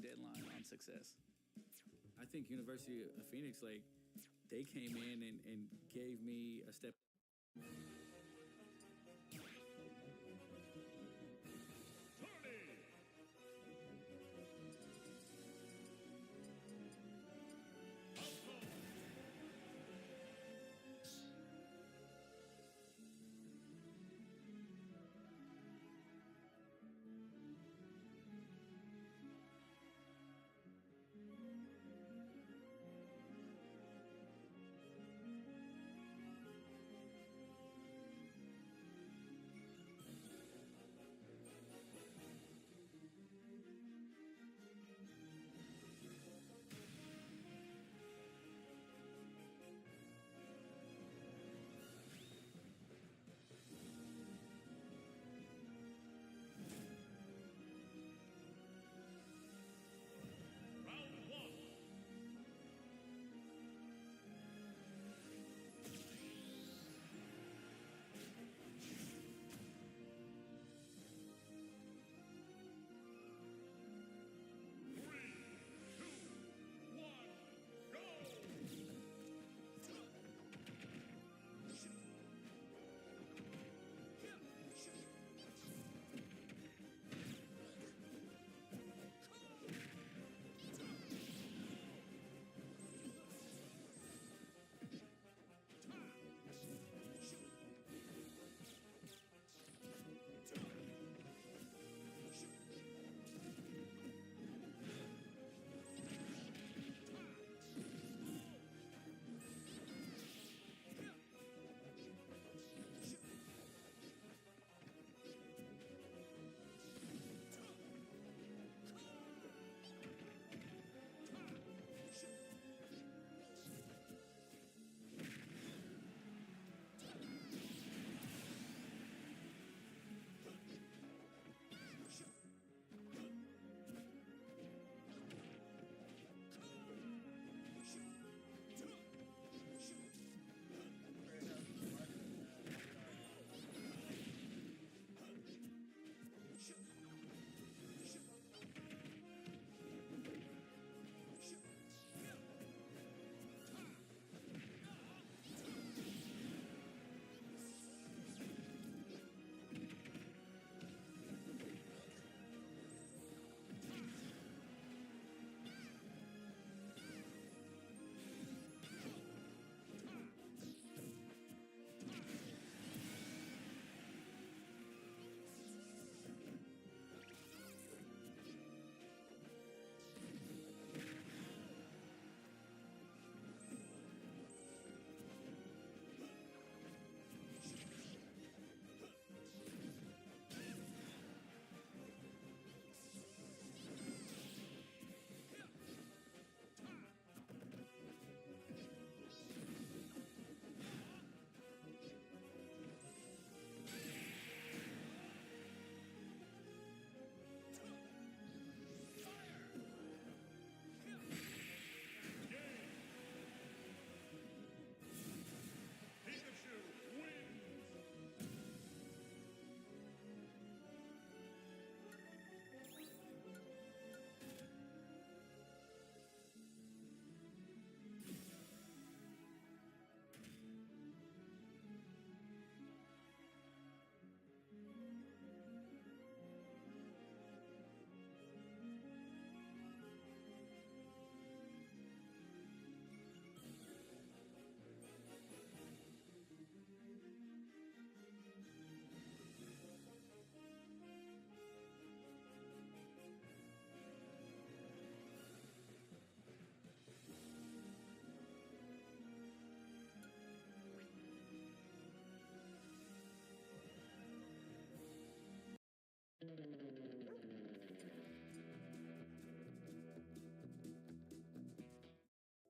deadline on success. I think University of Phoenix, like, they came in and gave me a step.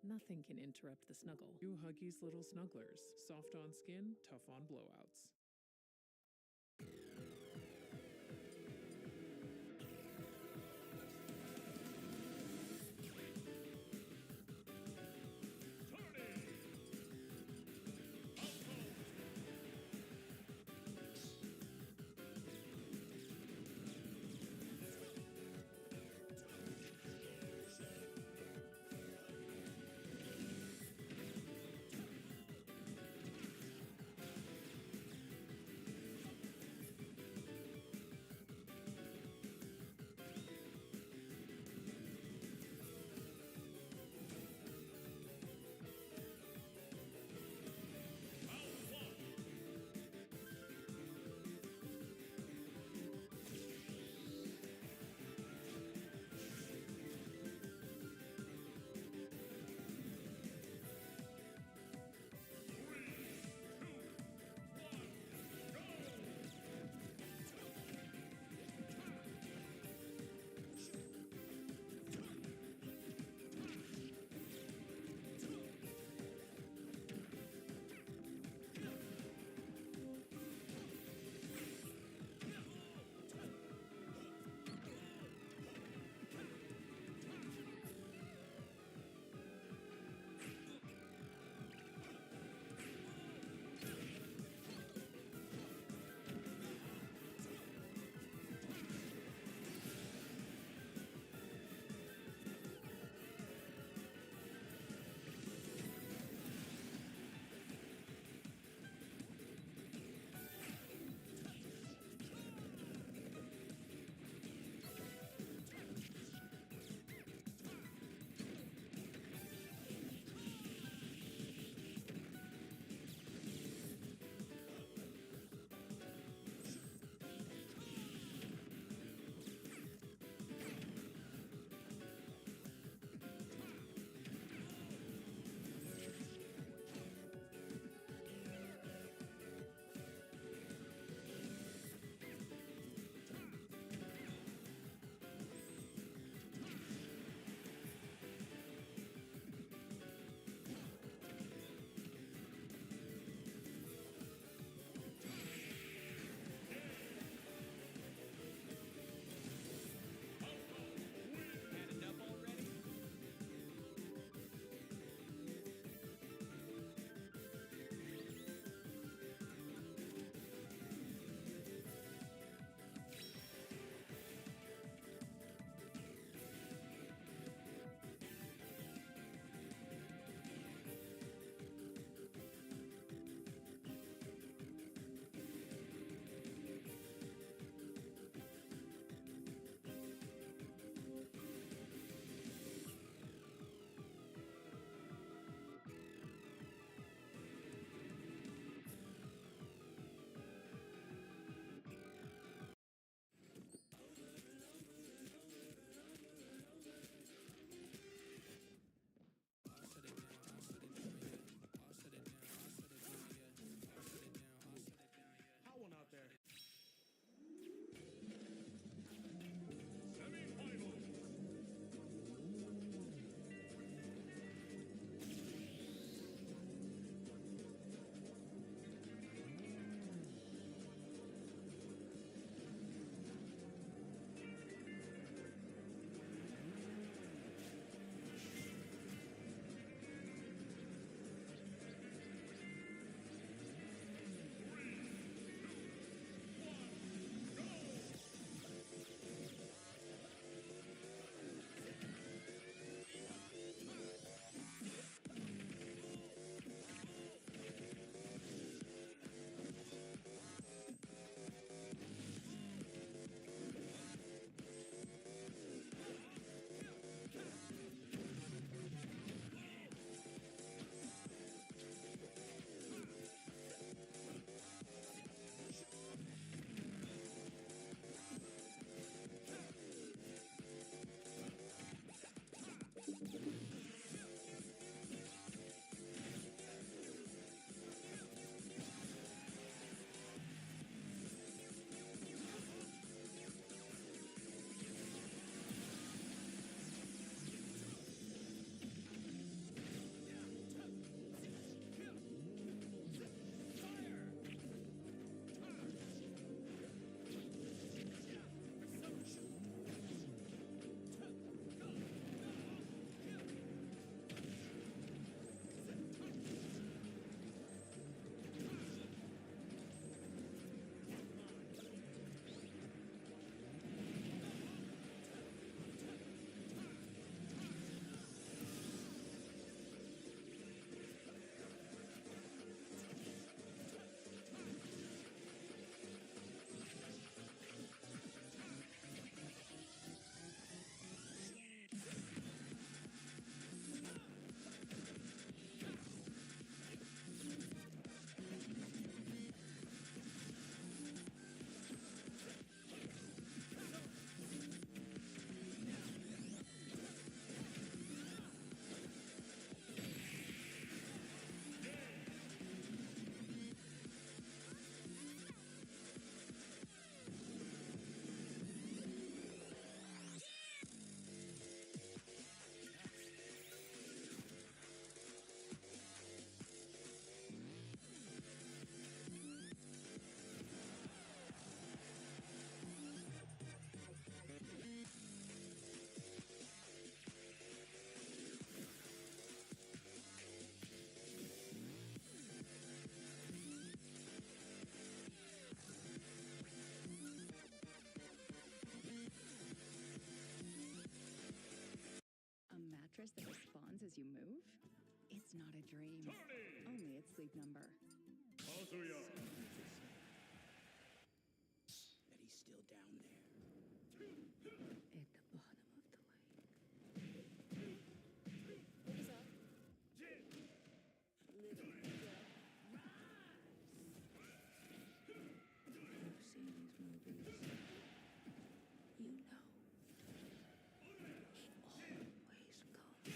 Nothing can interrupt the snuggle. New Huggies Little Snugglers. Soft on skin, tough on blowouts. happens as you move? It's not a dream. Only its sleep number. Kazuya. That he's still down there. At the bottom of the lake. What is up? Living death. You've seen these movies. You know. He always comes.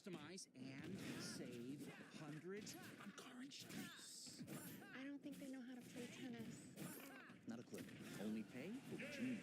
customize and save hundreds on car insurance. I don't think they know how to play tennis. Not a clue. Only pay for what you need.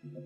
Step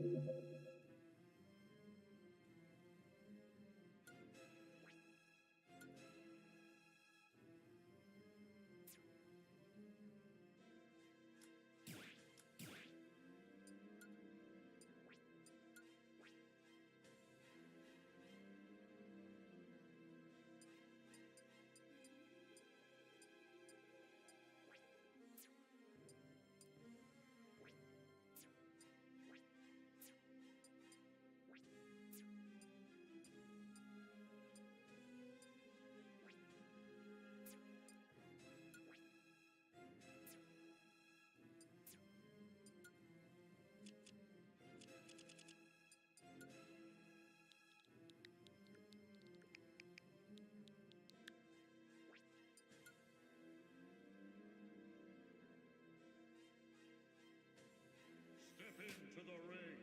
into the ring.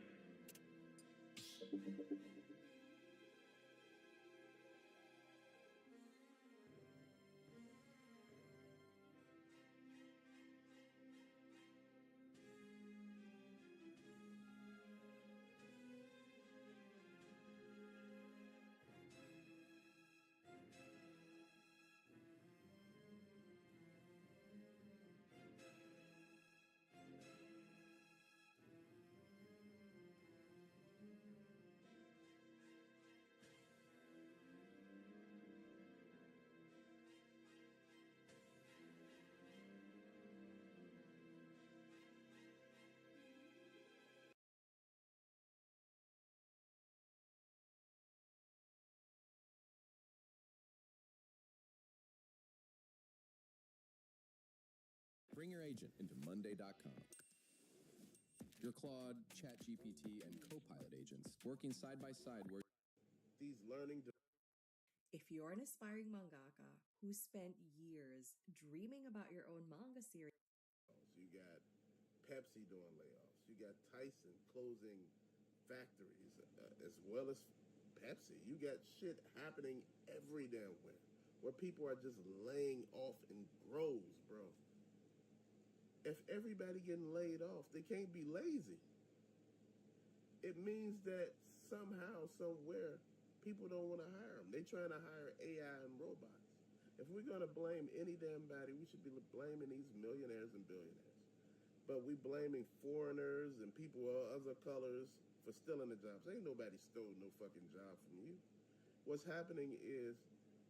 Bring your agent into Monday.com. Your Claude, ChatGPT, and Copilot agents working side by side where these learning. If you're an aspiring mangaka who spent years dreaming about your own manga series, You got Pepsi doing layoffs. You got Tyson closing factories, as well as Pepsi. You got shit happening every damn where people are just laying off in groves, bro. If everybody getting laid off, they can't be lazy. It means that somehow, somewhere, people don't want to hire them. They trying to hire AI and robots. If we're going to blame any damn body, we should be blaming these millionaires and billionaires. But we blaming foreigners and people of other colors for stealing the jobs. Ain't nobody stole no fucking job from you. What's happening is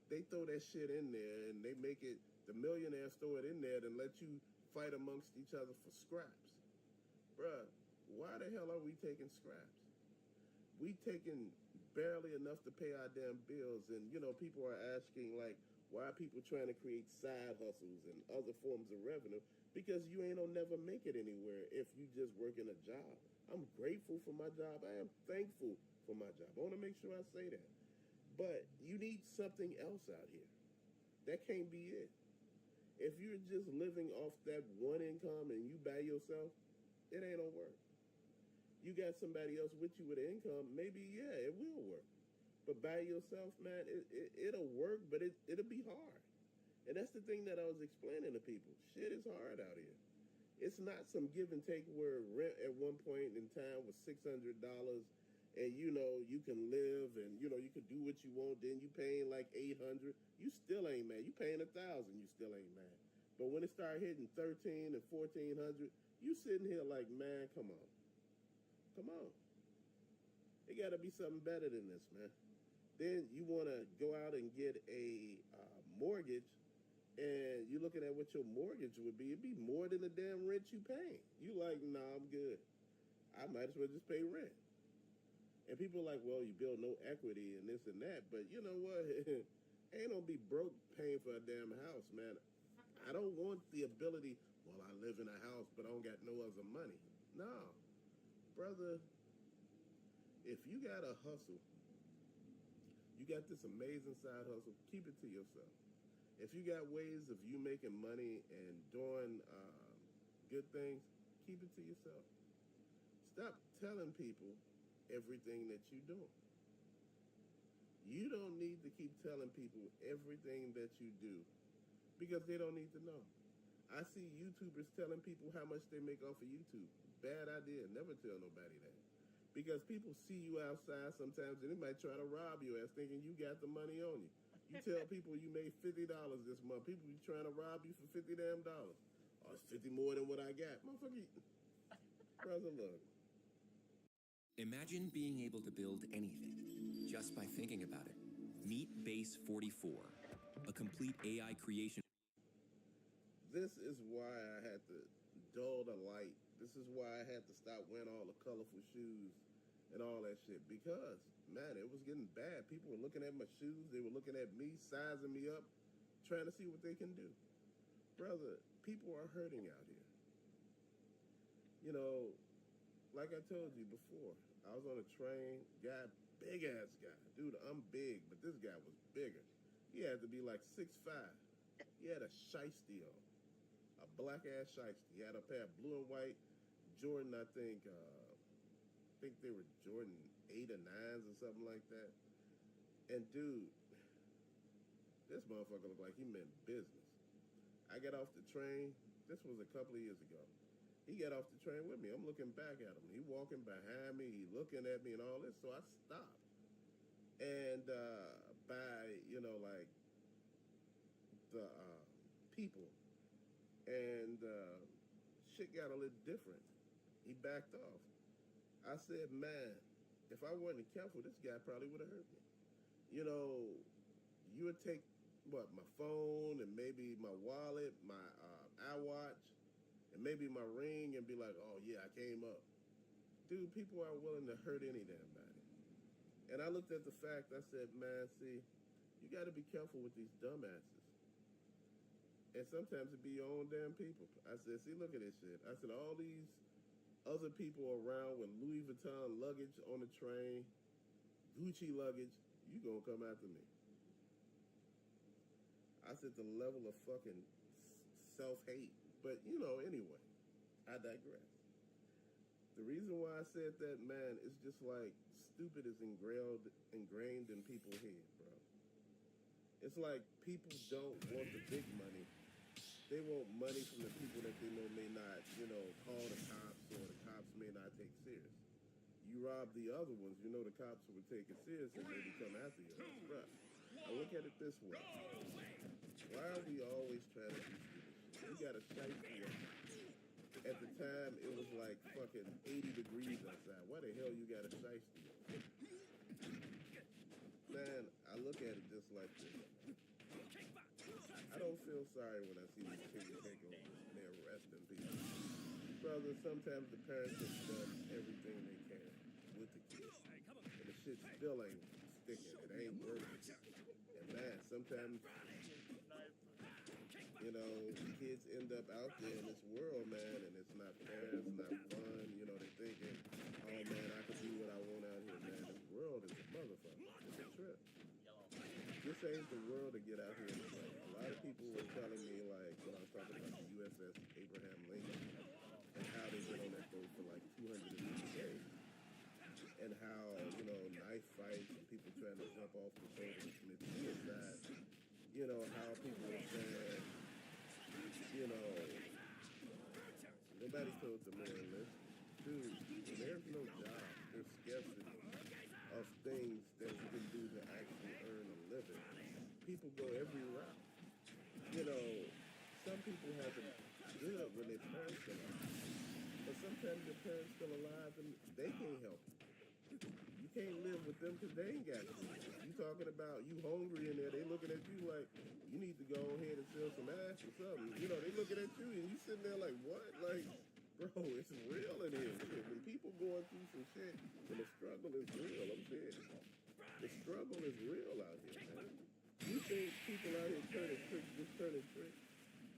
they throw that shit in there and they make it, the millionaires throw it in there and let you fight amongst each other for scraps. Bruh, why the hell are we taking scraps? We taking barely enough to pay our damn bills, and people are asking like, why are people trying to create side hustles and other forms of revenue? Because you ain't gonna never make it anywhere if you just working a job. I'm grateful for my job. I am thankful for my job. I want to make sure I say that. But you need something else out here. That can't be it. If you're just living off that one income and you by yourself, it ain't gonna work. You got somebody else with you with an income, maybe, yeah, it will work. But by yourself, man, it'll work, but it'll be hard. And that's the thing that I was explaining to people. Shit is hard out here. It's not some give and take where rent at one point in time was $600 and you can live and you can do what you want, then you paying like $800, you still ain't mad. You paying $1,000, you still ain't mad. But when it start hitting $1,300 and $1,400, you sitting here like, man, come on. It got to be something better than this, man. Then you want to go out and get a mortgage, and you're looking at what your mortgage would be. It'd be more than the damn rent you paying. You like, nah, I'm good. I might as well just pay rent. And people are like, well, you build no equity and this and that. But you know what? Ain't gonna be broke paying for a damn house, man. I don't want the ability, well, I live in a house, but I don't got no other money. No. Brother, if you got a hustle, you got this amazing side hustle, keep it to yourself. If you got ways of you making money and doing good things, keep it to yourself. Stop telling people everything that you're doing. You don't need to keep telling people everything that you do because they don't need to know. I see YouTubers telling people how much they make off of YouTube. Bad idea. Never tell nobody that. Because people see you outside sometimes and they might try to rob your ass thinking you got the money on you. You tell people you made $50 this month. People be trying to rob you for $50 damn dollars. Oh, it's 50 more than what I got. Motherfucker, brother, look. Imagine being able to build anything just by thinking about it. Meet Base 44, a complete AI creation. This is why I had to dull the light. This is why I had to stop wearing all the colorful shoes and all that shit. Because, man, it was getting bad. People were looking at my shoes. They were looking at me, sizing me up, trying to see what they can do. Brother, people are hurting out here. You know, like I told you before, I was on a train, guy, big ass guy. Dude, I'm big, but this guy was bigger. He had to be like 6'5". He had a shiesty on, a black ass shiesty. He had a pair of blue and white Jordan, I think they were Jordan 8 or 9s or something like that. And dude, this motherfucker looked like he meant business. I got off the train. This was a couple of years ago. He got off the train with me. I'm looking back at him. He walking behind me. He looking at me and all this. So I stopped. And by, you know, like the people. And shit got a little different. He backed off. I said, man, if I wasn't careful, this guy probably would have hurt me. You know, you would take, what, my phone and maybe my wallet, my iWatch, and maybe my ring and be like, oh, yeah, I came up. Dude, people are willing to hurt any damn body. And I looked at the fact, I said, man, see, you got to be careful with these dumbasses. And sometimes it be your own damn people. I said, see, look at this shit. I said, all these other people around with Louis Vuitton luggage on the train, Gucci luggage, you gonna come after me. I said the level of fucking self-hate. But, you know, anyway, I digress. The reason why I said that, man, is just like stupid is ingrained in people's head, bro. It's like people don't want the big money. They want money from the people that they know may not, you know, call the cops or the cops may not take serious. You rob the other ones, you know the cops will take it serious and maybe come after you. Bruh, I look at it this way. Why are we always trying to do stupid shit? We got a shiesty on. At the time, it was like fucking 80 degrees outside. Why the hell you got a shiesty on? Man, I look at it just like this. I don't feel sorry when I see these kids take over and they're arresting people. Brother, sometimes the parents have done everything they can with the kids. And the shit still ain't sticking. It ain't working. And man, sometimes, you know, kids end up out there in this world, man, and it's not fair, it's not fun. You know, they're thinking, oh man, I can do what I want out here, man. This world is a motherfucker. It's a trip. This ain't the world to get out here and play. A lot of people were telling me, like, when I was talking about the USS Abraham Lincoln and how they went on that boat for like 250 days and how, you know, knife fights and people trying to jump off the boat and commit suicide. You know, how people were saying, you know, nobody told the man, dude, there's no job. There's scarcity of things that you can do to actually earn a living. People go every route. You know, some people have it good when their parents still alive. But sometimes your parents still alive and they can't help you. You can't live with them because they ain't got food. You talking about you hungry in there, they looking at you like, you need to go ahead and sell some ass or something. You know, they looking at you and you sitting there like, what? Like, bro, it's real in here. Shit. When people going through some shit, when the struggle is real, I'm saying, the struggle is real out here, man. You think people out here turning tricks, just turning tricks?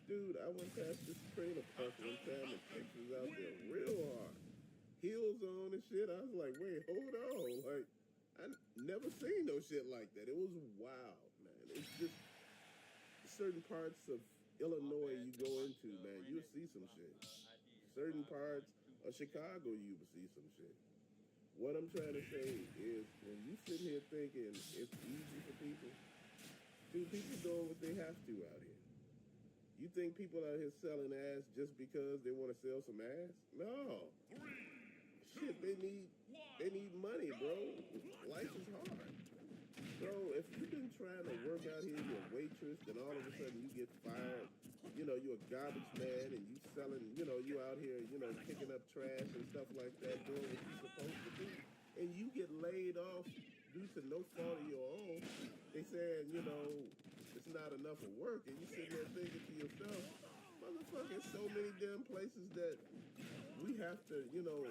Dude, I went past this trailer park one time and chicks was out there real hard. Heels on and shit. I was like, wait, hold on. Like, I never seen no shit like that. It was wild, man. It's just certain parts of Illinois you go into, man, you'll see some shit. Certain parts of Chicago you will see some shit. What I'm trying to say is when you sit here thinking it's easy for people, dude, people doing what they have to out here. You think people out here selling ass just because they want to sell some ass? No. shit, they need money, bro. Life is hard. Bro, if you've been trying to work out here, you're a waitress, then all of a sudden you get fired. You know, you're a garbage man and you selling, you know, you out here, you know, picking up trash and stuff like that, doing what you're supposed to do. And you get laid off due to no fault of your own. They saying, you know, it's not enough of work. And you sitting there thinking to yourself, motherfucker, so many damn places that we have to, you know,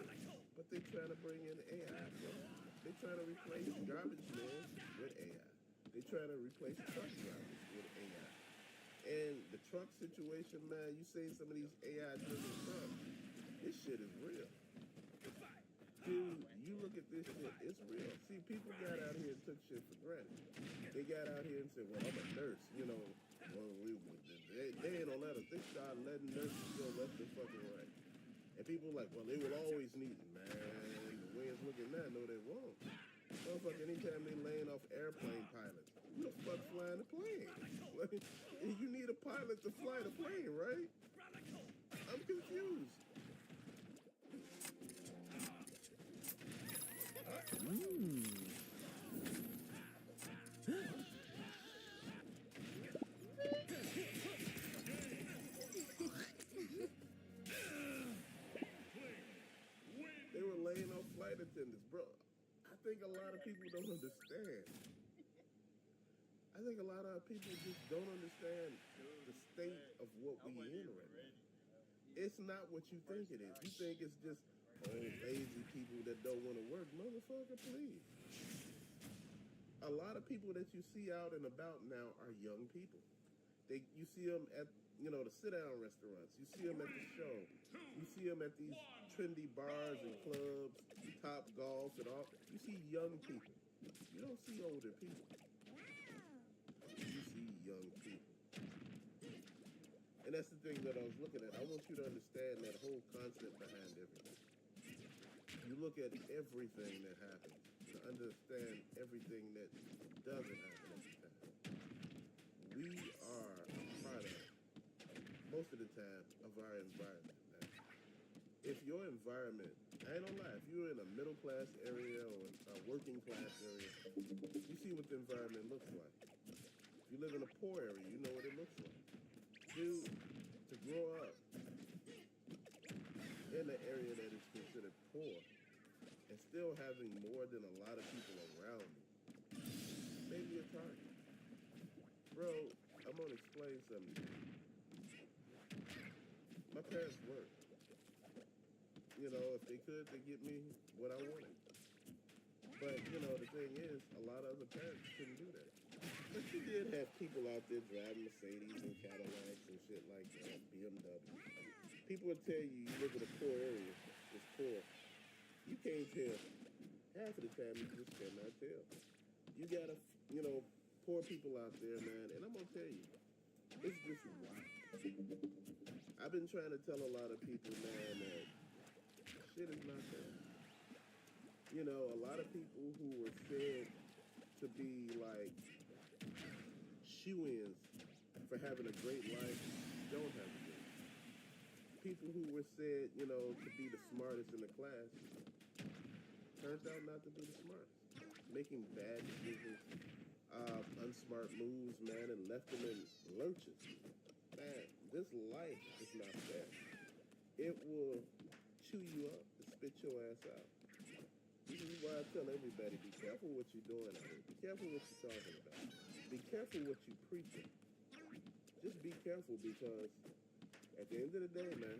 but they trying to bring in AI, bro. They trying to replace garbage men with AI. They trying to replace truck drivers with AI. And the truck situation, man, you say some of these AI-driven trucks, this shit is real. Dude, you look at this shit, it's real. See, people got out here and took shit for granted. They got out here and said, well, I'm a nurse, you know. Well, they ain't gonna let us. They started letting nurses go left and fucking right. And people like, well, they will always need it. Man, the way it's looking now, no, they won't. Motherfucker, anytime they laying off airplane pilots, who the fuck flying the plane? Like, you need a pilot to fly the plane, right? I'm confused. They were laying off flight attendants, bro. I think a lot of people don't understand. I think a lot of people just don't understand the state of what we in right now. It's not what you think it is. You think it's just lazy people that don't want to work. Motherfucker, please. A lot of people that you see out and about now are young people. You see them at, you know, the sit-down restaurants. You see them at the show. You see them at these trendy bars and clubs, Top Golf and all. You see young people. You don't see older people. You see young people. And that's the thing that I was looking at. I want you to understand that whole concept behind everything. You look at everything that happens to understand everything that doesn't happen at the time. We are a product, most of the time, of our environment. Now, if your environment, I ain't gonna lie, if you're in a middle class area or a working class area, you see what the environment looks like. If you live in a poor area, you know what it looks like. Dude, to grow up in an area that is considered poor and still having more than a lot of people around you, maybe a target. Bro, I'm gonna explain something to you. My parents worked. You know, if they could, they get me what I wanted. But, you know, the thing is, a lot of other parents couldn't do that. But you did have people out there driving Mercedes and Cadillacs and shit like that, BMW. People would tell you live in a poor area, it's poor. You can't tell. Half of the time, you just cannot tell. You got you know, poor people out there, man, and I'm gonna tell you, it's just wild. I've been trying to tell a lot of people, man, that shit is not there. You know, a lot of people who were said to be like shoo-ins for having a great life don't have a great life. People who were said, you know, to be the smartest in the class turns out not to be the smartest. Making bad decisions, unsmart moves, man, and left them in lurches. Man, this life is not fair. It will chew you up and spit your ass out. This is why I tell everybody, be careful what you're doing out here. Be careful what you're talking about. Be careful what you're preaching. Just be careful because at the end of the day, man,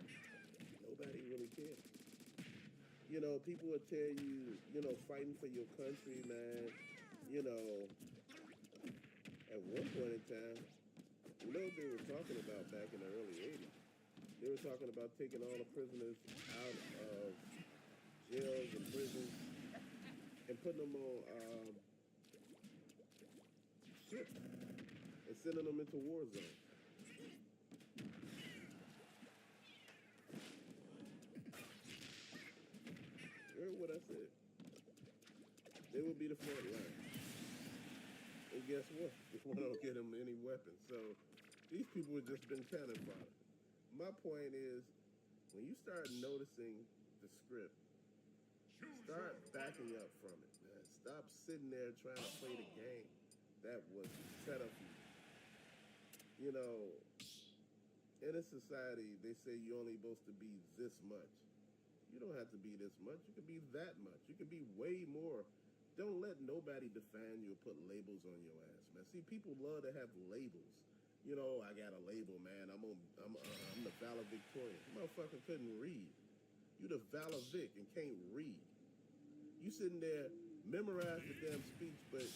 nobody really cares. You know, people will tell you, you know, fighting for your country, man, you know, at one point in time, you know what they were talking about back in the early 80s? They were talking about taking all the prisoners out of jails and prisons and putting them on ships and sending them into war zones. You heard what I said? They would be the front line. And guess what? We don't get them any weapons. So these people have just been cannon fodder. My point is, when you start noticing the script Start backing up from it, man. Stop sitting there trying to play the game that was set up for you. You know, in a society, they say you're only supposed to be this much. You don't have to be this much. You can be that much. You can be way more. Don't let nobody define you or put labels on your ass, man. See, people love to have labels. You know, I got a label, man. I'm the valedictorian. Motherfucker couldn't read. You the Valavic and can't read. You sitting there, memorize the damn speech, but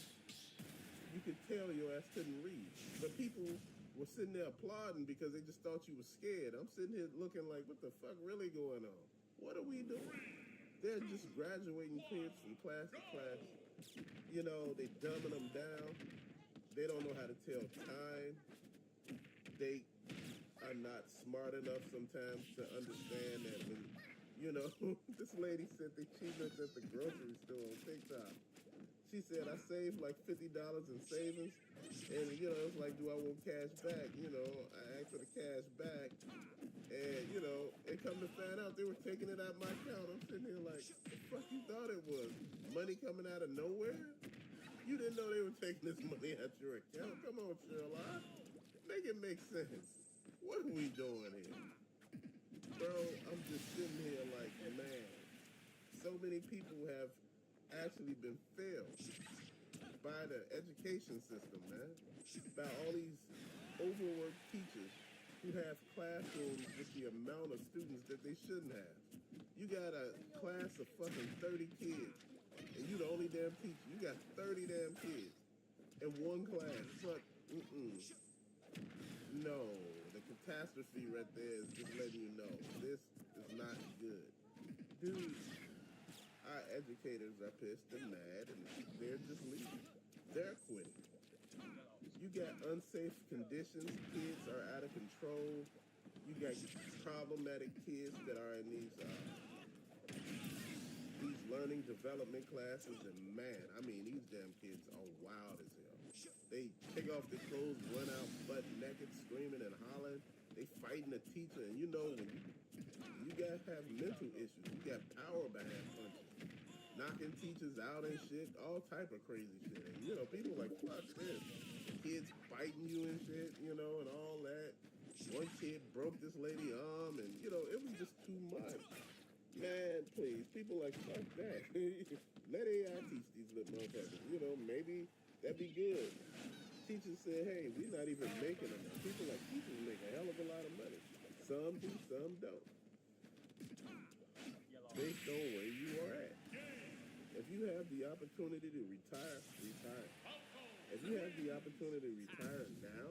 you could tell your ass couldn't read. But people were sitting there applauding because they just thought you were scared. I'm sitting here looking like, what the fuck really going on? What are we doing? They're just graduating kids from class to class. You know, they dumbing them down. They don't know how to tell time. They are not smart enough sometimes to understand that when, you know, this lady said that she looked at the grocery store on TikTok. She said, I saved like $50 in savings. And, you know, it's like, do I want cash back? You know, I asked for the cash back. And, you know, it come to find out they were taking it out my account. I'm sitting here like, the fuck you thought it was? Money coming out of nowhere? You didn't know they were taking this money out your account? Come on, Sherlock. Make it make sense. What are we doing here? Bro, I'm just sitting here like, man, so many people have actually been failed by the education system, man. By all these overworked teachers who have classrooms with the amount of students that they shouldn't have. You got a class of fucking 30 kids, and you the only damn teacher. You got 30 damn kids in one class. Fuck, No, the catastrophe right there is just letting you know this is not good. Dude, our educators are pissed and mad, and they're just leaving. They're quitting. You got unsafe conditions. Kids are out of control. You got problematic kids that are in these learning development classes, and man, I mean, these damn kids are wild as hell. They take off their clothes, run out butt naked, screaming and hollering. They fighting the teacher, and you know when you guys have mental issues, you got power behind punches, knocking teachers out and shit, all type of crazy shit. And you know, people like, fuck this. Kids biting you and shit, you know, and all that. One kid broke this lady arm, and you know, it was just too much. Man, please, people like, fuck that. Let AI teach these little motherfuckers. You know, maybe that'd be good. Teachers say, hey, we're not even making enough. People like, teachers make a hell of a lot of money. Some do, some don't. Based on where you are at. If you have the opportunity to retire, retire. If you have the opportunity to retire now,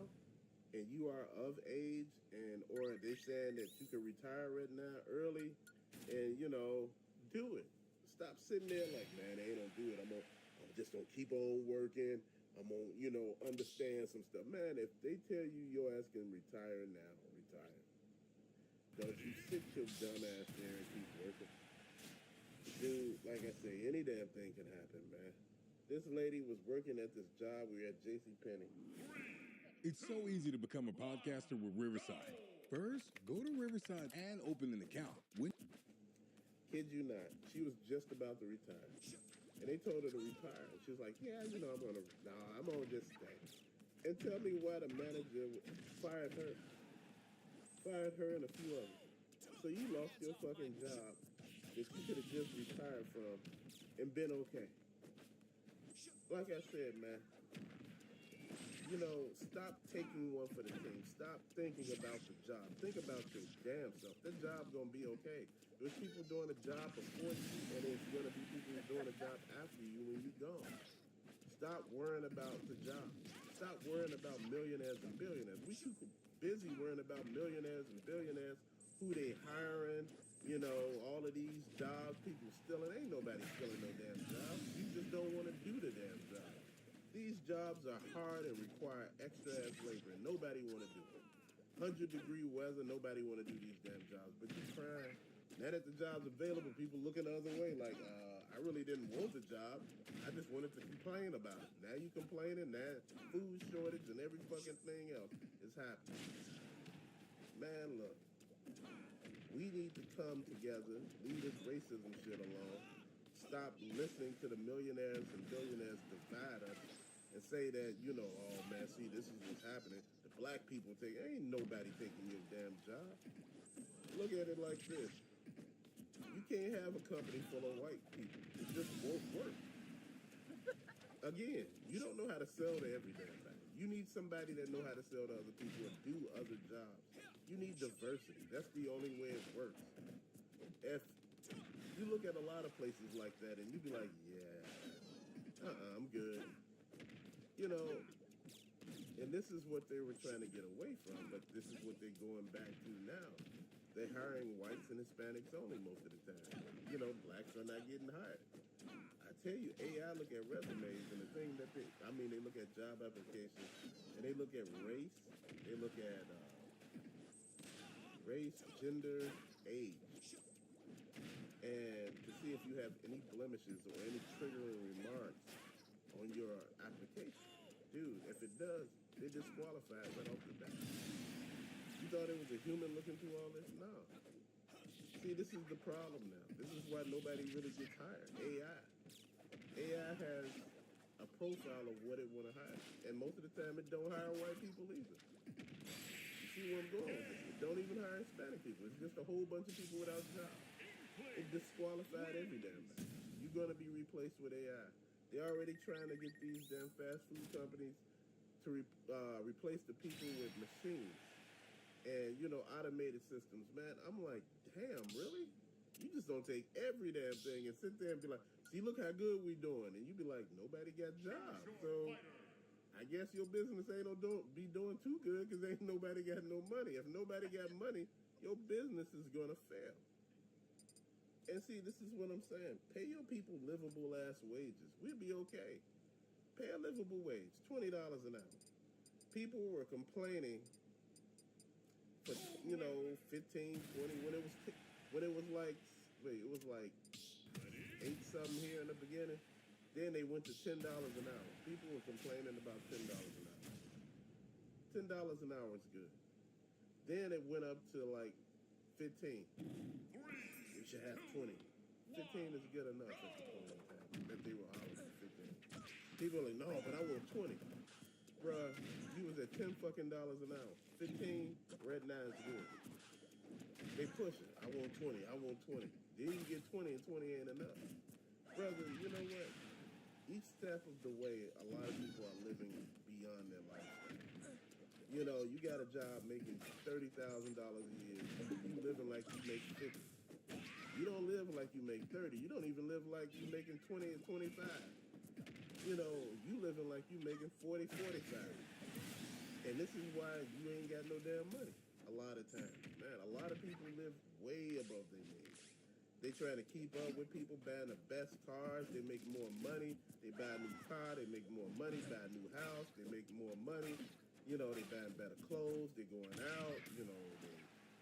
and you are of age, and or they saying that you can retire right now early, and you know, do it. Stop sitting there like, man, they don't do it. I'm just gonna keep on working. I'm gonna, you know, understand some stuff. Man, if they tell you your ass can retire now, retire. Don't you sit your dumb ass there and keep working. Dude, like I say, any damn thing can happen, man. This lady was working at this job. We were at JCPenney. It's so easy to become a podcaster with Riverside. First, go to Riverside and open an account. Kid you not, she was just about to retire. And they told her to retire. She was like, yeah, you know, I'm going to just stay. And tell me why the manager fired her. Fired her and a few others. So you lost your fucking job that you could have just retired from and been okay. Like I said, man, you know, stop taking one for the team. Stop thinking about the job. Think about your damn self. That job's going to be okay. There's people doing a job before you, and there's going to be people doing a job after you when you're gone. Stop worrying about the job. Stop worrying about millionaires and billionaires. We too busy worrying about millionaires and billionaires, who they hiring, you know, all of these jobs, people stealing. Ain't nobody stealing no damn jobs. You just don't want to do the damn job. These jobs are hard and require extra ass labor, and nobody want to do it. 100-degree weather, nobody want to do these damn jobs. But you're crying. Now that the job's available, people looking the other way like, I really didn't want the job. I just wanted to complain about it. Now you complaining, now food shortage and every fucking thing else is happening. Man, look. We need to come together, leave this racism shit alone, stop listening to the millionaires and billionaires divide us and say that, oh man, see, this is what's happening. The black people ain't nobody taking your damn job. Look at it like this. You can't have a company full of white people. It just won't work. Again, you don't know how to sell to every damn body. You need somebody that know how to sell to other people and do other jobs. You need diversity. That's the only way it works. If you look at a lot of places like that and you be like, yeah, I'm good. And this is what they were trying to get away from, but this is what they're going back to now. They're hiring whites and Hispanics only most of the time. Blacks are not getting hired. I tell you, AI look at resumes, and the thing that they look at job applications, and they look at race, they look at race, gender, age, and to see if you have any blemishes or any triggering remarks on your application. Dude, if it does, they disqualify it right off the bat. You thought it was a human looking through all this? No. See, this is the problem now. This is why nobody really gets hired. AI. AI has a profile of what it want to hire. And most of the time, it don't hire white people either. You see where I'm going with this? It don't even hire Hispanic people. It's just a whole bunch of people without jobs. It disqualified every damn thing. You're going to be replaced with AI. They're already trying to get these damn fast food companies to replace the people with machines and, automated systems. Man, I'm like, damn, really? You just don't take every damn thing and sit there and be like, see, look how good we doing. And you be like, nobody got jobs. So I guess your business ain't be doing too good because ain't nobody got no money. If nobody got money, your business is going to fail. And see, this is what I'm saying. Pay your people livable ass wages. We'll be okay. Pay a livable wage, $20 an hour. People were complaining for 15, 20 when it was like 8-something here in the beginning. Then they went to $10 an hour. People were complaining about $10 an hour. $10 an hour is good. Then it went up to like 15. We should have 20. 15 is good enough at the point in time that they were hollering at 15. People are like, no, but I want 20. Bruh, you was at $10 fucking an hour. 15 right now is good. They pushing. I want 20. I want 20. Then you get 20 and 20 ain't enough. Brother, you know what? Each step of the way, a lot of people are living beyond their lifestyle. You got a job making $30,000 a year. You living like you make 50. You don't live like you make 30. You don't even live like you making 20 and 25. You living like you making 40, 45. And this is why you ain't got no damn money a lot of times. Man, a lot of people live way above their means. They trying to keep up with people buying the best cars. They make more money. They buy a new car. They make more money. Buy a new house. They make more money. They buying better clothes. They going out. They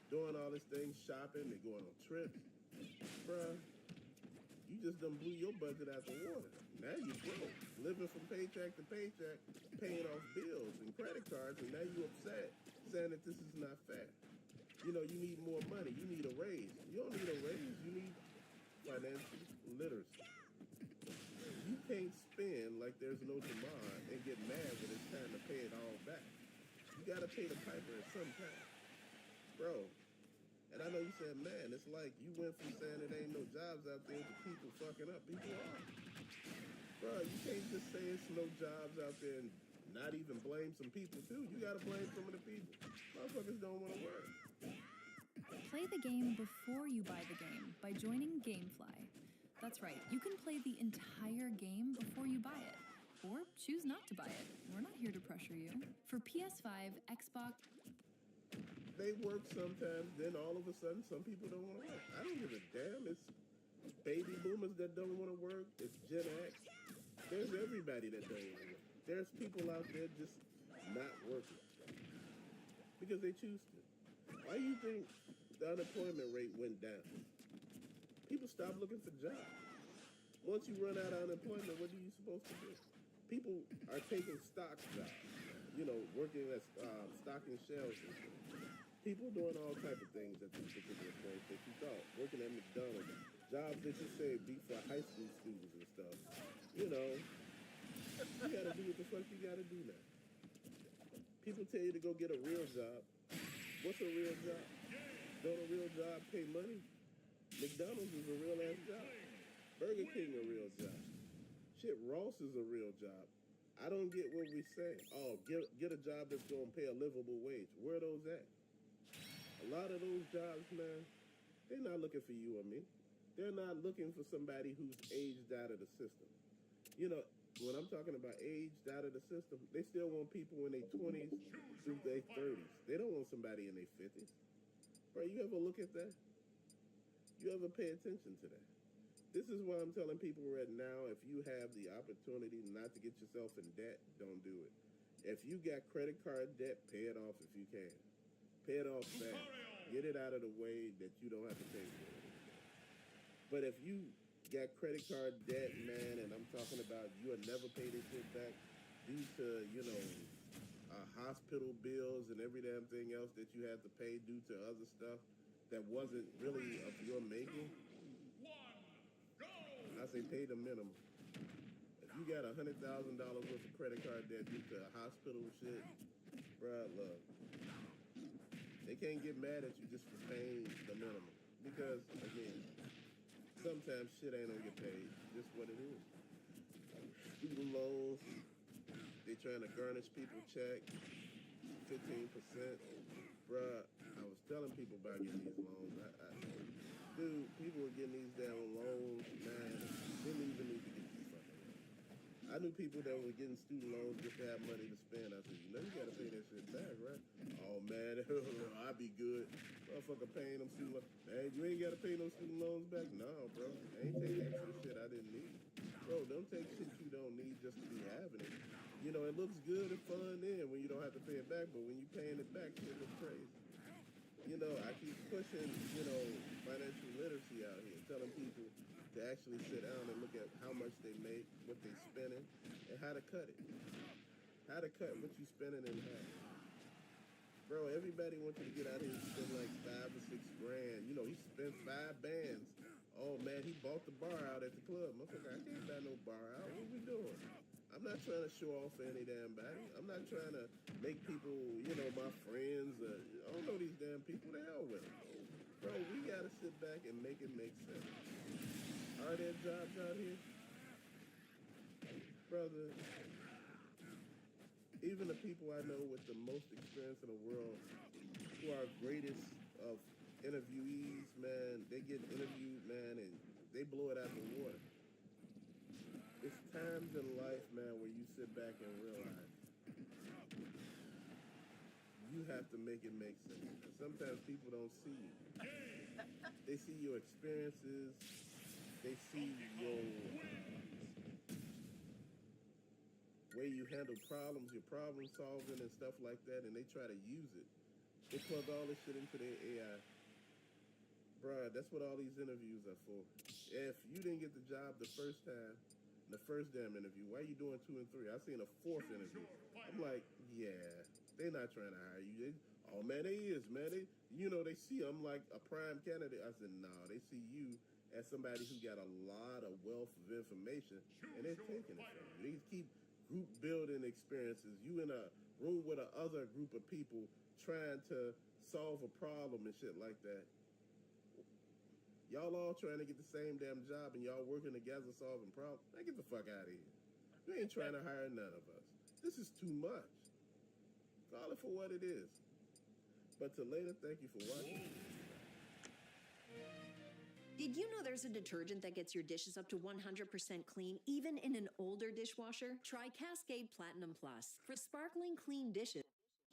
doing all this thing, shopping. They going on trips. Bruh, you just done blew your budget out the water. Now you broke, living from paycheck to paycheck, paying off bills and credit cards, and now you upset, saying that this is not fair. You need more money. You need a raise. You don't need a raise. You need financial literacy. You can't spend like there's no tomorrow and get mad when it's time to pay it all back. You got to pay the piper at some time. Bro, and I know you said, man, it's like you went from saying there ain't no jobs out there to people fucking up. People are. Bro, you can't just say it's no jobs out there and not even blame some people, too. You got to blame some of the people. Motherfuckers don't want to work. Play the game before you buy the game by joining GameFly. That's right, you can play the entire game before you buy it. Or choose not to buy it. We're not here to pressure you. For PS5, Xbox... They work sometimes, then all of a sudden some people don't want to work. I don't give a damn. It's baby boomers that don't want to work. It's Gen X. There's everybody that don't want to work. There's people out there just not working because they choose to. Why do you think the unemployment rate went down? People stopped looking for jobs. Once you run out of unemployment, what are you supposed to do? People are taking stock jobs, working as stocking shelves and shit. People doing all type of things at this particular point that you thought. Working at McDonald's, jobs that you say be for high school students and stuff, you know, you gotta do what the fuck you gotta do now. People tell you to go get a real job. What's a real job? Don't a real job pay money? McDonald's is a real ass job. Burger King a real job. Shit, Ross is a real job. I don't get what we say. Oh, get a job that's gonna pay a livable wage. Where are those at? A lot of those jobs, man, they're not looking for you or me. They're not looking for somebody who's aged out of the system. You know, when I'm talking about aged out of the system, they still want people in their 20s through their 30s. They don't want somebody in their 50s. Bro, you ever look at that? You ever pay attention to that? This is why I'm telling people right now, if you have the opportunity not to get yourself in debt, don't do it. If you got credit card debt, pay it off if you can. Pay it off fast. Get it out of the way that you don't have to pay for it. But if you got credit card debt, man, and I'm talking about you'll never pay this shit back due to, you know, hospital bills and every damn thing else that you had to pay due to other stuff that wasn't really of your making, I say pay the minimum. If you got $100,000 worth of credit card debt due to hospital shit, bruh, look, they can't get mad at you just for paying the minimum. Because, again, sometimes shit ain't gonna get paid. Just what it is. Student loans, they trying to garnish people's check, 15%. Bruh, I was telling people about getting these loans. Dude, people were getting these damn loans, man, didn't even need to get these fucking loans. I knew people that were getting student loans just to have money to spend. I said, you know, you gotta pay that shit back, right? Oh, man, I'd be good. Motherfucker paying them student loans. Man, you ain't gotta pay no student loans back? No, bro. I ain't take extra shit I didn't need. Bro, don't take shit you don't need just to be having it. You know, it looks good and fun then when you don't have to pay it back, but when you paying it back, shit looks crazy. You know, I keep pushing, you know, financial literacy out here, telling people to actually sit down and look at how much they make, what they're spending, and how to cut it. How to cut what you're spending in half. Bro, everybody wants you to get out here and spend like $5 or $6 grand. You know, he spent 5 bands. Oh, man, he bought the bar out at the club. Motherfucker, I can't buy no bar out. What we doing? I'm not trying to show off for any damn body. I'm not trying to make people, you know, my friends. I don't know these damn people. The hell with them. Bro, we got to sit back and make it make sense. Are there jobs out here? Brother, even the people I know with the most experience in the world, who are greatest of interviewees, man, they get interviewed, man, and they blow it out the water. It's times in life, man, where you sit back and realize you have to make it make sense. And sometimes people don't see you. They see your experiences. They see your way you handle problems, your problem solving and stuff like that, and they try to use it. They plug all this shit into their AI. Bruh, that's what all these interviews are for. If you didn't get the job the first time, the first damn interview, why are you doing 2 and 3? I seen a 4th interview. I'm like, yeah, they're not trying to hire you. Oh man, they is, man. They see I'm like a prime candidate. I said, nah, they see you as somebody who got a lot of wealth of information, and they're taking it from you. They keep group building experiences. You in a room with another group of people trying to solve a problem and shit like that. Y'all all trying to get the same damn job and y'all working together solving problems. Man, get the fuck out of here. You ain't trying to hire none of us. This is too much. Call it for what it is. But till later, thank you for watching. Did you know there's a detergent that gets your dishes up to 100% clean, even in an older dishwasher? Try Cascade Platinum Plus for sparkling clean dishes.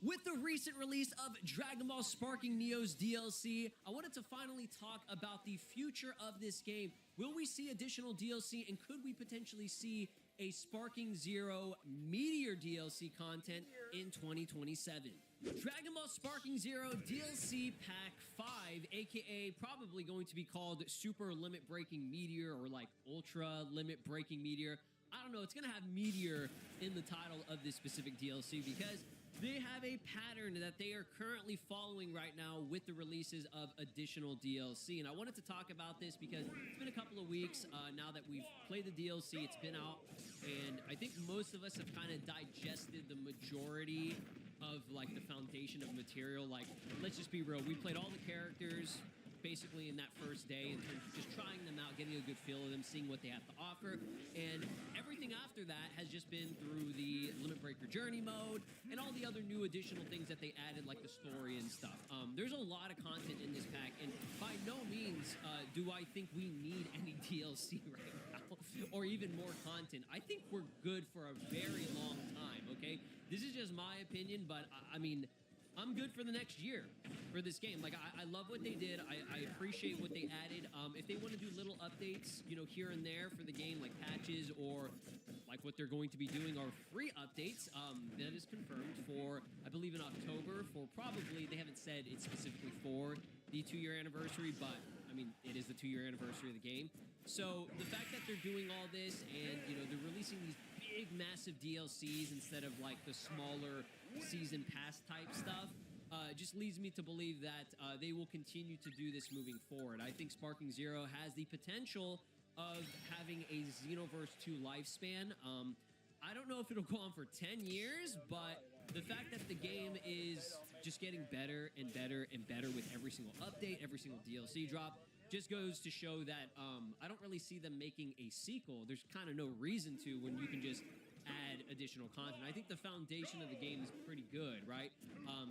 With the recent release of Dragon Ball Sparking Neo's DLC, I wanted to finally talk about the future of this game. Will we see additional DLC, and could we potentially see a Sparking Zero Meteor DLC content in 2027? Dragon Ball Sparking Zero DLC Pack 5, aka probably going to be called Super Limit Breaking Meteor or like Ultra Limit Breaking Meteor. I don't know, it's gonna have Meteor in the title of this specific DLC because they have a pattern that they are currently following right now with the releases of additional DLC. And I wanted to talk about this because it's been a couple of weeks now that we've played the DLC. It's been out, and I think most of us have kind of digested the majority of like the foundation of material. Like, let's just be real, we played all the characters basically in that first day and just trying them out, getting a good feel of them, seeing what they have to offer. And everything after that has just been through the Limit Breaker Journey mode and all the other new additional things that they added, like the story and stuff. There's a lot of content in this pack, and by no means do I think we need any DLC right now or even more content. I think we're good for a very long time, okay? This is just my opinion, but I mean, I'm good for the next year for this game. Like, I love what they did. I appreciate what they added. If they want to do little updates, you know, here and there for the game, like patches or like what they're going to be doing are free updates, that is confirmed for, I believe, in October for probably, they haven't said it's specifically for the 2-year anniversary, but I mean, it is the 2-year anniversary of the game. So the fact that they're doing all this and, you know, they're releasing these big, massive DLCs instead of like the smaller season pass type stuff, just leads me to believe that they will continue to do this moving forward. I think Sparking Zero has the potential of having a Xenoverse 2 lifespan. I don't know if it'll go on for 10 years, but the fact that the game is just getting better and better and better with every single update, every single DLC drop, just goes to show that I don't really see them making a sequel. There's kind of no reason to when you can just add additional content. I think the foundation of the game is pretty good, right?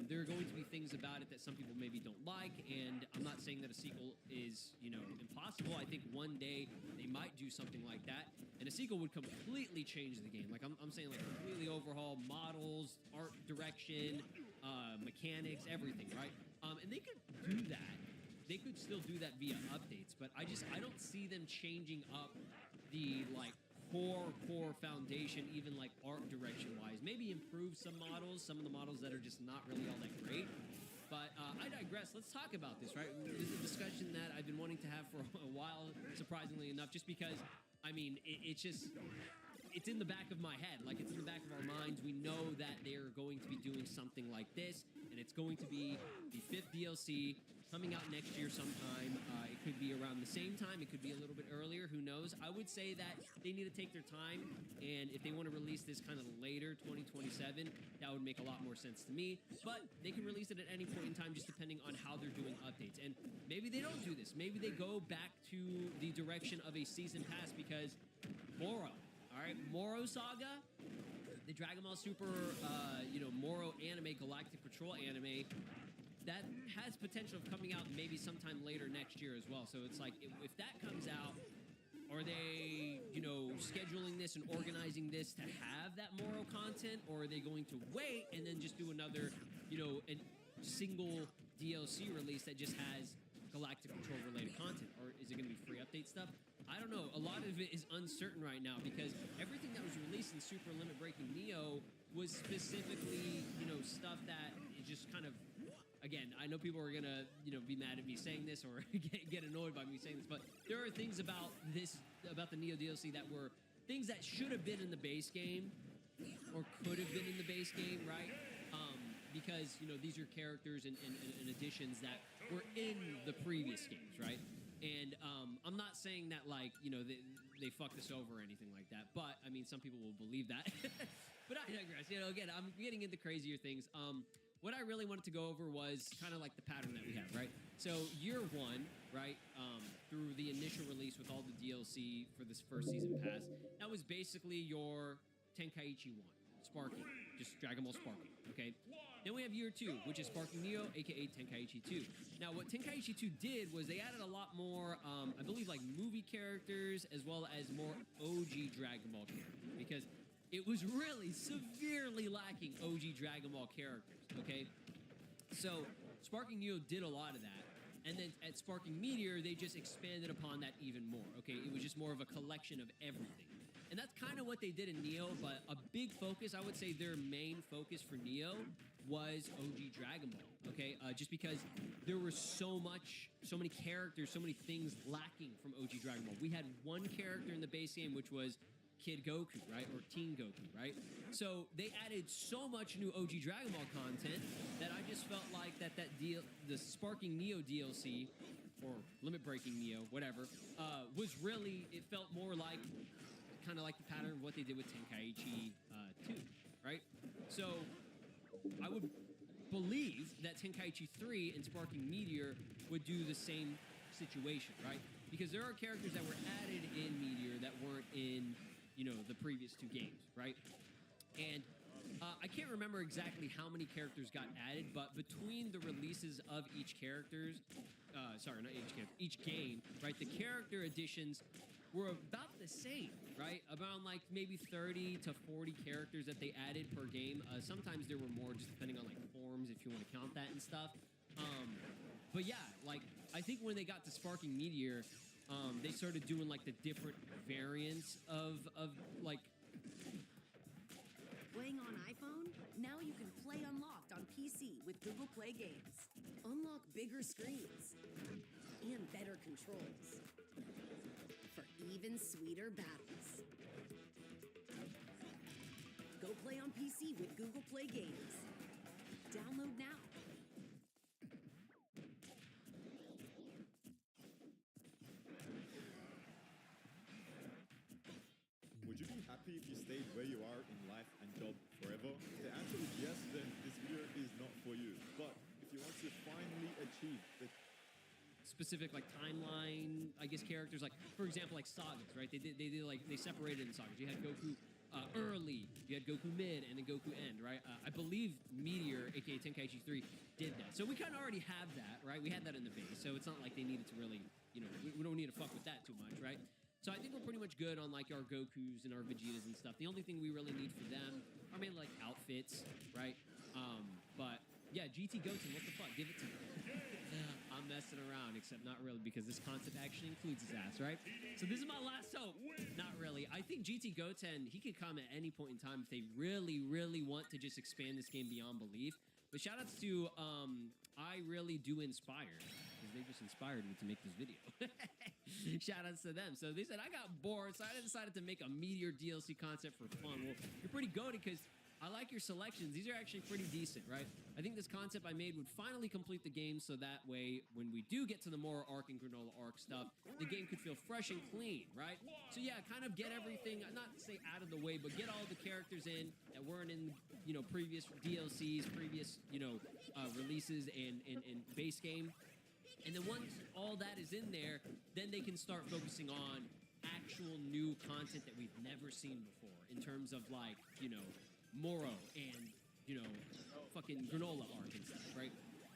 There are going to be things about it that some people maybe don't like, and I'm not saying that a sequel is, you know, impossible. I think one day they might do something like that, and a sequel would completely change the game. Like, I'm saying, like, completely overhaul models, art direction, mechanics, everything, right? And they could do that. They could still do that via updates, but I don't see them changing up the, like, core foundation, even like art direction wise. Maybe improve some of the models that are just not really all that great. But I digress. Let's talk about this, right? This is a discussion that I've been wanting to have for a while, surprisingly enough, just because, I mean, it's in the back of my head. Like, it's in the back of our minds. We know that they're going to be doing something like this, and it's going to be the 5th DLC coming out next year sometime. It could be around the same time. It could be a little bit earlier. Who knows? I would say that they need to take their time, and if they want to release this kind of later, 2027, that would make a lot more sense to me. But they can release it at any point in time, just depending on how they're doing updates. And maybe they don't do this. Maybe they go back to the direction of a season pass, because Moro, all right, Moro Saga, the Dragon Ball Super, Moro anime, Galactic Patrol anime, that has potential of coming out maybe sometime later next year as well. So it's like, if that comes out, are they, you know, scheduling this and organizing this to have that Moro content, or are they going to wait and then just do another, you know, a single DLC release that just has Galactic Patrol related content? Or is it going to be free update stuff? I don't know. A lot of it is uncertain right now, because everything that was released in Super Limit Breaking Neo was specifically, you know, stuff that is just kind of, again, I know people are going to, you know, be mad at me saying this or get annoyed by me saying this, but there are things about the Neo DLC that were things that should have been in the base game or could have been in the base game, right? Because, you know, these are characters and additions that were in the previous games, right? And I'm not saying that, like, you know, they fucked us over or anything like that, but, I mean, some people will believe that. But I digress. You know, again, I'm getting into crazier things. What I really wanted to go over was kind of like the pattern that we have, right? So year one, right, through the initial release with all the DLC for this first season pass, that was basically your Tenkaichi 1, Sparking, just Dragon Ball Sparking, okay? Then we have year 2, which is Sparking Neo, aka Tenkaichi 2. Now, what Tenkaichi 2 did was they added a lot more, I believe, like movie characters, as well as more OG Dragon Ball characters, because it was really severely lacking OG Dragon Ball characters, okay? So, Sparking Neo did a lot of that. And then at Sparking Meteor, they just expanded upon that even more, okay? It was just more of a collection of everything. And that's kind of what they did in Neo, but a big focus, I would say their main focus for Neo was OG Dragon Ball, okay? Just because there were so many characters, so many things lacking from OG Dragon Ball. We had one character in the base game, which was Kid Goku, right? Or Teen Goku, right? So they added so much new OG Dragon Ball content that I just felt like the Sparking Neo DLC, or Limit Breaking Neo, whatever, was really, it felt more like, kind of like the pattern of what they did with Tenkaichi 2, right? So I would believe that Tenkaichi 3 and Sparking Meteor would do the same situation, right? Because there are characters that were added in Meteor that weren't in, the previous 2 games, right? And I can't remember exactly how many characters got added, but between the releases of each each game, right? The character additions were about the same, right? Around like maybe 30 to 40 characters that they added per game. Sometimes there were more, just depending on like forms, if you want to count that and stuff. But yeah, like I think when they got to Sparking Meteor, they started doing like the different variants of like. Playing on iPhone? Now you can play Unlocked on PC with Google Play Games. Unlock bigger screens and better controls for even sweeter battles. Go play on PC with Google Play Games. Download now. Would you be happy if you stayed where you are in life and job forever? If the answer is yes, then this video is not for you. But if you want to finally achieve the specific like timeline, I guess characters, like for example like sagas, right? They separated in sagas. You had Goku early, you had Goku mid, and then Goku end, right? I believe Meteor, aka Tenkaichi 3, did that. So we kind of already have that, right? We had that in the base, so it's not like they needed to really, we don't need to fuck with that too much, right? So I think we're pretty much good on like our Gokus and our Vegetas and stuff. The only thing we really need for them are maybe like outfits, right? But yeah, GT Goten, what the fuck? Give it to me. I'm messing around, except not really, because this concept actually includes his ass, right? So this is my last hope. Not really. I think GT Goten, he could come at any point in time if they really, really want to just expand this game beyond belief. But shout outs to I Really Do Inspire, because they just inspired me to make this video. Shout outs to them. So they said, I got bored, so I decided to make a Meteor DLC concept for fun. Well, you're pretty goated because I like your selections. These are actually pretty decent, right? I think this concept I made would finally complete the game, so that way, when we do get to the Moro arc and Granola arc stuff, the game could feel fresh and clean, right? So yeah, kind of get everything, not to say out of the way, but get all the characters in that weren't in, previous DLCs, previous, releases and base game. And then once all that is in there, then they can start focusing on actual new content that we've never seen before in terms of like, Moro and, fucking Granola arc and stuff, right?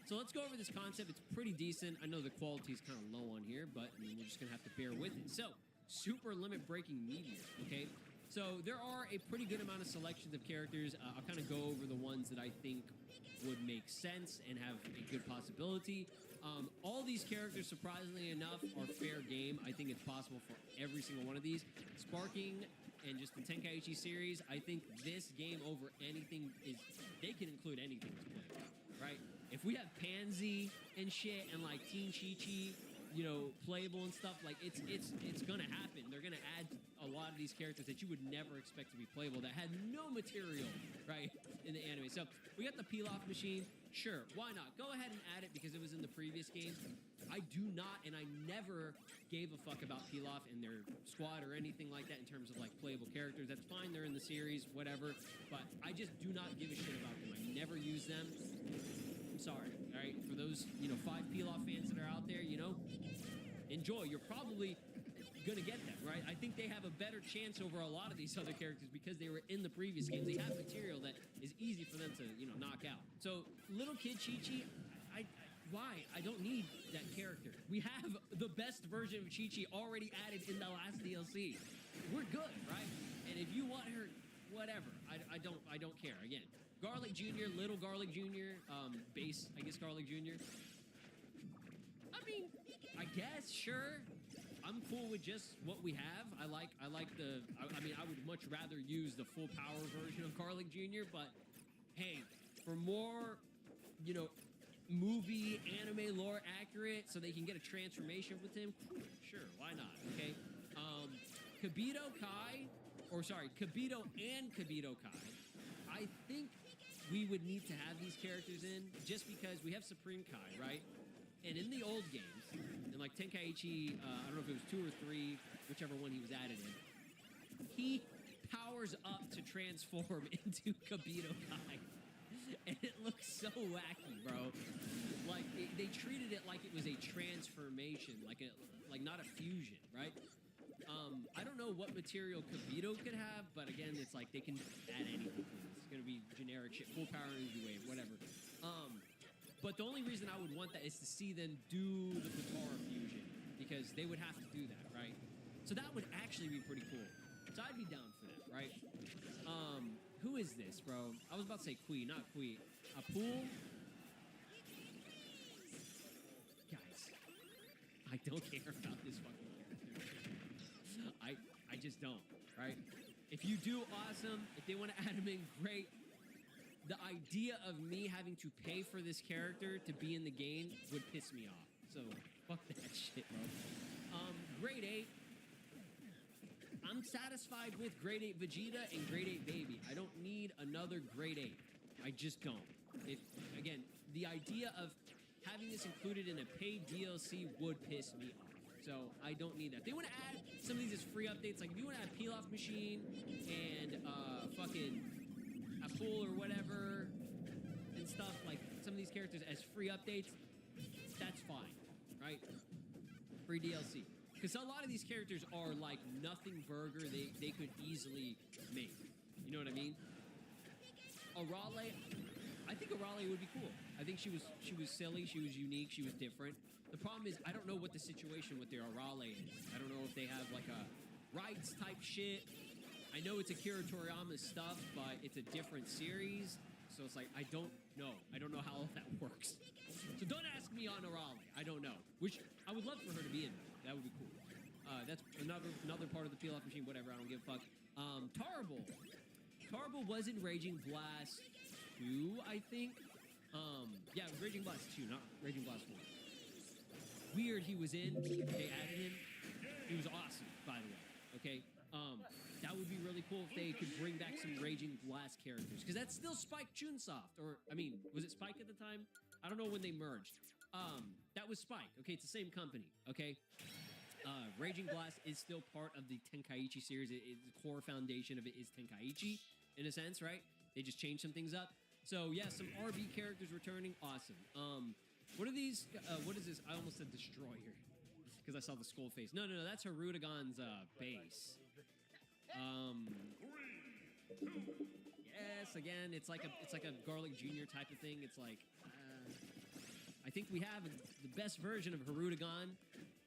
So let's go over this concept. It's pretty decent. I know the quality is kind of low on here, but we're just going to have to bear with it. So, super limit breaking Meteor, okay? So there are a pretty good amount of selections of characters. I'll kind of go over the ones that I think would make sense and have a good possibility. All these characters, surprisingly enough, are fair game. I think it's possible for every single one of these. Sparking and just the Tenkaichi series, I think this game over anything is, they can include anything as playable, right? If we have Pansy and shit and like Teen Chi-Chi, playable and stuff, like it's gonna happen. They're gonna add a lot of these characters that you would never expect to be playable that had no material, right, in the anime. So we got the Pilaf machine. Sure, why not? Go ahead and add it because it was in the previous game. I do not, and I never gave a fuck about Pilaf and their squad or anything like that in terms of like playable characters. That's fine, they're in the series, whatever. But I just do not give a shit about them. I never use them. I'm sorry, all right? For those, 5 Pilaf fans that are out there, enjoy. You're probably gonna get them, right? I think they have a better chance over a lot of these other characters because they were in the previous games. They have material that is easy for them to, knock out. So, little kid Chi-Chi, why? I don't need that character. We have the best version of Chi-Chi already added in the last DLC. We're good, right? And if you want her, whatever. I don't care. Again, Garlic Jr., Little Garlic Jr., base, I guess Garlic Jr. I mean, I guess, sure. I'm cool with just what we have. I like the, I mean, I would much rather use the full power version of Garlic Jr., but hey, for more, movie, anime lore accurate so they can get a transformation with him, sure, why not, okay? Kibito Kai or sorry, Kibito and Kibito Kai. I think we would need to have these characters in just because we have Supreme Kai, right? And in the old games, in like Tenkaichi, I don't know if it was 2 or 3, whichever one he was added in, he powers up to transform into Kibito Kai. And it looks so wacky, bro. Like, they treated it like it was a transformation, like not a fusion, right? I don't know what material Kibito could have, but again, it's like they can add anything to this. It's gonna be generic shit, full power energy wave, whatever. But the only reason I would want that is to see them do the Katara fusion, because they would have to do that, right? So that would actually be pretty cool. So I'd be down for that, right? Who is this, bro? I was about to say Kui, not Kui. Apul? Guys, I don't care about this fucking character. I just don't, right? If you do, awesome. If they want to add him in, great. The idea of me having to pay for this character to be in the game would piss me off. So, fuck that shit, bro. Grade 8. I'm satisfied with Grade 8 Vegeta and Grade 8 Baby. I don't need another Grade 8. I just don't. Again, the idea of having this included in a paid DLC would piss me off. So, I don't need that. If they want to add some of these as free updates, like if you want to add Peel-Off Machine and fucking Apul or whatever and stuff, like some of these characters as free updates, that's fine, right? Free DLC. Because a lot of these characters are like nothing burger they could easily make. You know what I mean? Arale, I think Arale would be cool. I think she was silly, she was unique, she was different. The problem is I don't know what the situation with their Arale is. I don't know if they have like a rights type shit. I know it's Akira Toriyama's stuff, but it's a different series. So it's like, I don't know. I don't know how all that works. So don't ask me on Arale. I don't know. Which I would love for her to be in. That would be cool. That's another part of the Peel-Off Machine, whatever. I don't give a fuck. Tarble. Tarble was in Raging Blast 2, I think. Yeah, it was Raging Blast 2, not Raging Blast 1. Weird he was in. They added him. He was awesome, by the way. Okay? That would be really cool if they could bring back some Raging Blast characters. Because that's still Spike Chunsoft. Or, I mean, was it Spike at the time? I don't know when they merged. That was Spike. Okay, it's the same company. Okay? Raging Blast is still part of the Tenkaichi series. The core foundation of it is Tenkaichi, in a sense, right? They just changed some things up. So, yeah, some RB characters returning. Awesome. What are these? What is this? I almost said Destroyer. Because I saw the skull face. No, that's Harudagon's base. Yes, again, it's like a Garlic Jr. type of thing. It's like, I think we have the best version of Harudagon,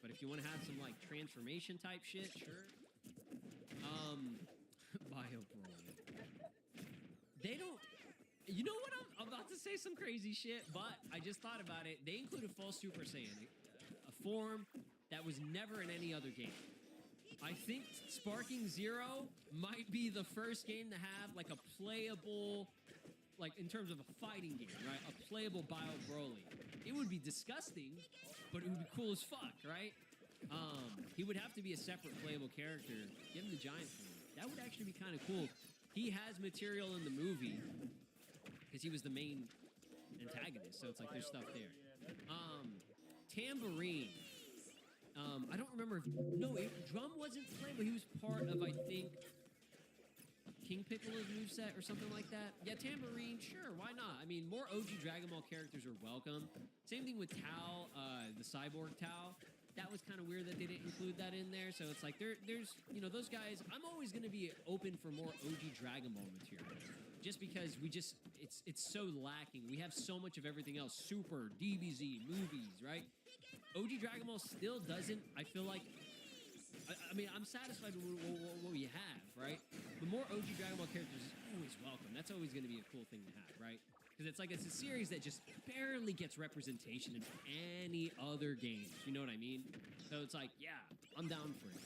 but if you want to have some like transformation type shit, sure. Bio Broly. They don't. You know what? I'm about to say some crazy shit, but I just thought about it. They included Full Super Saiyan, a form that was never in any other game. I think Sparking Zero might be the first game to have like a playable, like in terms of a fighting game, right? A playable Bio Broly. It would be disgusting, but it would be cool as fuck, right? He would have to be a separate playable character. Give him the giant form. That would actually be kind of cool. He has material in the movie because he was the main antagonist, so it's like there's stuff there. Tambourine. I don't remember if... No, Drum wasn't playable. He was part of, I think, King Piccolo's moveset or something like that. Yeah, Tambourine, sure, why not? I mean, more OG Dragon Ball characters are welcome. Same thing with Tao, the Cyborg Tao. That was kind of weird that they didn't include that in there. So it's like, there's, you know, those guys... I'm always going to be open for more OG Dragon Ball material. Just because it's so lacking. We have so much of everything else. Super, DBZ, movies, right? OG Dragon Ball still doesn't, I feel like, I mean, I'm satisfied with what we have, right? The more OG Dragon Ball characters is always welcome. That's always going to be a cool thing to have, right? Because it's like, it's a series that just barely gets representation in any other games. You know what I mean? So it's like, yeah, I'm down for it.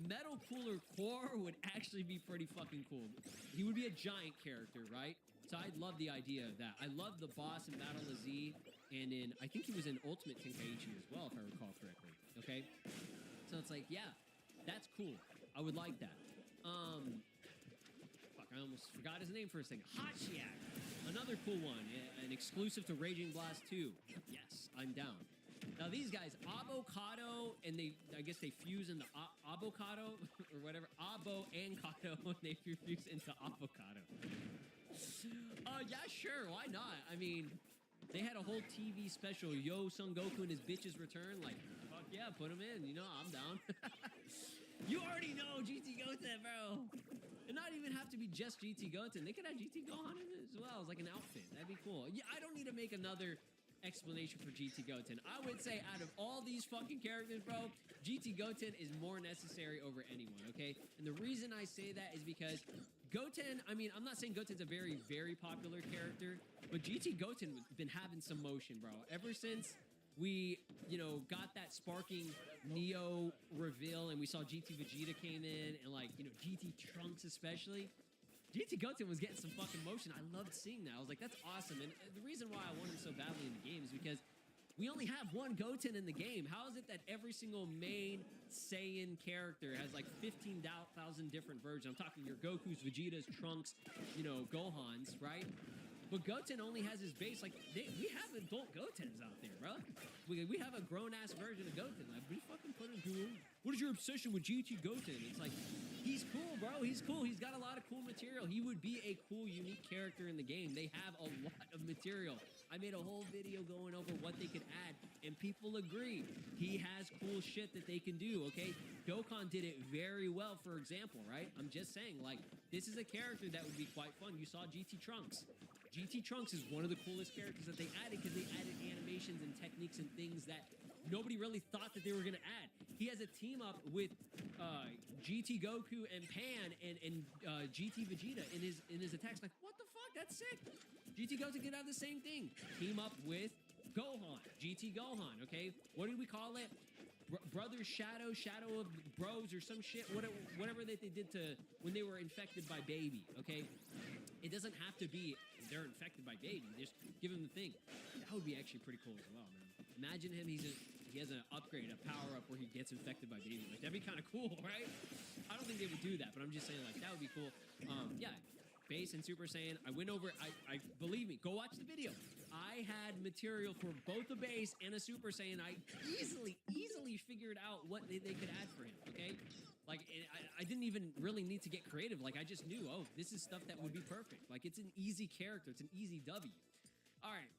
Metal Cooler Core would actually be pretty fucking cool. He would be a giant character, right? So I'd love the idea of that. I love the boss in Battle of Z, and I think he was in Ultimate Tenkaichi as well, if I recall correctly. Okay? So it's like, yeah, that's cool. I would like that. Fuck, I almost forgot his name for a second. Hachiak, another cool one, an exclusive to Raging Blast 2. Yes, I'm down. Now these guys, Avocado, and I guess they fuse into avocado or whatever. Abo and Kato, and they fuse into avocado. Yeah, sure, why not? I mean, they had a whole TV special, Yo Son Goku and his bitches return. Like, fuck yeah, put him in. You know, I'm down. You already know GT Goten, bro. And not even have to be just GT Goten. They could have GT Gohan in it as well as like an outfit. That'd be cool. Yeah, I don't need to make another explanation for GT Goten. I would say out of all these fucking characters, bro, GT Goten is more necessary over anyone, okay? And the reason I say that is because Goten, I mean, I'm not saying Goten's a very, very popular character, but GT Goten has been having some motion, bro. Ever since we, you know, got that sparking Neo reveal and we saw GT Vegeta came in and like, you know, GT Trunks especially, GT Goten was getting some fucking motion. I loved seeing that. I was like, that's awesome. And the reason why I want him so badly in the game is because we only have one Goten in the game. How is it that every single main Saiyan character has like 15,000 different versions? I'm talking your Gokus, Vegetas, Trunks, you know, Gohans, right? But Goten only has his base. Like, we have adult Gotens out there, bro. We have a grown-ass version of Goten. Like, we fucking put him through. What is your obsession with GT Goten? It's like, he's cool, bro. He's cool. He's got a lot of cool material. He would be a cool, unique character in the game. They have a lot of material. I made a whole video going over what they could add, and people agree. He has cool shit that they can do, okay? Dokkan did it very well, for example, right? I'm just saying, like, this is a character that would be quite fun. You saw GT Trunks. GT Trunks is one of the coolest characters that they added because they added animations and techniques and things that nobody really thought that they were going to add. He has a team up with GT Goku and Pan and GT Vegeta in his attacks. Like, what the fuck? That's sick. GT Goten could have the same thing. Team up with Gohan, GT Gohan, okay? What did we call it? Brother Shadow of Bros or some shit, whatever that they did to when they were infected by Baby, okay? It doesn't have to be they're infected by Baby. Just give him the thing. That would be actually pretty cool as well, man. Imagine him, he has an upgrade, a power-up where he gets infected by Baby. Like, that'd be kind of cool, right? I don't think they would do that, but I'm just saying, like, that would be cool. Yeah, Base and Super Saiyan. I went over, I believe me, go watch the video. I had material for both a Base and a Super Saiyan. I easily figured out what they could add for him, okay? Like, I didn't even really need to get creative. Like, I just knew, oh, this is stuff that would be perfect. Like, it's an easy character. It's an easy W. All right.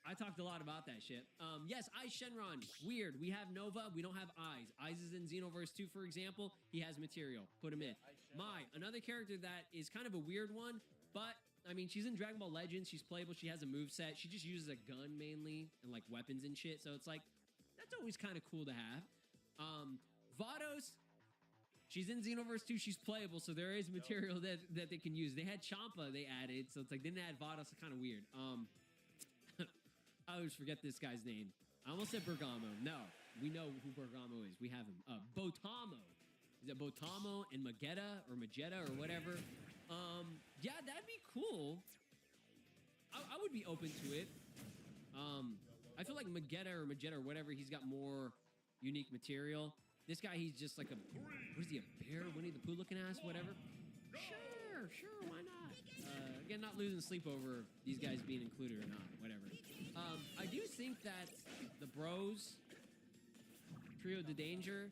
I talked a lot about that shit. Yes, Eyes Shenron. Weird. We have Nova. We don't have Eyes. Eyes is in Xenoverse 2, for example. He has material. Put him in. Mai, another character that is kind of a weird one, but, I mean, she's in Dragon Ball Legends. She's playable. She has a moveset. She just uses a gun mainly and, like, weapons and shit. So it's like, that's always kind of cool to have. Vados. She's in Xenoverse 2. She's playable, so there is material that they can use. They had Champa they added, so it's like they didn't add Vados. It's kind of weird. I always forget this guy's name. I almost said Bergamo. No, we know who Bergamo is. We have him. Botamo. Is it Botamo and Magetta or whatever? Yeah, that'd be cool. I would be open to it. I feel like Magetta or whatever, he's got more unique material. This guy, he's just like a, what is he, a bear, Winnie the Pooh looking ass, whatever? Sure, why not? Again, not losing sleep over these guys being included or not, whatever. I do think that the Bros, Trio de Danger,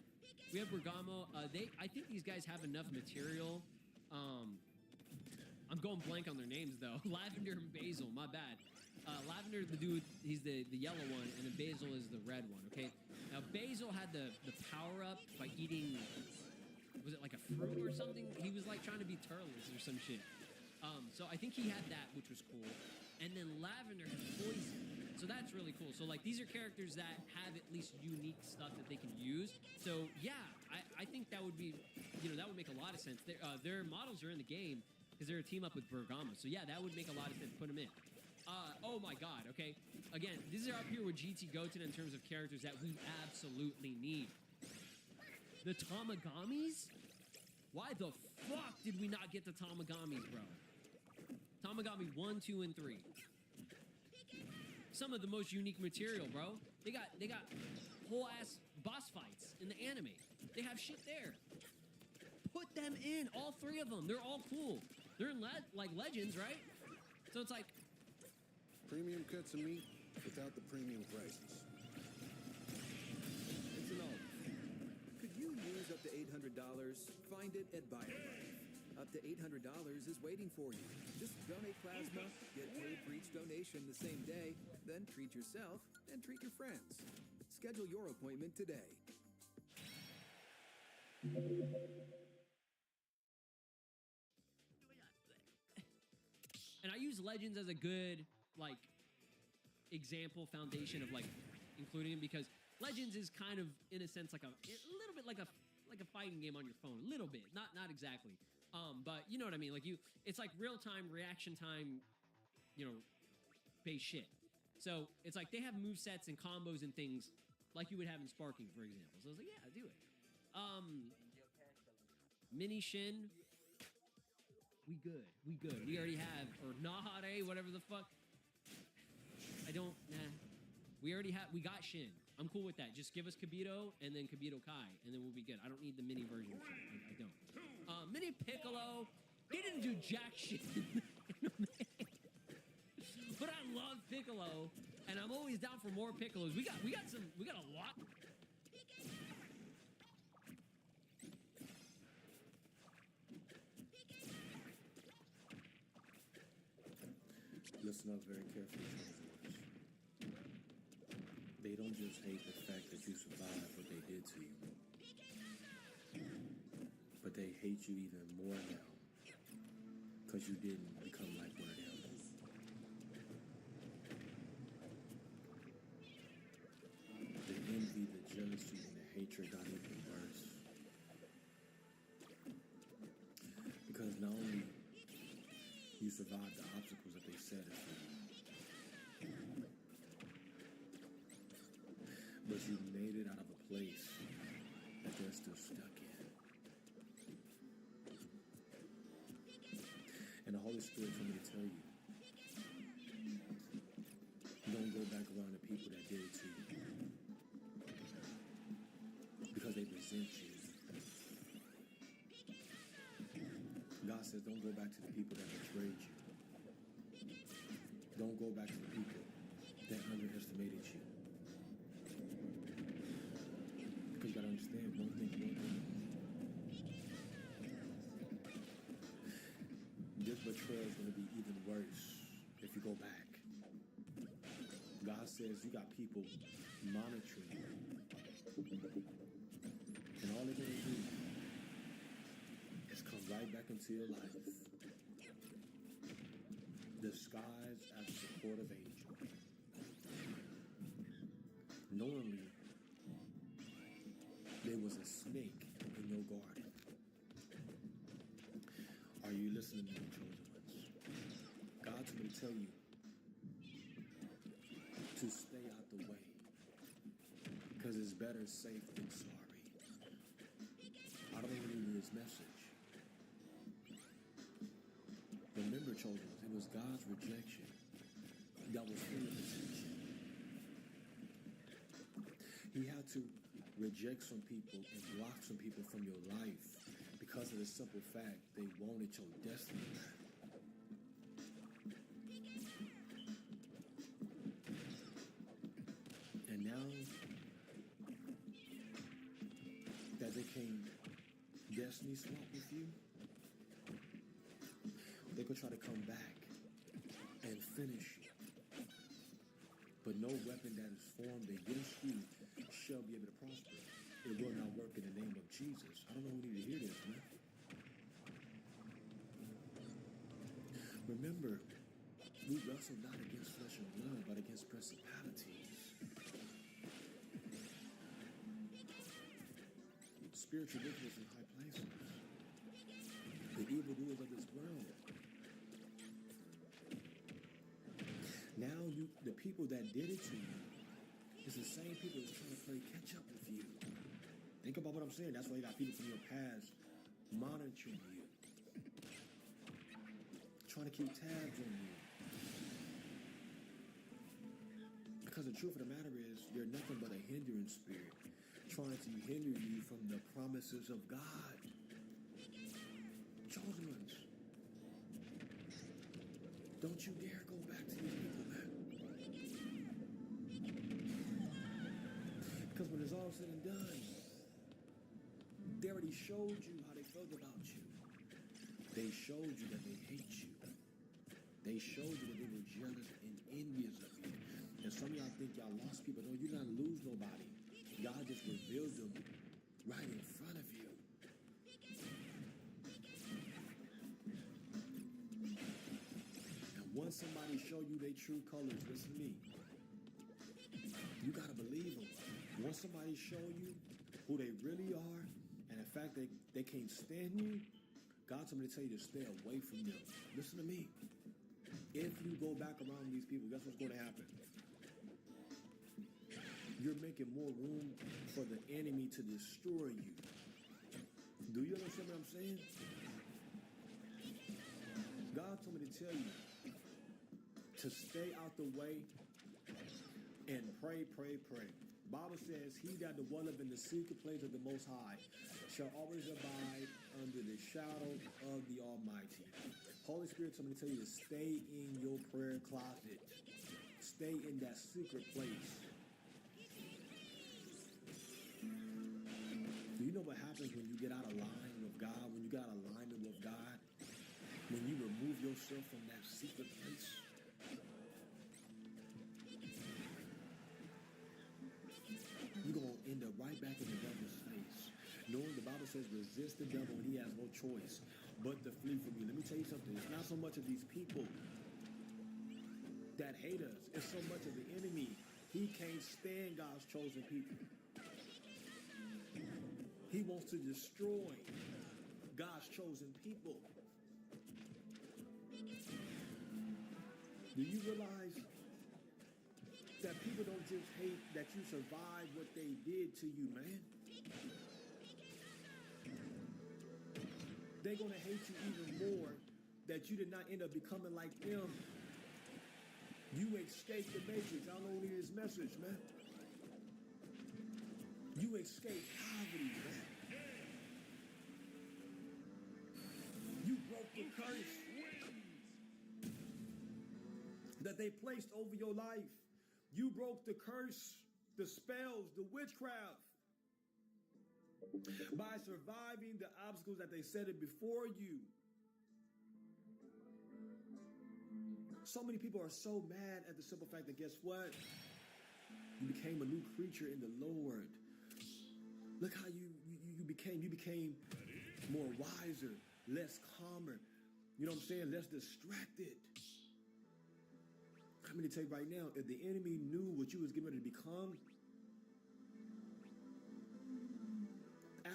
we have Bergamo, I think these guys have enough material. I'm going blank on their names, though. Lavender and Basil, my bad. Lavender, the dude, he's the yellow one, and then Basil is the red one, okay? Now, Basil had the power-up by eating, was it like a fruit or something? He was like trying to be Turles or some shit. So I think he had that, which was cool. And then Lavender has poison. So that's really cool. So, like, these are characters that have at least unique stuff that they can use. So, yeah, I think that would be, you know, that would make a lot of sense. Their models are in the game because they're a team up with Bergamo. So, yeah, that would make a lot of sense. Put them in. Oh my god, okay? Again, these are up here with GT Goten in terms of characters that we absolutely need. The Tamagamis? Why the fuck did we not get the Tamagamis, bro? Tamagami 1, 2, and 3. Some of the most unique material, bro. They got whole ass boss fights in the anime. They have shit there. Put them in, all three of them. They're all cool. They're in like Legends, right? So it's like premium cuts of meat without the premium prices. It's an all. Could you use up to $800? Find it at BioLife. Up to $800 is waiting for you. Just donate plasma, get paid for each donation the same day, then treat yourself and treat your friends. Schedule your appointment today. And I use Legends as a good, like, example foundation of, like, including it, because Legends is kind of, in a sense, like a little bit like a fighting game on your phone. A little bit. Not exactly. But you know what I mean? Like, it's like real-time, reaction time, based shit. So it's like they have movesets and combos and things like you would have in Sparking, for example. So I was like, yeah, do it. Mini Shin. We good. We already have, or Nahare, whatever the fuck. We got Shin. I'm cool with that. Just give us Kibito and then Kibito Kai, and then we'll be good. I don't need the mini version of Shin. I don't. Mini Piccolo, he didn't do jack shit. But I love Piccolo, and I'm always down for more Piccolos. We got a lot. Listen up very carefully, Transformers. They don't just hate the fact that you survived what they did to you, but they hate you even more now because you didn't become like one of them. The envy, the jealousy, and the hatred got even worse. Because not only you survived the obstacles that they set as for you, but you made it out of a place that they're still stuck in. And the Holy Spirit told me to tell you, don't go back around the people that did it to you, because they resent you. God says, don't go back to the people that betrayed you. Don't go back to the people that underestimated you. Because you gotta understand one thing. This betrayal is gonna be even worse if you go back. God says you got people monitoring you. And all they're gonna do is come right back into your life, disguised as a supportive angel, knowingly there was a snake in your garden. Are you listening to me, chosen ones? God told me to tell you to stay out the way, because it's better safe than sorry. I don't even need his message. Remember, chosen ones, it was God's rejection that was full of attention. He had to reject some people and block some people from your life because of the simple fact they wanted your destiny back. And now that they can destiny swap with you, they could try to come back and finish you. But no weapon that is formed against you shall be able to prosper. It will not work in the name of Jesus. I don't know who need to hear this, man. Remember, we wrestle not against flesh and blood, but against principalities, spiritual wickedness in high places, the evildoers of this world. Now the people that did it to you is the same people that's trying to play catch up with you. Think about what I'm saying. That's why you got people from your past monitoring you, trying to keep tabs on you. Because the truth of the matter is, they're nothing but a hindrance spirit, trying to hinder you from the promises of God. chosen ones. Don't you dare go back to these people, man. Because when it's all said and done, they already showed you how they felt about you. They showed you that they hate you. They showed you that they were jealous and envious of you. And some of y'all think y'all lost people. No, you didn't lose nobody. God just revealed them right in front of you. And once somebody show you their true colors, listen to me. You gotta believe them. Once somebody show you who they really are, and in fact they can't stand you, God told me to tell you to stay away from them. Listen to me. If you go back around these people, guess what's going to happen? You're making more room for the enemy to destroy you. Do you understand what I'm saying? God told me to tell you to stay out the way and pray, pray, pray. Bible says, he that dwelleth in the secret place of the Most High shall always abide under the shadow of the Almighty. Holy Spirit told me to tell you to stay in your prayer closet. Stay in that secret place. Do you know what happens when you get out of line with God? When you get out of alignment with God? When you remove yourself from that secret place? You're going to end up right back in the devil's face. Knowing the Bible says resist the devil and he has no choice but to flee from you. Let me tell you something. It's not so much of these people that hate us. It's so much of the enemy. He can't stand God's chosen people. He wants to destroy God's chosen people. Do you realize that people don't just hate that you survived what they did to you, man? They're going to hate you even more that you did not end up becoming like them. You escaped the matrix. I don't know what his message, man. You escaped poverty, man. You broke the curse that they placed over your life. You broke the curse, the spells, the witchcraft. By surviving the obstacles that they set it before you. So many people are so mad at the simple fact that guess what? You became a new creature in the Lord. Look how you became more wiser, less calmer. You know what I'm saying? Less distracted. I'm going to tell you right now, if the enemy knew what you was getting ready to become,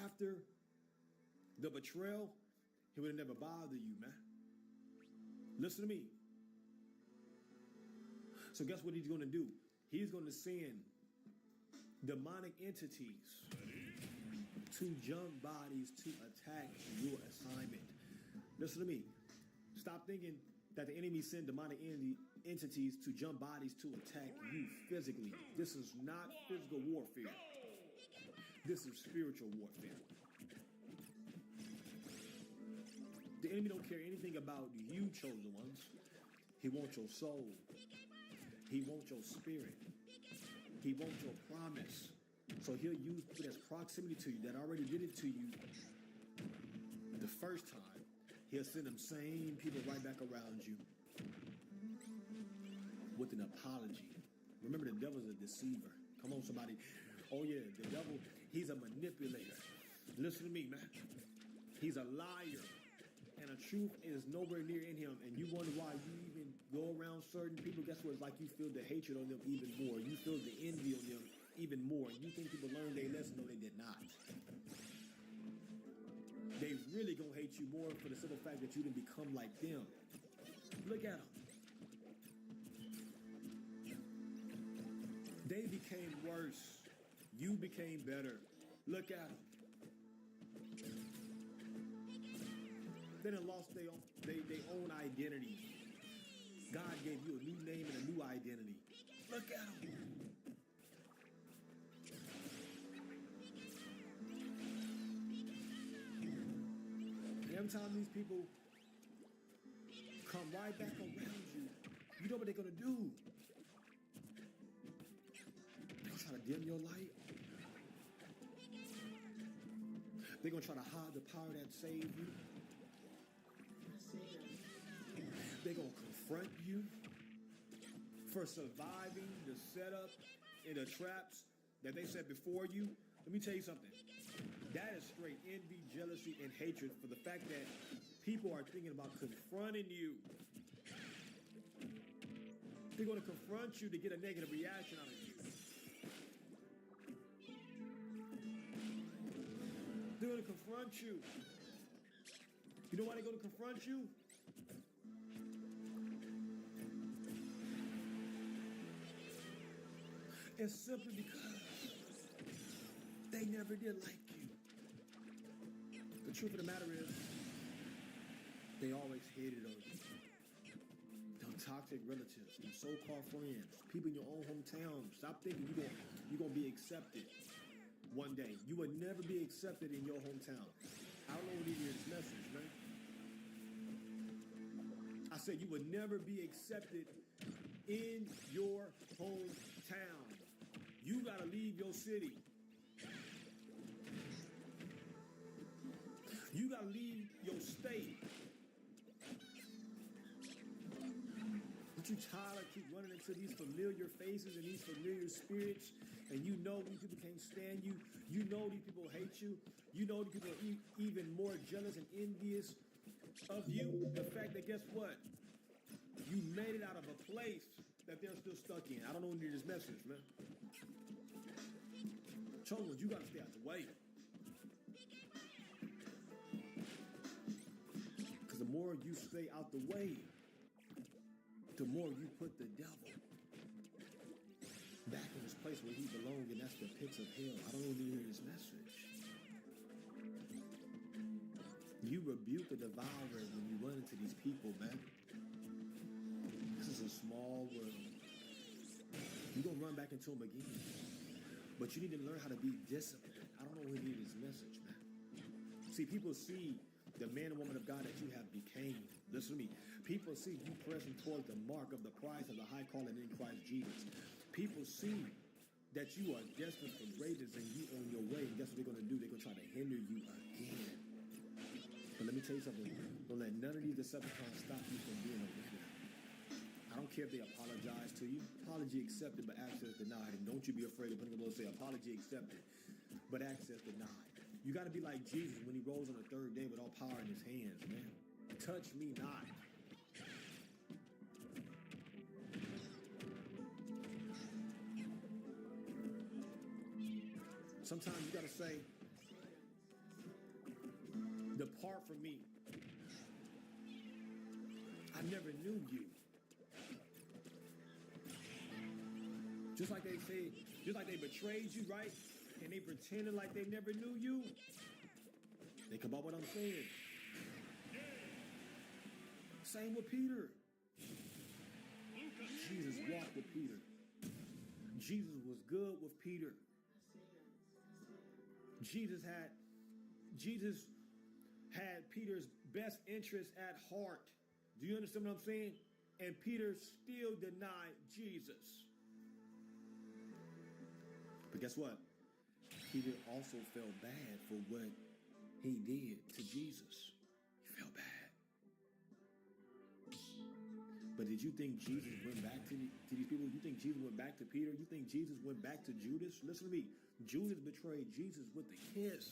after the betrayal, he would have never bothered you, man. Listen to me. So guess what he's going to do? He's going to send demonic entities to junk bodies to attack your assignment. Listen to me. Stop thinking that the enemy send demonic entities to jump bodies to attack you physically. This is not physical warfare. This is spiritual warfare. The enemy don't care anything about you, chosen ones. He wants your soul. He wants your spirit. He wants your promise. So he'll use people that's proximity to you, that already did it to you the first time. He'll send them same people right back around you with an apology. Remember, the devil's a deceiver. Come on, somebody. Oh, yeah, the devil, he's a manipulator. Listen to me, man. He's a liar. And the truth is nowhere near in him. And you wonder why you even go around certain people. Guess what? It's like you feel the hatred on them even more. You feel the envy on them even more. And you think people learned their lesson. No, they did not. They really gonna hate you more for the simple fact that you didn't become like them. Look at them. They became worse. You became better. Look at them. They done lost their own identity. God gave you a new name and a new identity. Look at them. every time these people come right back around you, you know what they're gonna do? They're gonna try to dim your light. They're gonna try to hide the power that saved you. They're gonna confront you for surviving the setup and the traps that they set before you. Let me tell you something. That is straight envy, jealousy, and hatred for the fact that people are thinking about confronting you. They're going to confront you to get a negative reaction out of you. They're going to confront you. You know why they're going to confront you? It's simply because they never did like you. The truth of the matter is, they always hated on you. Them toxic relatives, them so-called friends, people in your own hometown. Stop thinking you're gonna be accepted one day. You would never be accepted in your hometown. I don't know what it is, this message, man. I said you would never be accepted in your hometown. You gotta leave your city. You gotta leave your state. But you tired of keep running into these familiar faces and these familiar spirits, and you know these people can't stand you. You know these people hate you. You know these people are even more jealous and envious of you. The fact that, guess what? You made it out of a place that they're still stuck in. I don't know when you hear this message, man. Chosen ones, you gotta stay out the way. Because the more you stay out the way, the more you put the devil back in his place where he belongs, and that's the pits of hell. I don't know when you hear this message. You rebuke the devourer when you run into these people, man. This is a small world. You're gonna run back into them again. But you need to learn how to be disciplined. I don't know who needs this message, man. See, people see the man and woman of God that you have became. Listen to me. People see you pressing toward the mark of the prize of the high calling in Christ Jesus. People see that you are destined for greatness and you on your way. And guess what they're going to do? They're going to try to hinder you again. But let me tell you something. Don't let none of these Decepticons stop you from being a winner. I don't care if they apologize to you. Apology accepted, but access denied. And don't you be afraid of putting a little say, apology accepted, but access denied. You got to be like Jesus when he rose on the third day with all power in his hands, man. Touch me not. Sometimes you got to say, depart from me. I never knew you. Just like they say, just like they betrayed you, right? And they pretended like they never knew you. They come up with what I'm saying. Same with Peter. Jesus walked with Peter. Jesus was good with Peter. Jesus had Peter's best interest at heart. Do you understand what I'm saying? And Peter still denied Jesus. But guess what? Peter also felt bad for what he did to Jesus. He felt bad. But did you think Jesus went back to these people? You think Jesus went back to Peter? You think Jesus went back to Judas? Listen to me. Judas betrayed Jesus with a kiss.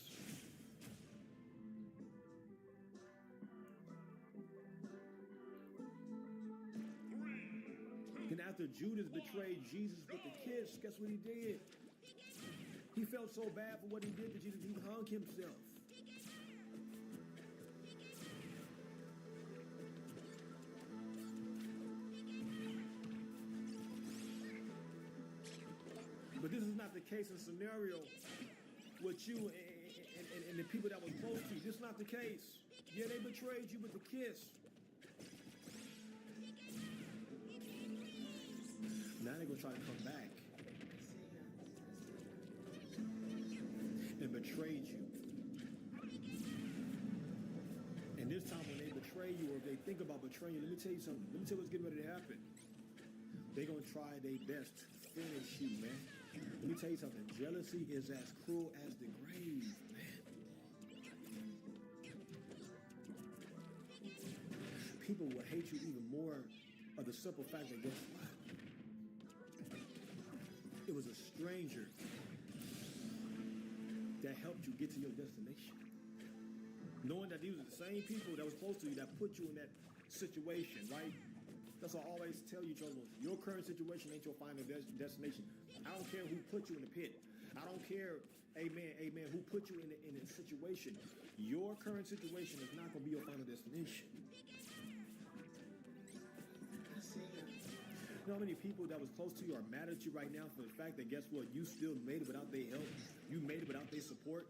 And after Judas betrayed Jesus with a kiss, guess what he did? He felt so bad for what he did to Jesus, he hung himself. But this is not the case and scenario with you and the people that were close to you. This is not the case. Yeah, they betrayed you with a kiss. Now they're going to try to come back and betrayed you. And betray you or if they think about betraying you, let me tell you something. Let me tell you what's getting ready to happen. They're going to try their best to finish you, man. Let me tell you something. Jealousy is as cruel as the grave, man. People will hate you even more of the simple fact that guess what? It was a stranger that helped you get to your destination. Knowing that these are the same people that was close to you that put you in that situation, right? That's what I always tell you, Joel. Your current situation ain't your final destination. I don't care who put you in the pit. I don't care, amen, who put you in a situation. Your current situation is not going to be your final destination. You know how many people that was close to you are mad at you right now for the fact that guess what? You still made it without their help. You made it without their support.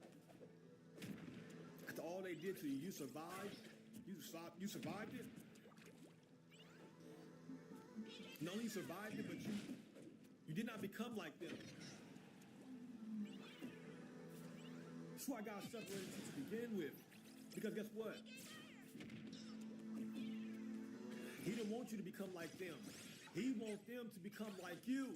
After all they did to you, you survived. You survived it. Not only survived it, but you did not become like them. That's why God separated you to begin with. Because guess what? He didn't want you to become like them. He wants them to become like you.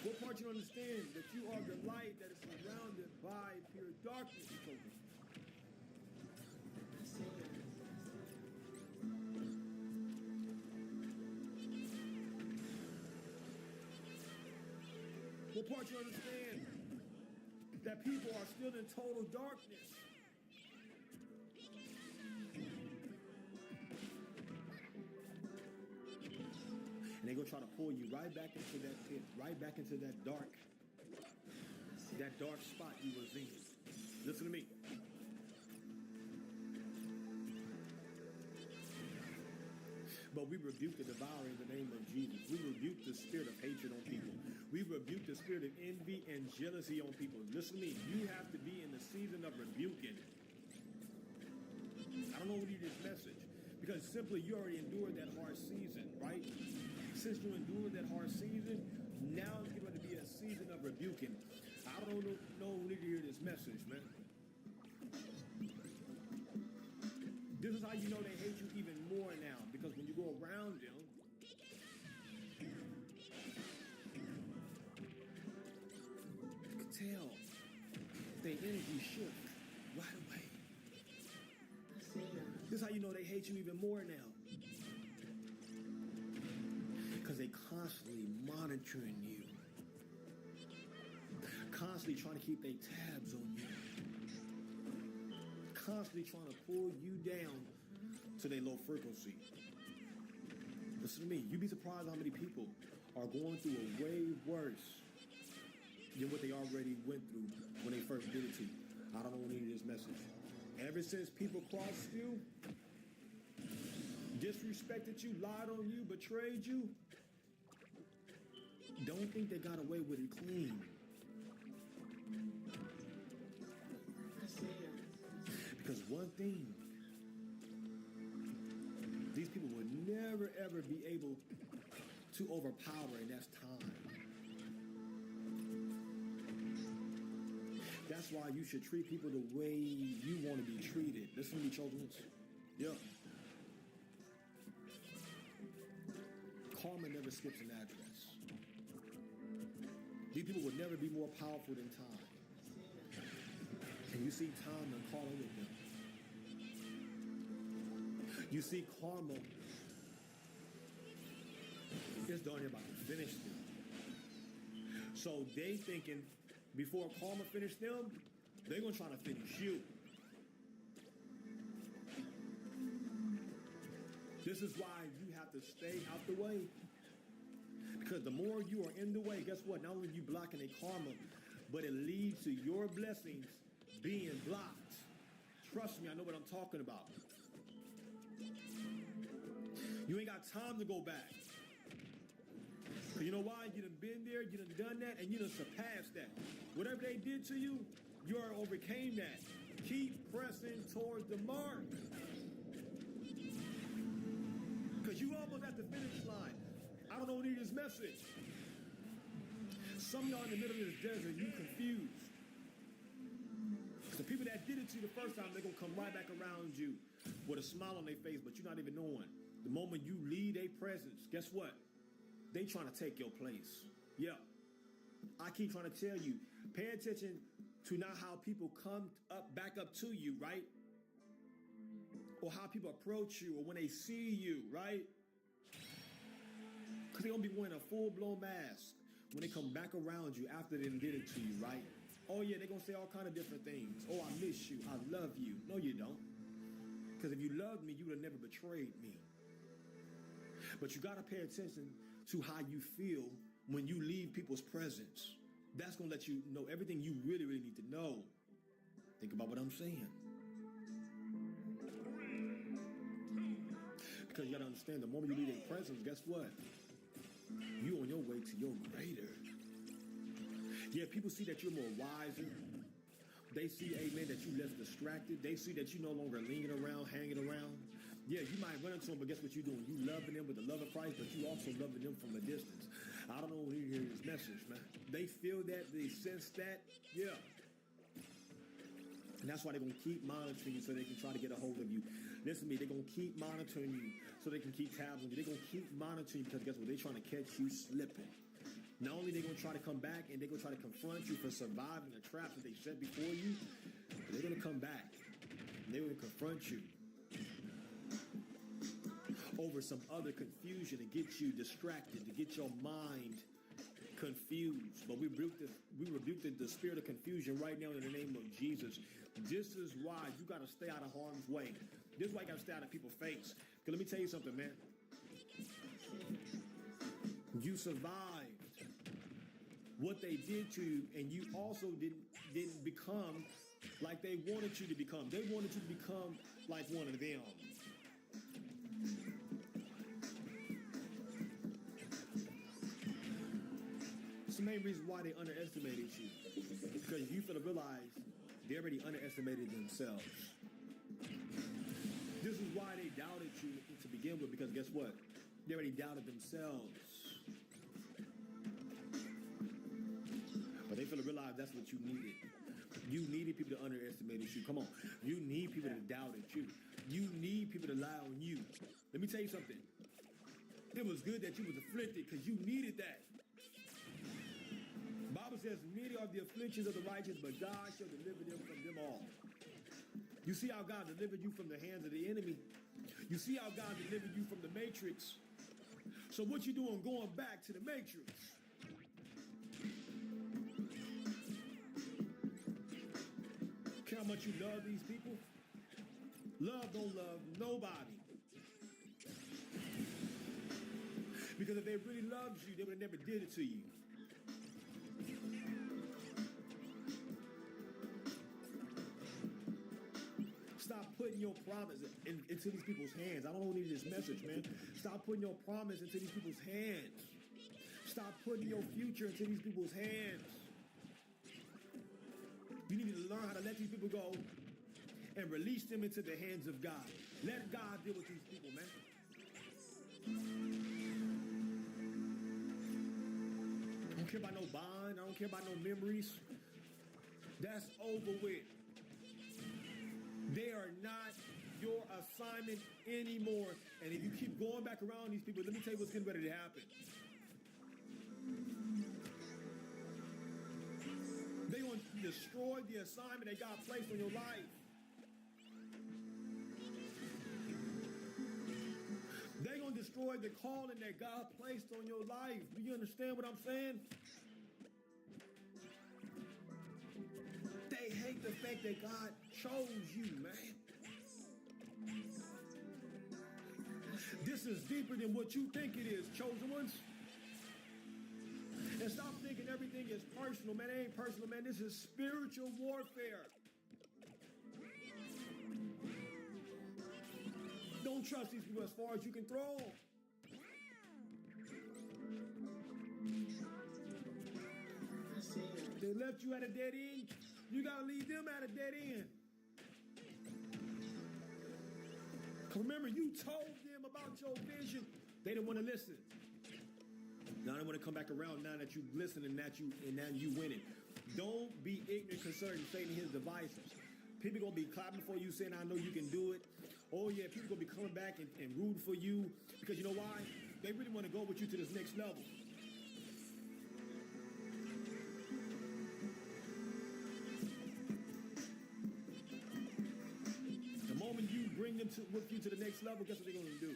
What part you understand? That you are the light that is surrounded by pure darkness. What part you understand? That people are still in total darkness. And they're going to try to pull you right back into that pit, right back into that dark spot you was in. Listen to me. But we rebuke the devourer in the name of Jesus. We rebuke the spirit of hatred on people. We rebuke the spirit of envy and jealousy on people. Listen to me. You have to be in the season of rebuking. I don't know what you need this message. Because simply you already endured that hard season, right? Since you endured that hard season, now it's going to be a season of rebuking. I don't know who need to hear this message, man. This is how you know they hate you even more now. Because when you go around them, you can tell their energy shift right away. This is how you know they hate you even more now. Because they constantly monitoring you. Constantly trying to keep their tabs on you. Constantly trying to pull you down to their low frequency. Listen to me. You'd be surprised how many people are going through a way worse than what they already went through when they first did it to you. I don't know what need this message. Ever since people crossed you, disrespected you, lied on you, betrayed you, don't think they got away with it clean. Because one thing, these people would never ever be able to overpower, and that's time. That's why you should treat people the way you want to be treated. Listen to me, children. Yeah. Karma never skips an address. These people would never be more powerful than time. And you see time and caught up with them. You see karma is done about to finish them. So they thinking before karma finish them, they're going to try to finish you. This is why you have to stay out the way. Because the more you are in the way, guess what? Not only are you blocking a karma, but it leads to your blessings being blocked. Trust me, I know what I'm talking about. You ain't got time to go back. You know why? You done been there, you done that, and you done surpassed that. Whatever they did to you, you already overcame that. Keep pressing towards the mark. Because you almost at the finish line. I don't know what need this message. Some of y'all in the middle of this desert, you confused. The The people that did it to you the first time, they're going to come right back around you with a smile on their face, but you're not even knowing. The moment you leave their presence, guess what? They trying to take your place. Yeah. I keep trying to tell you, pay attention to not how people come back up to you, right? Or how people approach you, or when they see you, right? Because they're going to be wearing a full-blown mask when they come back around you after they did it to you, right? Oh, yeah, they're going to say all kind of different things. Oh, I miss you. I love you. No, you don't. Because if you loved me, you would have never betrayed me. But you got to pay attention to how you feel when you leave people's presence. That's going to let you know everything you really, really need to know. Think about what I'm saying. Because you got to understand, the moment you leave their presence, guess what? You on your way to your greater. Yeah, people see that you're more wiser. They see, amen, that you're less distracted. They see that you're no longer lingering around, hanging around. Yeah, you might run into them, but guess what you're doing? You loving them with the love of Christ, but you also loving them from a distance. I don't know when you hear this message, man. They feel that, they sense that, yeah. And that's why they're going to keep monitoring you so they can try to get a hold of you. Listen to me, they're going to keep monitoring you so they can keep tabs on you. They're going to keep monitoring you because guess what? They're trying to catch you slipping. Not only they're going to try to come back and they're going to try to confront you for surviving the trap that they set before you, but they're going to come back and they're going to confront you over some other confusion to get you distracted, to get your mind confused. But we rebuke the spirit of confusion right now in the name of Jesus. This is why you got to stay out of harm's way. This is why you got to stay out of people's face. Because let me tell you something, man. You survived what they did to you, and you also didn't become like they wanted you to become. They wanted you to become like one of them. It's the main reason why they underestimated you. Because you feel to realize they already underestimated themselves. This is why they doubted you to begin with, because guess what? They already doubted themselves. But they feel to realize that's what you needed. You needed people to underestimate you. Come on. You need people to doubt you. You need people to lie on you. Let me tell you something. It was good that you was afflicted because you needed that. Bible says, many are the afflictions of the righteous, but God shall deliver them from them all. You see how God delivered you from the hands of the enemy. You see how God delivered you from the matrix. So what you doing going back to the matrix? Care how much you love these people? Love don't love nobody. Because if they really loved you, they would have never did it to you. Stop putting your promise into these people's hands. I don't need this message, man. Stop putting your promise into these people's hands. Stop putting your future into these people's hands. You need to learn how to let these people go and release them into the hands of God. Let God deal with these people, man. I don't care about no bond. I don't care about no memories. That's over with. They are not your assignment anymore. And if you keep going back around these people, let me tell you what's getting ready to happen. They're going to destroy the assignment that God placed on your life. They're going to destroy the calling that God placed on your life. Do you understand what I'm saying? They hate the fact that God chose you, man. This is deeper than what you think it is, chosen ones. And stop thinking everything is personal, man. It ain't personal, man. This is spiritual warfare. Don't trust these people as far as you can throw them. They left you at a dead end. You got to leave them at a dead end. Remember, you told them about your vision. They didn't want to listen. Now they want to come back around now that you listen and now you winning. Don't be ignorant concerning Satan and his devices. People gonna be clapping for you, saying, I know you can do it. Oh yeah, people gonna be coming back and rooting for you. Because you know why? They really want to go with you to this next level. The moment you bring them with you to the next level, guess what they're gonna do?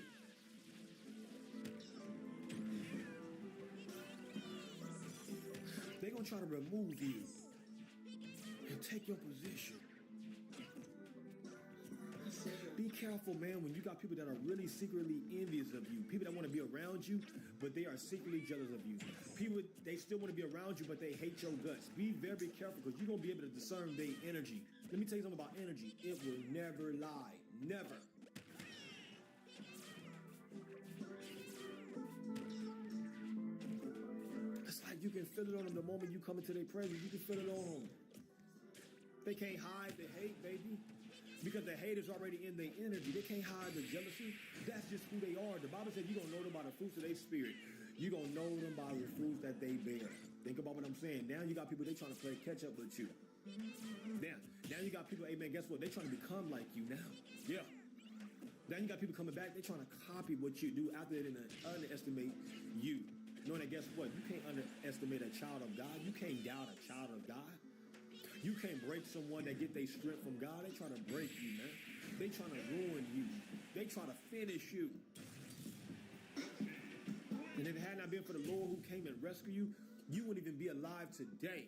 They're gonna try to remove you and take your position. Be careful, man, when you got people that are really secretly envious of you. People that want to be around you, but they are secretly jealous of you. People, they still want to be around you, but they hate your guts. Be very careful, because you're going to be able to discern their energy. Let me tell you something about energy. It will never lie. Never. It's like you can feel it on them the moment you come into their presence. You can feel it on them. They can't hide the hate, baby. Because the hate is already in their energy. They can't hide the jealousy. That's just who they are. The Bible says you're going to know them by the fruits of their spirit. You're going to know them by the fruits that they bear. Think about what I'm saying. Now you got people, they trying to play catch up with you. Now you got people, hey man, guess what? They trying to become like you now. Yeah. Now you got people coming back. They trying to copy what you do after they underestimate you. Knowing that, guess what? You can't underestimate a child of God. You can't doubt a child of God. You can't break someone that get their strength from God. They try to break you, man. They trying to ruin you. They try to finish you. And if it had not been for the Lord who came and rescued you, you wouldn't even be alive today.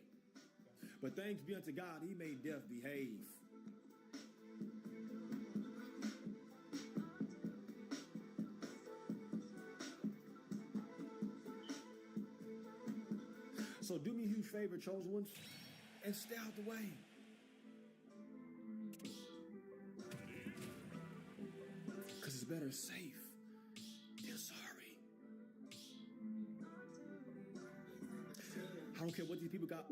But thanks be unto God, he made death behave. So do me a huge favor, chosen ones, and stay out the way. Because it's better safe than sorry. I don't care what these people got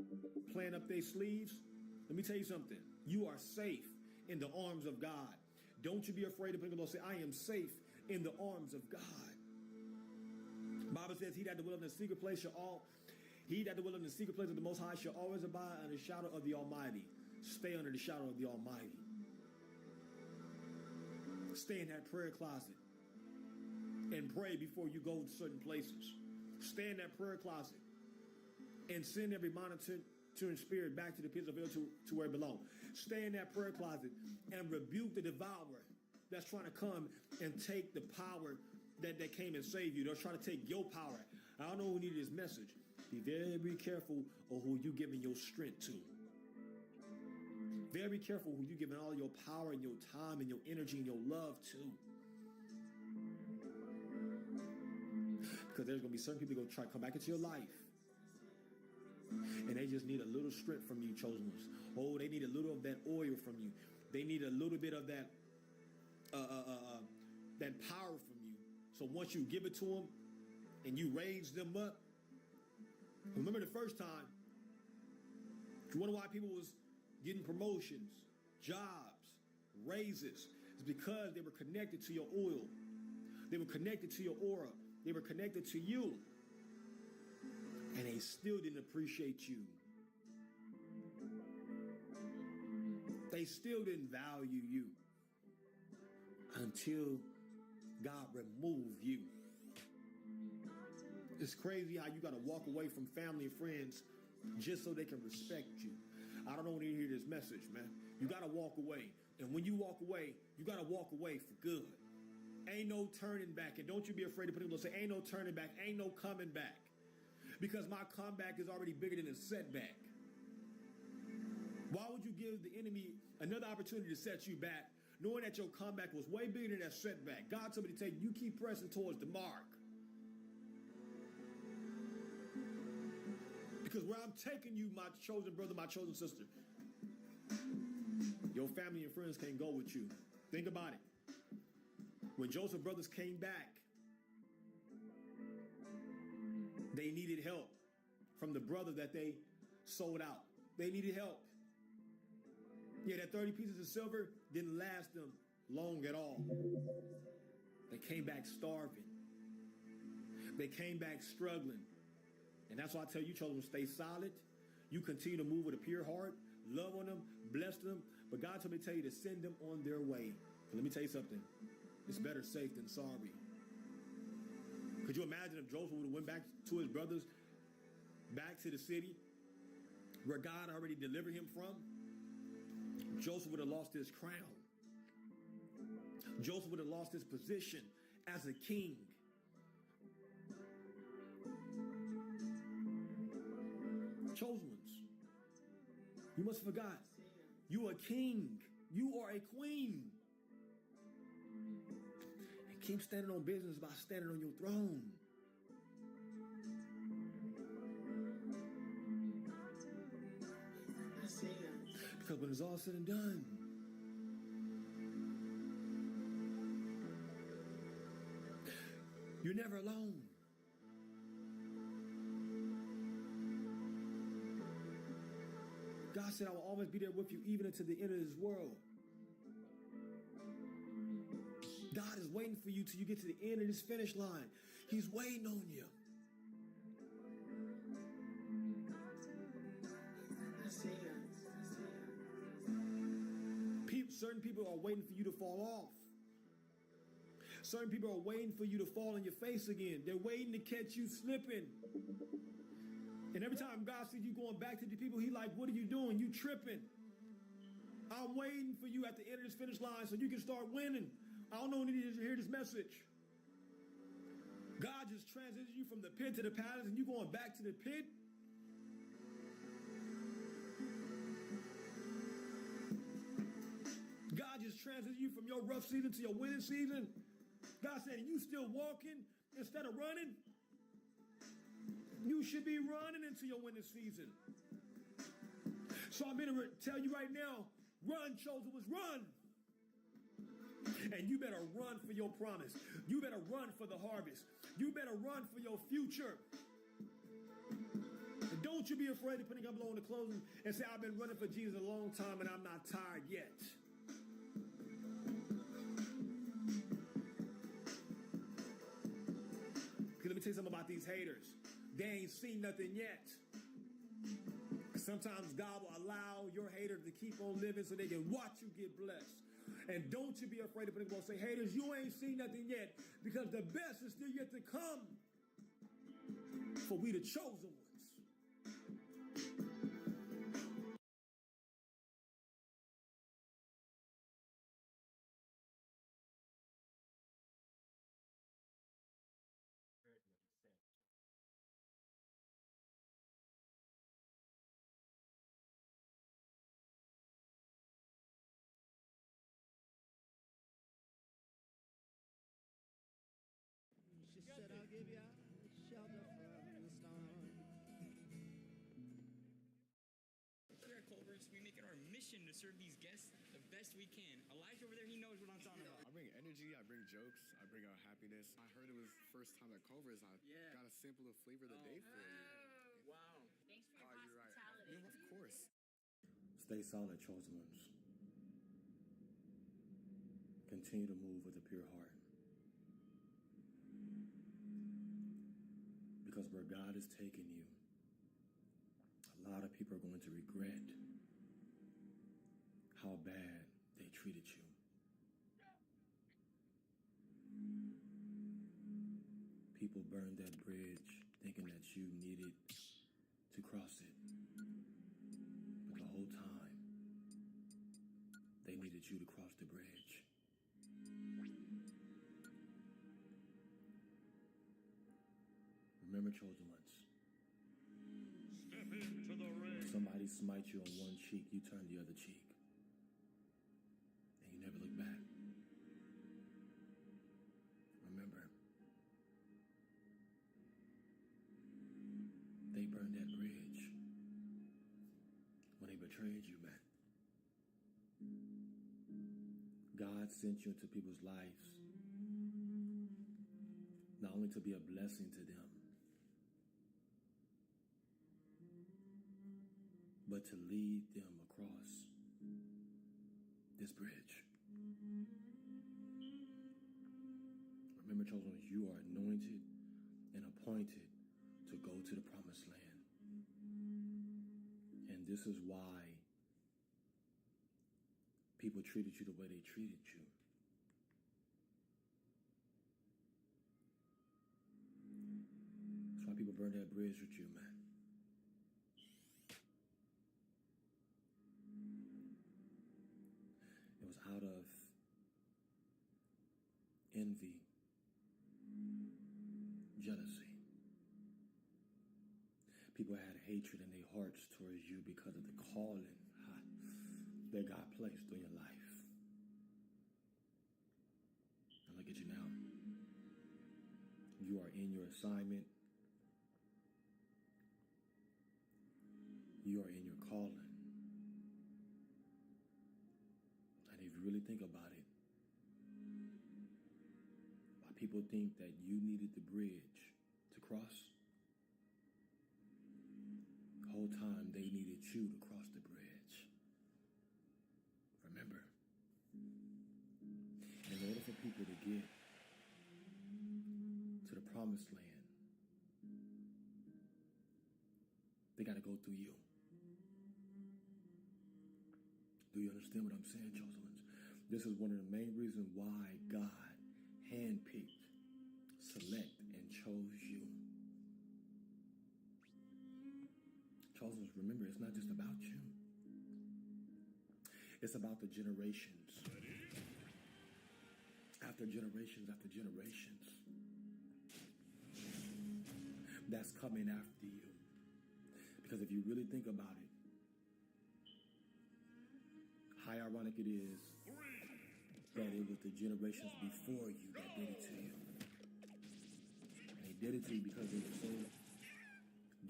playing up their sleeves. Let me tell you something. You are safe in the arms of God. Don't you be afraid of people. Say, I am safe in the arms of God. The Bible says, he that dwelleth in the secret place shall in the secret place of the Most High shall always abide under the shadow of the Almighty. Stay under the shadow of the Almighty. Stay in that prayer closet and pray before you go to certain places. Stay in that prayer closet and send every monitoring spirit back to the pits of hell to where it belongs. Stay in that prayer closet and rebuke the devourer that's trying to come and take the power that came and save you. They're trying to take your power. I don't know who needed this message. Be very careful of who you giving your strength to. Very careful who you giving all your power and your time and your energy and your love to. Because there's going to be certain people going to try to come back into your life. And they just need a little strength from you, chosen ones. Oh, they need a little of that oil from you. They need a little bit of that that power from you. So once you give it to them and you raise them up, remember the first time, you wonder why people was getting promotions, jobs, raises. It's because they were connected to your oil. They were connected to your aura. They were connected to you. And they still didn't appreciate you. They still didn't value you until God removed you. It's crazy how you got to walk away from family and friends just so they can respect you. I don't know when you hear this message, man. You got to walk away. And when you walk away, you got to walk away for good. Ain't no turning back. And don't you be afraid to put people say, ain't no turning back. Ain't no coming back. Because my comeback is already bigger than a setback. Why would you give the enemy another opportunity to set you back, knowing that your comeback was way bigger than that setback? God told me to tell you, you keep pressing towards the mark. Because where I'm taking you, my chosen brother, my chosen sister, your family and friends can't go with you. Think about it. When Joseph's brothers came back, they needed help from the brother that they sold out. They needed help. Yeah, that 30 pieces of silver didn't last them long at all. They came back starving. They came back struggling. And that's why I tell you, children, stay solid. You continue to move with a pure heart. Love on them, bless them, But God told me to tell you to send them on their way. Let me tell you something. It's better safe than sorry. Could you imagine if Joseph would have went back to his brothers, back to the city where God already delivered him from? Joseph would have lost his crown. Joseph would have lost his position as a king. Chosen ones, you must have forgot. You are a king. You are a queen. And keep standing on business by standing on your throne. Because when it's all said and done, you're never alone. God said, I will always be there with you even until the end of this world. God is waiting for you till you get to the end of this finish line. He's waiting on you. Certain people are waiting for you to fall off. Certain people are waiting for you to fall on your face again. They're waiting to catch you slipping. And every time God sees you going back to the people, He's like, what are you doing? You tripping. I'm waiting for you at the end of this finish line so you can start winning. I don't know when you need to hear this message. God just transitions you from the pit to the palace and you going back to the pit. God just transitions you from your rough season to your winning season. God said, you still walking instead of running? You should be running into your winning season. So I'm going to tell you right now, run, chosen ones, run. And you better run for your promise. You better run for the harvest. You better run for your future. And don't you be afraid of putting up low in the closing and say, I've been running for Jesus a long time and I'm not tired yet. Let me tell you something about these haters. They ain't seen nothing yet. Sometimes God will allow your haters to keep on living so they can watch you get blessed. And don't you be afraid to put it and say, haters, you ain't seen nothing yet, because the best is still yet to come. For we the chosen ones. She said, I'll give you shelter from the storm. Here at Culver's, we make it our mission to serve these guests the best we can. Elijah over there, he knows what I'm talking about. I bring energy, I bring jokes, I bring happiness. I heard it was first time at Culver's. I got a sample of flavor of the day for you. Wow. Thanks for your hospitality. Right. Yeah, of course. Stay solid, chosen ones. Continue to move with a pure heart. Because where God is taking you, a lot of people are going to regret how bad they treated you. People burned that bridge thinking that you needed to cross it. But the whole time, they needed you to cross the bridge. Remember, chosen ones. Step into the ring. When somebody smites you on one cheek, you turn the other cheek. And you never look back. Remember, they burned that bridge when they betrayed you, man. God sent you into people's lives not only to be a blessing to them, but to lead them across this bridge. Remember, chosen ones, you are anointed and appointed to go to the promised land. And this is why people treated you the way they treated you. That's why people burned that bridge with you, man. It was out of envy, jealousy. People had hatred in their hearts towards you because of the calling that God placed on your life. And look at you now. You are in your assignment. You are in your calling. And if you really think about it, why people think that you needed the bridge to cross, the whole time they needed you to cross the bridge. Remember, in order for people to get to the promised land, they got to go through you. Do you understand what I'm saying, chosen ones? This is one of the main reasons why God handpicked, select, and chose you. Chosen ones, remember, it's not just about you. It's about the generations. After generations after generations. That's coming after you. Because if you really think about it, how ironic it is that it was the generations before you that did it to you. And they did it to you because they were so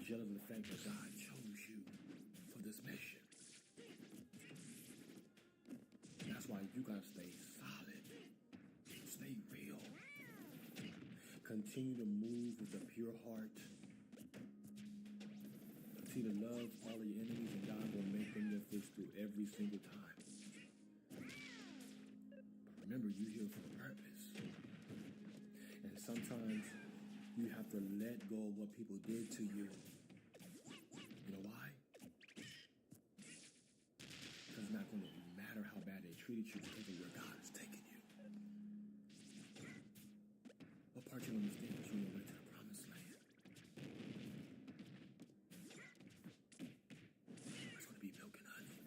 jealous of the fact that God chose you for this mission. That's why you gotta stay solid. Stay real. Continue to move with a pure heart. Continue to love all of your enemies, and God will make them your footstool every single time. But remember, you're here for a purpose. And sometimes you have to let go of what people did to you. You know why? Because it's not going to matter how bad they treated you because of where God is taking you. What part you understand is you're on your way to the promised land? It's going to be milk and honey.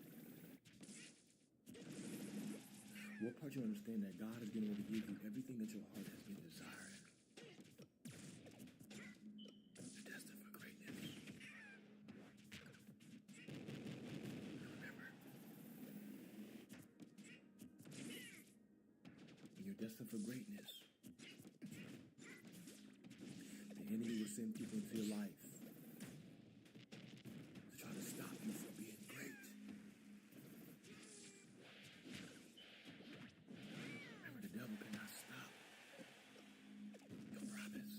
What part you understand that God is going to give you everything that your heart has been desiring? You're destined for greatness. Remember, when you're destined for greatness, the enemy will send people into your life to try to stop you from being great. Remember, the devil cannot stop your promise.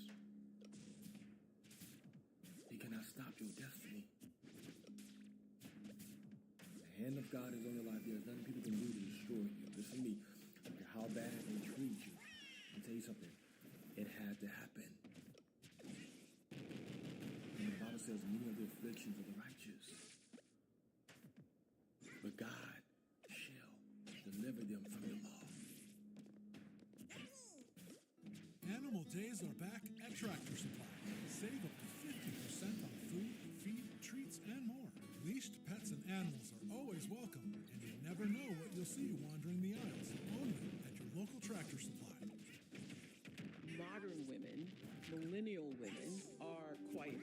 He cannot stop your destiny. The hand of God is on your life. There's nothing people can do to destroy you. Listen to me. I don't care how bad they treat you. Let me tell you something. It had to happen. And the Bible says many of the afflictions of the righteous, but God shall deliver them from them all. Animal Days are back at Tractor Supply. Save up to 50% on food, feed, treats, and more. Leashed pets and animals are always welcome, and you never know what you'll see wandering the aisles. Only at your local Tractor Supply. Modern women, millennial women, are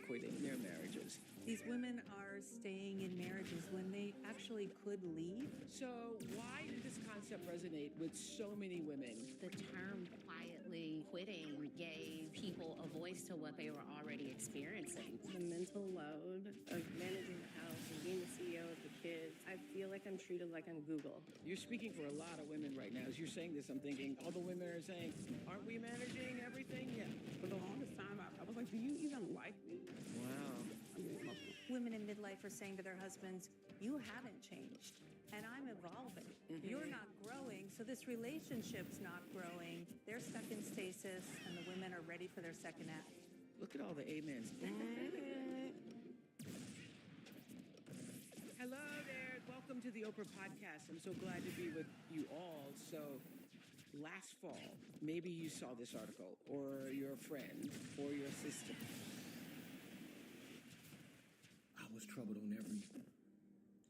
quitting their marriages. These women are staying in marriages when they actually could leave. So why did this concept resonate with so many women? The term quietly quitting gave people a voice to what they were already experiencing. The mental load of managing the house and being the CEO of the kids, I feel like I'm treated like I'm Google. You're speaking for a lot of women right now. As you're saying this, I'm thinking all the women are saying, aren't we managing everything? Yeah. For the longest time, I was like, do you even like me? Wow. Women in midlife are saying to their husbands, you haven't changed, and I'm evolving. Mm-hmm. You're not growing, so this relationship's not growing. They're stuck in stasis, and the women are ready for their second act. Look at all the amens. Hello there. Welcome to to the Oprah podcast. I'm so glad to be with you all. So, last fall, maybe you saw this article, or your friend, or your sister. I was troubled on every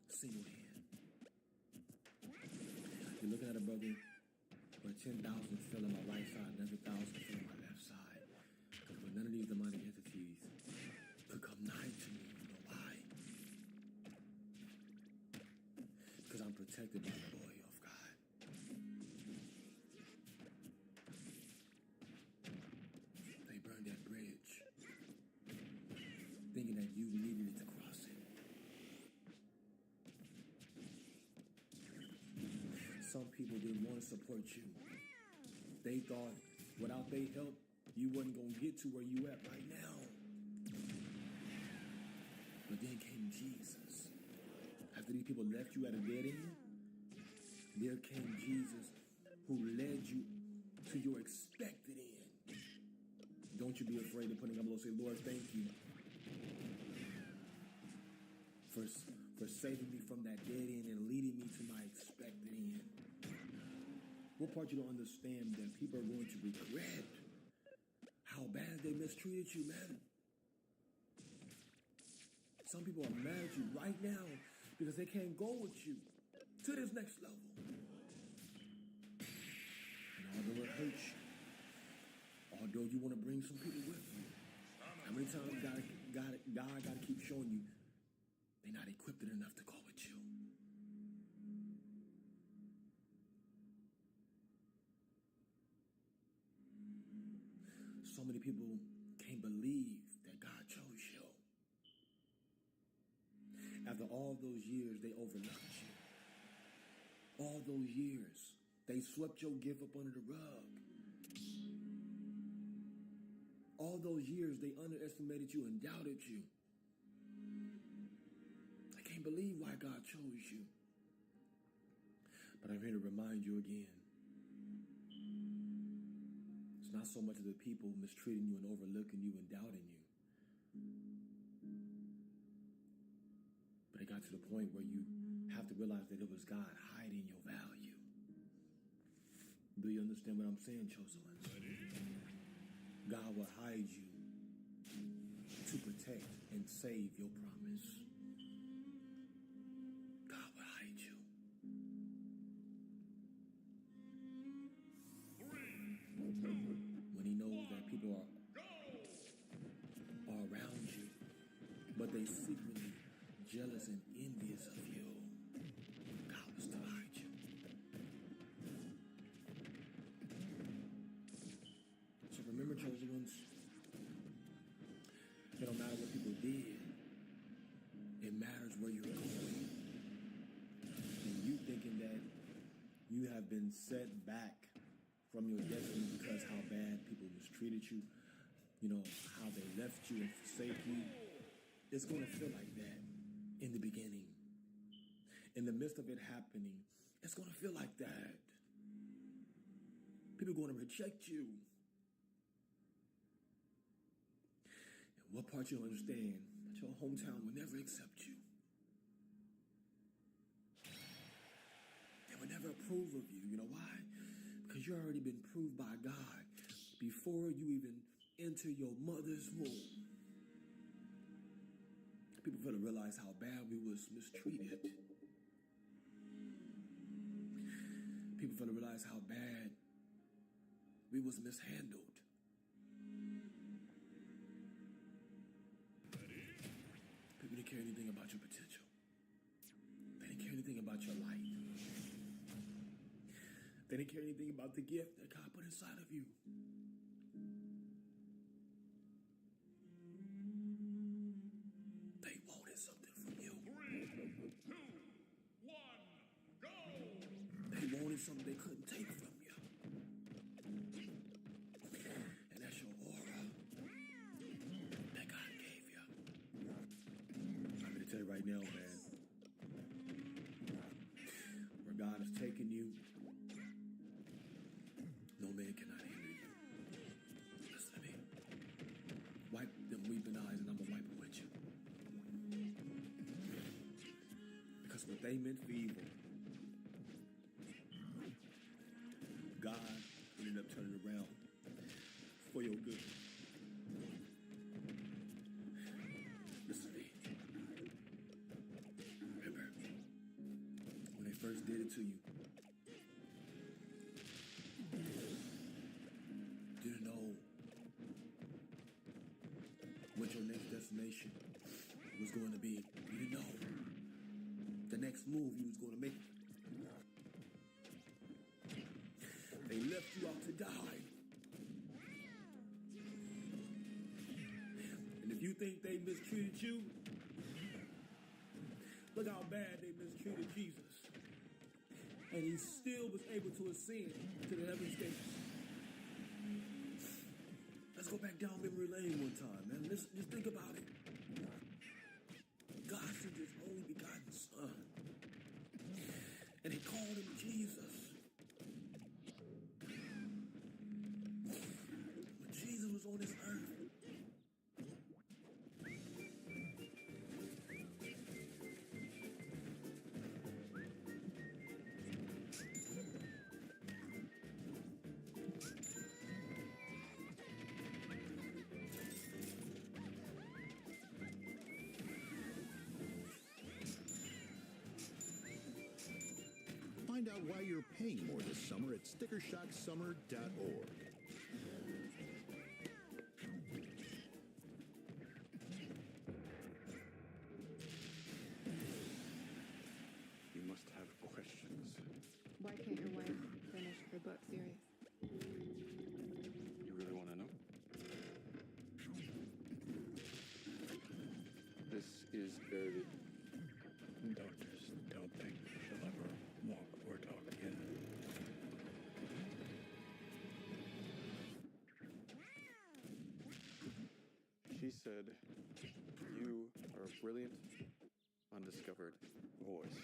single hand. You're looking at a brother where 10,000 fell on my right side, another 1,000 fell on my left side. But none of these demonic entities could come nigh to me. You know why? Because I'm protected by the oil of God. They burned that bridge, thinking that you needed it to cross it. Some people didn't want to support you. They thought without their help, you wasn't going to get to where you at right now. But then came Jesus. After these people left you at a dead end, there came Jesus who led you to your expected end. Don't you be afraid of putting up and say, Lord, thank you for saving me from that dead end and leading me to my expected end. What part you don't understand that people are going to regret how bad they mistreated you, man? Some people are mad at you right now because they can't go with you to this next level. And although it hurts you, although you want to bring some people with you, how many times God got to keep showing you they're not equipped enough to go with you? So many people can't believe that God chose you. After all those years, they overlooked you. All those years, they swept your gift up under the rug. All those years, they underestimated you and doubted you. I can't believe why God chose you. But I'm here to remind you again. It's not so much of the people mistreating you and overlooking you and doubting you. But it got to the point where you have to realize that it was God hiding your value. Do you understand what I'm saying, chosen ones? God will hide you to protect and save your promise. God will hide you. When he knows that people are around you, but they secretly jealous and envious of you, God will still hide you. So remember, chosen ones, it don't matter what people did. It matters where you're going. And you thinking that you have been set back from your destiny because how bad people mistreated you, how they left you and forsake you. It's going to feel like that in the beginning. In the midst of it happening, it's going to feel like that. People are going to reject you. And what part you don't understand, that your hometown will never accept you. They will never approve of you. You know why? Because you already been proved by God before you even enter your mother's womb. People fail to realize how bad we was mistreated. People fail to realize how bad we was mishandled. People didn't care anything about your potential. They didn't care anything about your life. They didn't care anything about the gift that God put inside of you. They wanted something from you. 3, 2, 1, go! They wanted something they couldn't take from you. And that's your aura that God gave you. I'm going to tell you right now, man, where God has taken you, no man cannot hinder you. Listen to me. Wipe them weeping eyes and I'm going to wipe them with you. Because what they meant for evil, God ended up turning around for your good. Listen to me. Remember, when they first did it to you, didn't know what your next destination was going to be. You didn't know the next move you was going to make. They left you out to die. And if you think they mistreated you, look how bad they mistreated Jesus. And he still was able to ascend to the heavenly states. Let's go back down memory lane one time, man. Let's just think about it. God sent his only begotten son. And he called him Jesus. When Jesus was on this earth, Find out why you're paying more this summer at stickershocksummer.org. You must have questions. Why can't your wife finish her book series? You really want to know? This is early. Doctors don't think she'll ever walk or talk again. She said, you are a brilliant, undiscovered voice.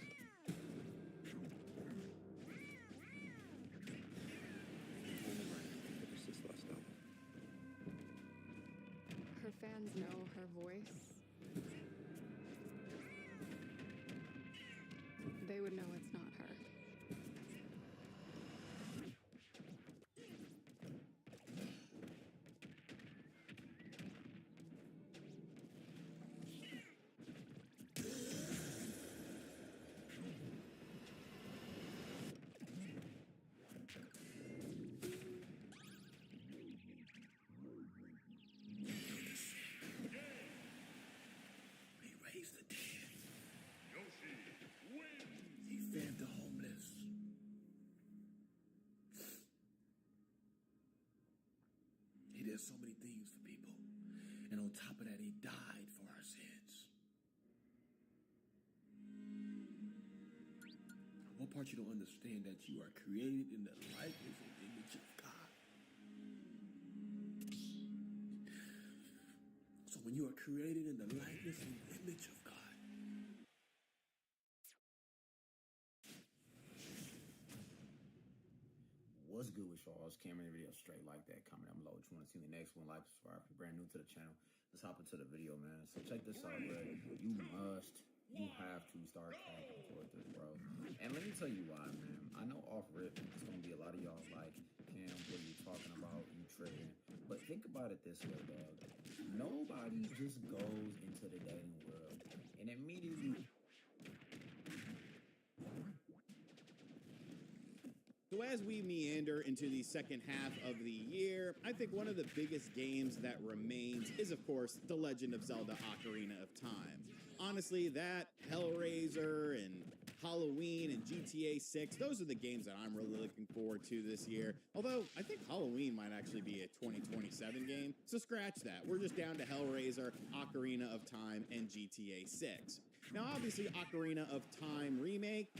Her fans know her voice. They would know it's not her. he raised the dead. Yoshi wins! He fed the homeless. He did so many things for people. And on top of that, he died for our sins. What part you don't understand that you are created in the likeness and image of God? So when you are created in the likeness and image of God, What's good with y'all? It's Cameron, video straight like that. Comment down below what you want to see in the next one. Like, subscribe if you're brand new to the channel. Let's hop into the video, man. So check this out, bro. You have to start talking toward this, bro. And let me tell you why, man. I know off rip, it's gonna be a lot of y'all like, Cam, what are you talking about? You tripping. But think about it this way, dog. Nobody just goes into the dating world and immediately. So as we meander into the second half of the year, I think one of the biggest games that remains is, of course, The Legend of Zelda Ocarina of Time. Honestly, that, Hellraiser, and Halloween, and GTA 6, those are the games that I'm really looking forward to this year. Although, I think Halloween might actually be a 2027 game, so scratch that. We're just down to Hellraiser, Ocarina of Time, and GTA 6. Now, obviously, Ocarina of Time Remake,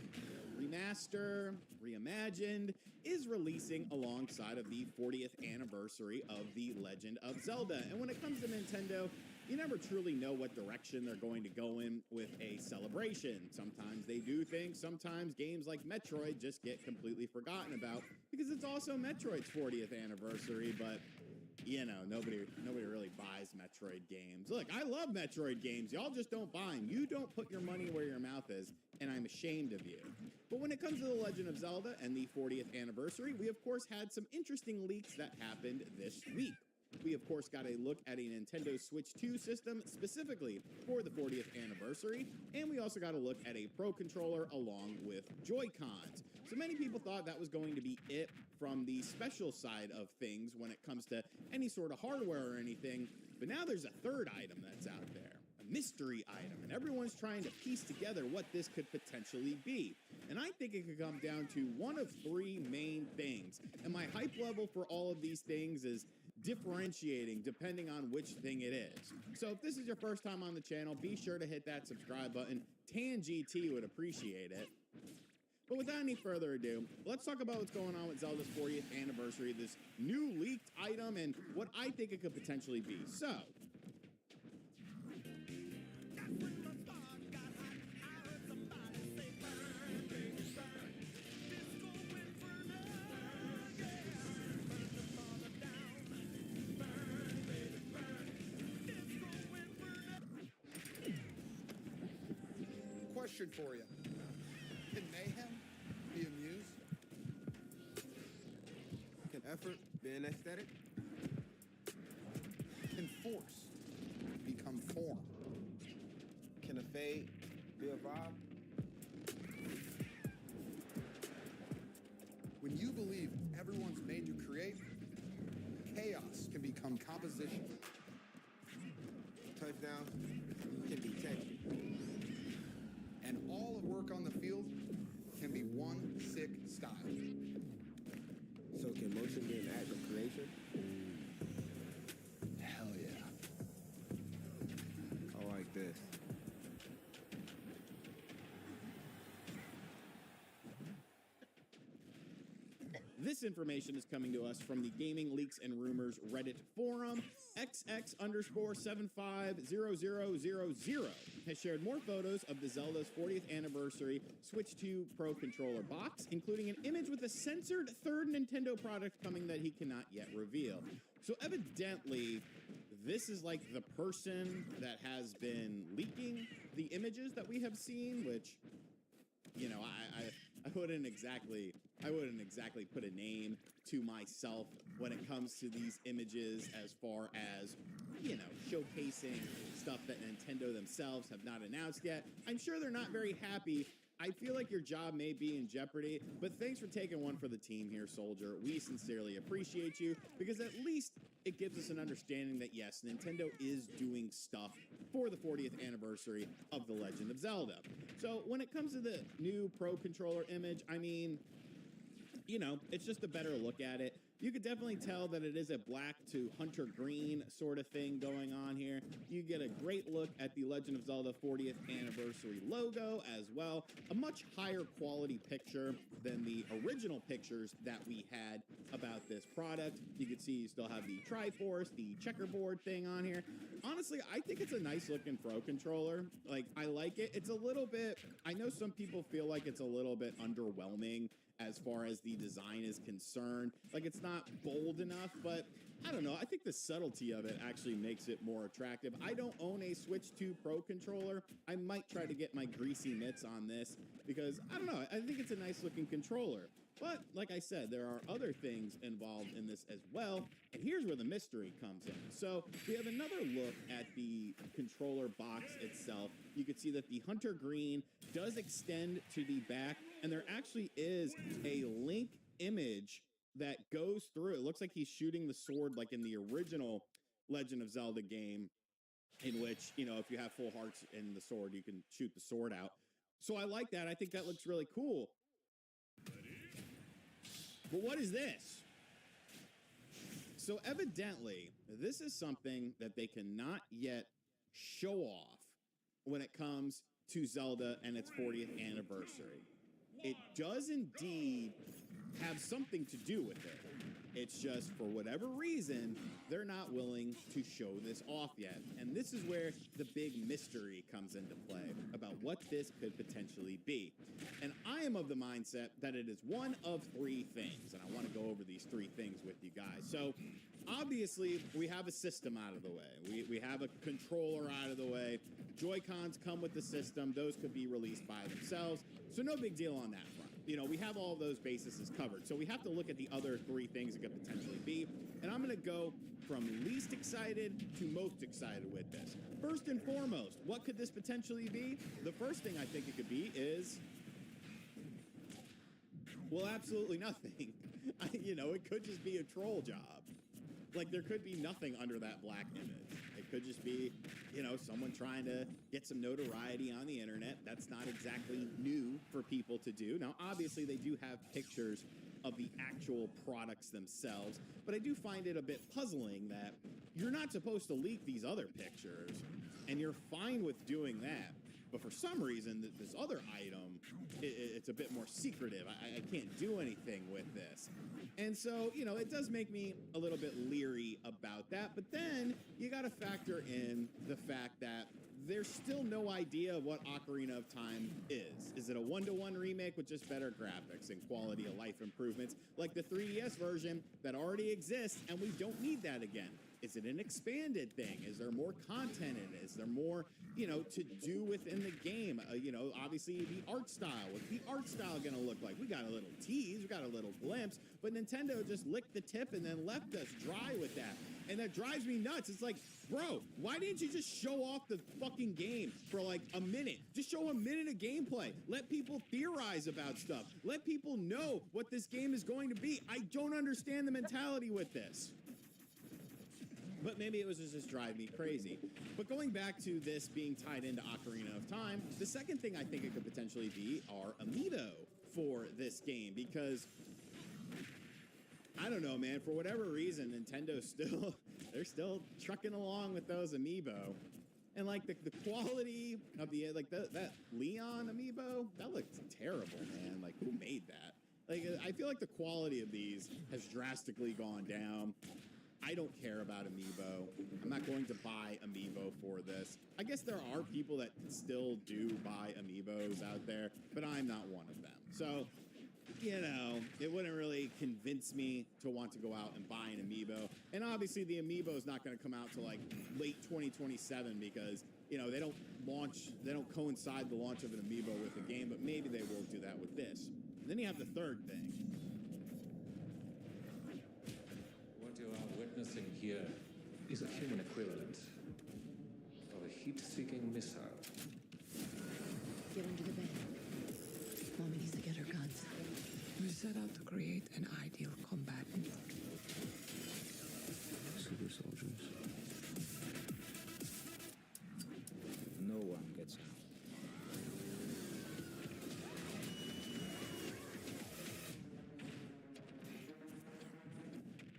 Remaster, Reimagined is releasing alongside of the 40th anniversary of The Legend of Zelda. And when it comes to Nintendo, you never truly know what direction they're going to go in with a celebration. Sometimes they do things, sometimes games like Metroid just get completely forgotten about because it's also Metroid's 40th anniversary, but you know, nobody really buys Metroid games. Look, I love Metroid games. Y'all just don't buy them. You don't put your money where your mouth is, and I'm ashamed of you. But when it comes to The Legend of Zelda and the 40th anniversary, we of course had some interesting leaks that happened this week. We of course got a look at a Nintendo Switch 2 system specifically for the 40th anniversary, and we also got a look at a Pro Controller along with Joy-Cons. So many people thought that was going to be it from the special side of things when it comes to any sort of hardware or anything, but now there's a third item that's out there, a mystery item, and everyone's trying to piece together what this could potentially be. And I think it could come down to one of three main things, and my hype level for all of these things is differentiating depending on which thing it is. So if this is your first time on the channel, be sure to hit that subscribe button. TanGT would appreciate it. But without any further ado, let's talk about what's going on with Zelda's 40th anniversary, this new leaked item, and what I think it could potentially be. So, question for you. Can mayhem be amused? Can effort be an aesthetic? Can force become form? Can a fade be a vibe? When you believe everyone's made to create, chaos can become composition. Touchdowns can be texture. And all of work on the field can be one sick style. So can motion be an act of creation? Hell yeah. I like this. this information is coming to us from the Gaming Leaks and Rumors Reddit forum. XX_7500000 has shared more photos of the Zelda's 40th anniversary Switch 2 Pro Controller box, including an image with a censored third Nintendo product coming that he cannot yet reveal. So evidently, this is like the person that has been leaking the images that we have seen, which, you know, I wouldn't exactly put a name to myself when it comes to these images as far as, you know, showcasing stuff that Nintendo themselves have not announced yet. I'm sure they're not very happy. I feel like your job may be in jeopardy, but thanks for taking one for the team here, Soldier. We sincerely appreciate you, because at least it gives us an understanding that, yes, Nintendo is doing stuff for the 40th anniversary of The Legend of Zelda. So when it comes to the new Pro Controller image, I mean, you know, it's just a better look at it. You could definitely tell that it is a black to hunter green sort of thing going on here. You get a great look at the Legend of Zelda 40th anniversary logo as well. A much higher quality picture than the original pictures that we had about this product. You can see you still have the Triforce, the checkerboard thing on here. Honestly, I think it's a nice looking Pro Controller. Like, I like it. It's a little bit, I know some people feel like it's a little bit underwhelming as far as the design is concerned. Like, it's not bold enough, but I don't know. I think the subtlety of it actually makes it more attractive. I don't own a Switch 2 Pro Controller. I might try to get my greasy mitts on this because, I don't know, I think it's a nice looking controller. But like I said, there are other things involved in this as well, and here's where the mystery comes in. So we have another look at the controller box itself. You can see that the hunter green does extend to the back, and there actually is a Link image that goes through. It looks like he's shooting the sword like in the original Legend of Zelda game, in which, you know, if you have full hearts in the sword, you can shoot the sword out. So I like that. I think that looks really cool. But what is this? So evidently, this is something that they cannot yet show off when it comes to Zelda and its 40th anniversary. It does indeed have something to do with it. It's just, for whatever reason, they're not willing to show this off yet. And this is where the big mystery comes into play about what this could potentially be. And I am of the mindset that it is one of three things. And I want to go over these three things with you guys. So obviously, we have a system out of the way. We have a controller out of the way. Joy-Cons come with the system. Those could be released by themselves. So no big deal on that front. You know, we have all of those bases covered. So we have to look at the other three things it could potentially be. And I'm going to go from least excited to most excited with this. First and foremost, what could this potentially be? The first thing I think it could be is, well, absolutely nothing. You know, it could just be a troll job. Like, there could be nothing under that black image. It could just be, you know, someone trying to get some notoriety on the internet. That's not exactly new for people to do. Now, obviously, they do have pictures of the actual products themselves, but I do find it a bit puzzling that you're not supposed to leak these other pictures, and you're fine with doing that. But for some reason, this other item, it's a bit more secretive. I can't do anything with this. And so, you know, it does make me a little bit leery about that. But then you got to factor in the fact that there's still no idea of what Ocarina of Time is. Is it a one-to-one remake with just better graphics and quality of life improvements like the 3DS version that already exists, and we don't need that again? Is it an expanded thing? Is there more content in it? Is there more, you know, to do within the game? You know, obviously the art style. What's the art style going to look like? We got a little tease, we got a little glimpse, but Nintendo just licked the tip and then left us dry with that. And that drives me nuts. It's like, bro, why didn't you just show off the fucking game for like a minute? Just show a minute of gameplay. Let people theorize about stuff. Let people know what this game is going to be. I don't understand the mentality with this. But maybe it was just driving me crazy. But going back to this being tied into Ocarina of Time, the second thing I think it could potentially be are amiibo for this game, because I don't know, man, for whatever reason, Nintendo's they're still trucking along with those amiibo. And like the quality of the, like that Leon amiibo, that looks terrible, man. Like, who made that? Like, I feel like the quality of these has drastically gone down. I don't care about amiibo. I'm not going to buy amiibo for this. I guess there are people that still do buy amiibos out there, but I'm not one of them. So, you know, it wouldn't really convince me to want to go out and buy an amiibo. And obviously the amiibo is not going to come out till like late 2027 because, you know, they don't coincide the launch of an amiibo with the game, but maybe they will do that with this. And then you have the third thing. What you are witnessing here is a human equivalent of a heat-seeking missile. Get under the bed. Mommy needs to get her guns. We set out to create an ideal combatant. Super soldiers. No one gets out.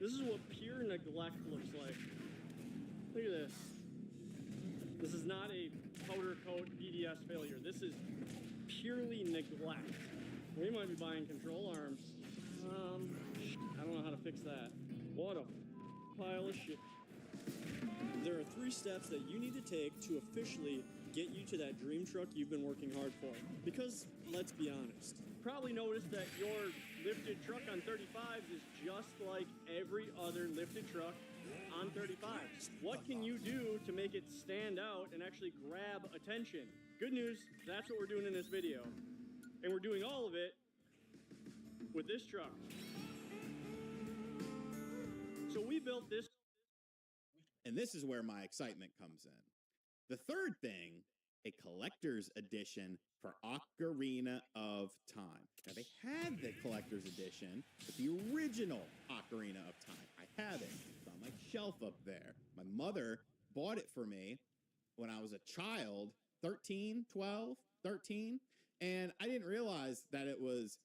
This is what pure neglect looks like. Look at this. This is not a powder coat BDS failure. This is purely neglect. We might be buying control arms. I don't know how to fix that. What a pile of shit. There are 3 steps that you need to take to officially get you to that dream truck you've been working hard for. Because, let's be honest, you probably noticed that your lifted truck on 35s is just like every other lifted truck on 35s. What can you do to make it stand out and actually grab attention? Good news, that's what we're doing in this video. And we're doing all of it with this truck. So we built this. And this is where my excitement comes in. The third thing, a collector's edition for Ocarina of Time. Now, they had the collector's edition with the original Ocarina of Time. I have it. It's on my shelf up there. My mother bought it for me when I was a child, 13, and I didn't realize that it was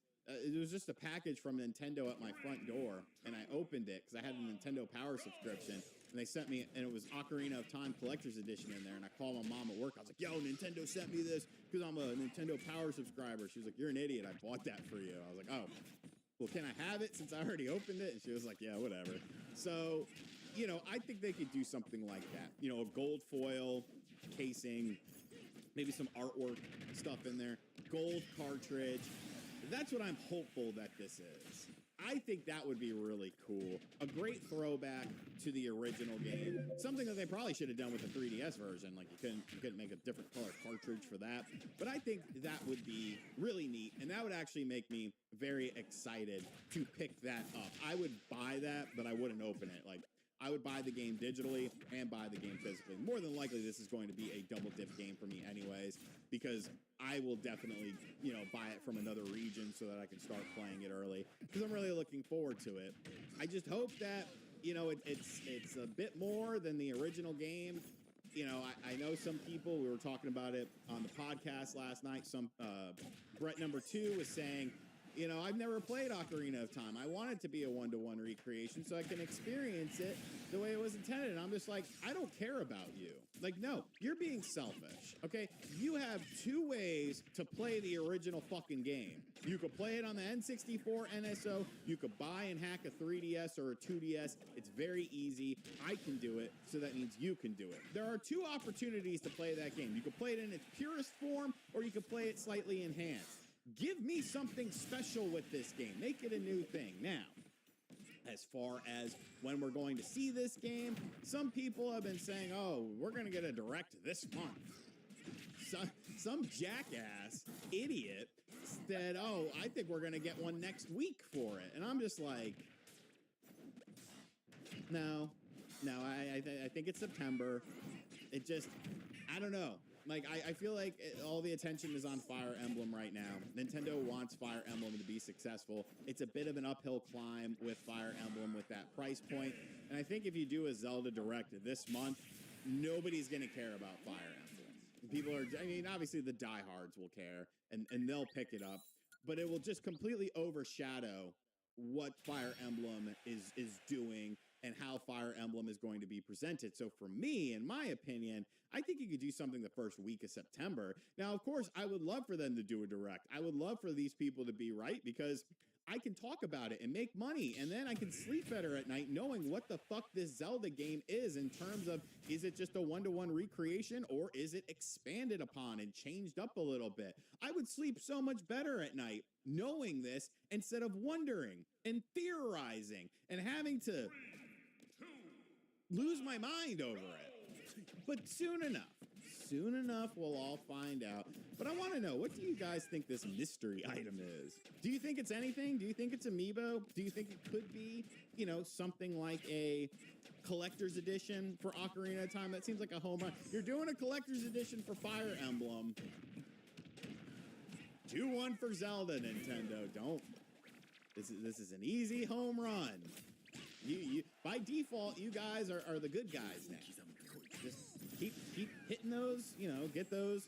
just a package from Nintendo at my front door, and I opened it because I had a Nintendo Power subscription, and they sent me, and it was Ocarina of Time Collector's Edition in there, and I called my mom at work. I was like, yo, Nintendo sent me this because I'm a Nintendo Power subscriber. She was like, you're an idiot. I bought that for you. I was like, oh, well, can I have it since I already opened it? And she was like, yeah, whatever. So, you know, I think they could do something like that. You know, a gold foil casing, maybe some artwork stuff in there, gold cartridge. That's what I'm hopeful that this is. I think that would be really cool. A great throwback to the original game. Something that they probably should have done with the 3DS version. Like you couldn't make a different color cartridge for that. But I think that would be really neat, and that would actually make me very excited to pick that up. I would buy that, but I wouldn't open it. Like I would buy the game digitally and buy the game physically. More than likely, this is going to be a double dip game for me anyways, because I will definitely, buy it from another region so that I can start playing it early, because I'm really looking forward to it. I just hope that, it's a bit more than the original game. I know some people, we were talking about it on the podcast last night, Brett number 2 was saying, I've never played Ocarina of Time. I want it to be a one-to-one recreation so I can experience it the way it was intended. And I'm just like, I don't care about you. Like, no, you're being selfish, okay? You have 2 ways to play the original fucking game. You could play it on the N64 NSO. You could buy and hack a 3DS or a 2DS. It's very easy. I can do it, so that means you can do it. There are 2 opportunities to play that game. You could play it in its purest form, or you could play it slightly enhanced. Give me something special with this game. Make it a new thing. Now, as far as when we're going to see this game, some people have been saying, oh, we're going to get a direct this month. Some jackass idiot said, oh, I think we're going to get one next week for it. And I'm just like, no, I think it's September. It just, I don't know. Like, I feel like all the attention is on Fire Emblem right now. Nintendo wants Fire Emblem to be successful. It's a bit of an uphill climb with Fire Emblem with that price point. And I think if you do a Zelda Direct this month, nobody's going to care about Fire Emblem. People are, obviously the diehards will care, and they'll pick it up. But it will just completely overshadow what Fire Emblem is doing and how Fire Emblem is going to be presented. So for me, in my opinion, I think you could do something the first week of September. Now, of course, I would love for them to do a direct. I would love for these people to be right, because I can talk about it and make money, and then I can sleep better at night knowing what the fuck this Zelda game is in terms of, is it just a one-to-one recreation, or is it expanded upon and changed up a little bit? I would sleep so much better at night knowing this instead of wondering and theorizing and having to lose my mind over it. But soon enough, we'll all find out. But I want to know, what do you guys think this mystery item is? Do you think it's anything? Do you think it's amiibo? Do you think it could be, something like a collector's edition for Ocarina of Time? That seems like a home run. You're doing a collector's edition for Fire Emblem. Do one for Zelda, Nintendo. Don't. This is an easy home run. You by default, you guys are the good guys now. Just keep hitting those, get those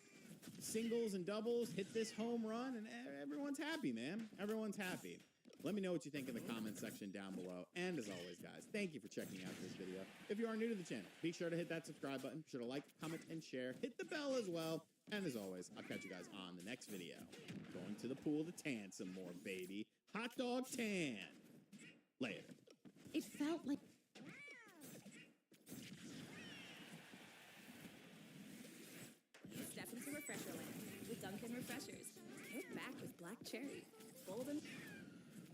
singles and doubles, hit this home run, and everyone's happy, man. Everyone's happy. Let me know what you think in the comment section down below. And as always, guys, thank you for checking out this video. If you are new to the channel, be sure to hit that subscribe button. Be sure to like, comment, and share. Hit the bell as well. And as always, I'll catch you guys on the next video. Going to the pool to tan some more, baby. Hot dog tan. Later. It felt like... Step into Refresherland with Dunkin' Refreshers. We're back with Black Cherry, Golden...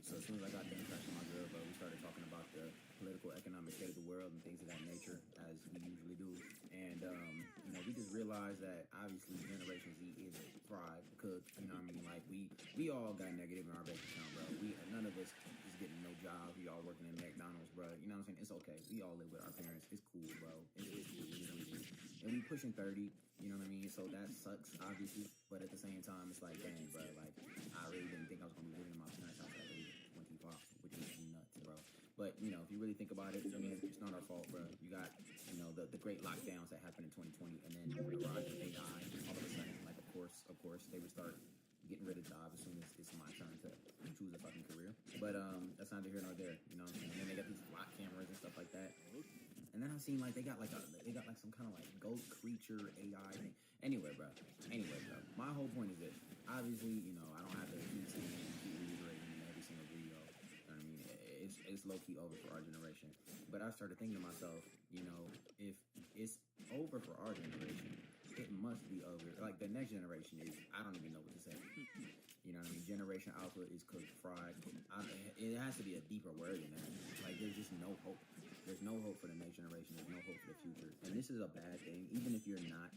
So as soon as I got done crashing my girl, we started talking about the political, economic state of the world and things of that nature, as we usually do. And, we just realized that obviously Generation Z is fried, cooked, like we all got negative in our bank account, bro. None of us is getting no jobs. We all working in McDonald's, bro. You know what I'm saying? It's okay. We all live with our parents. It's cool, bro. It's cool. And we pushing 30, you know what I mean? So that sucks, obviously. But at the same time, it's like, dang, bro, like, I really didn't think I was going to be living in my parents' house at age 25, which is nuts, bro. But, if you really think about it, it's not our fault, bro. You got, the great lockdowns that happened in 2020, and then the rise of AI, all of a sudden, like, of course, they would start getting rid of jobs as soon as it's my turn to choose a fucking career. But that's neither here nor there, you know what I'm saying? And then they got these lock cameras and stuff like that. And then I seen like they got some kind of like ghost creature AI thing. Anyway, bro. My whole point is this. Obviously, I don't have to keep saying and keep reiterating in every single video. You know what I mean? It's low key over for our generation. But I started thinking to myself, if it's over for our generation, it must be over. Like the next generation is, I don't even know what to say. You know what I mean? Generation Alpha is cooked fried. It has to be a deeper word than that. Like, there's just no hope. There's no hope for the next generation. There's no hope for the future. And this is a bad thing. Even if you're not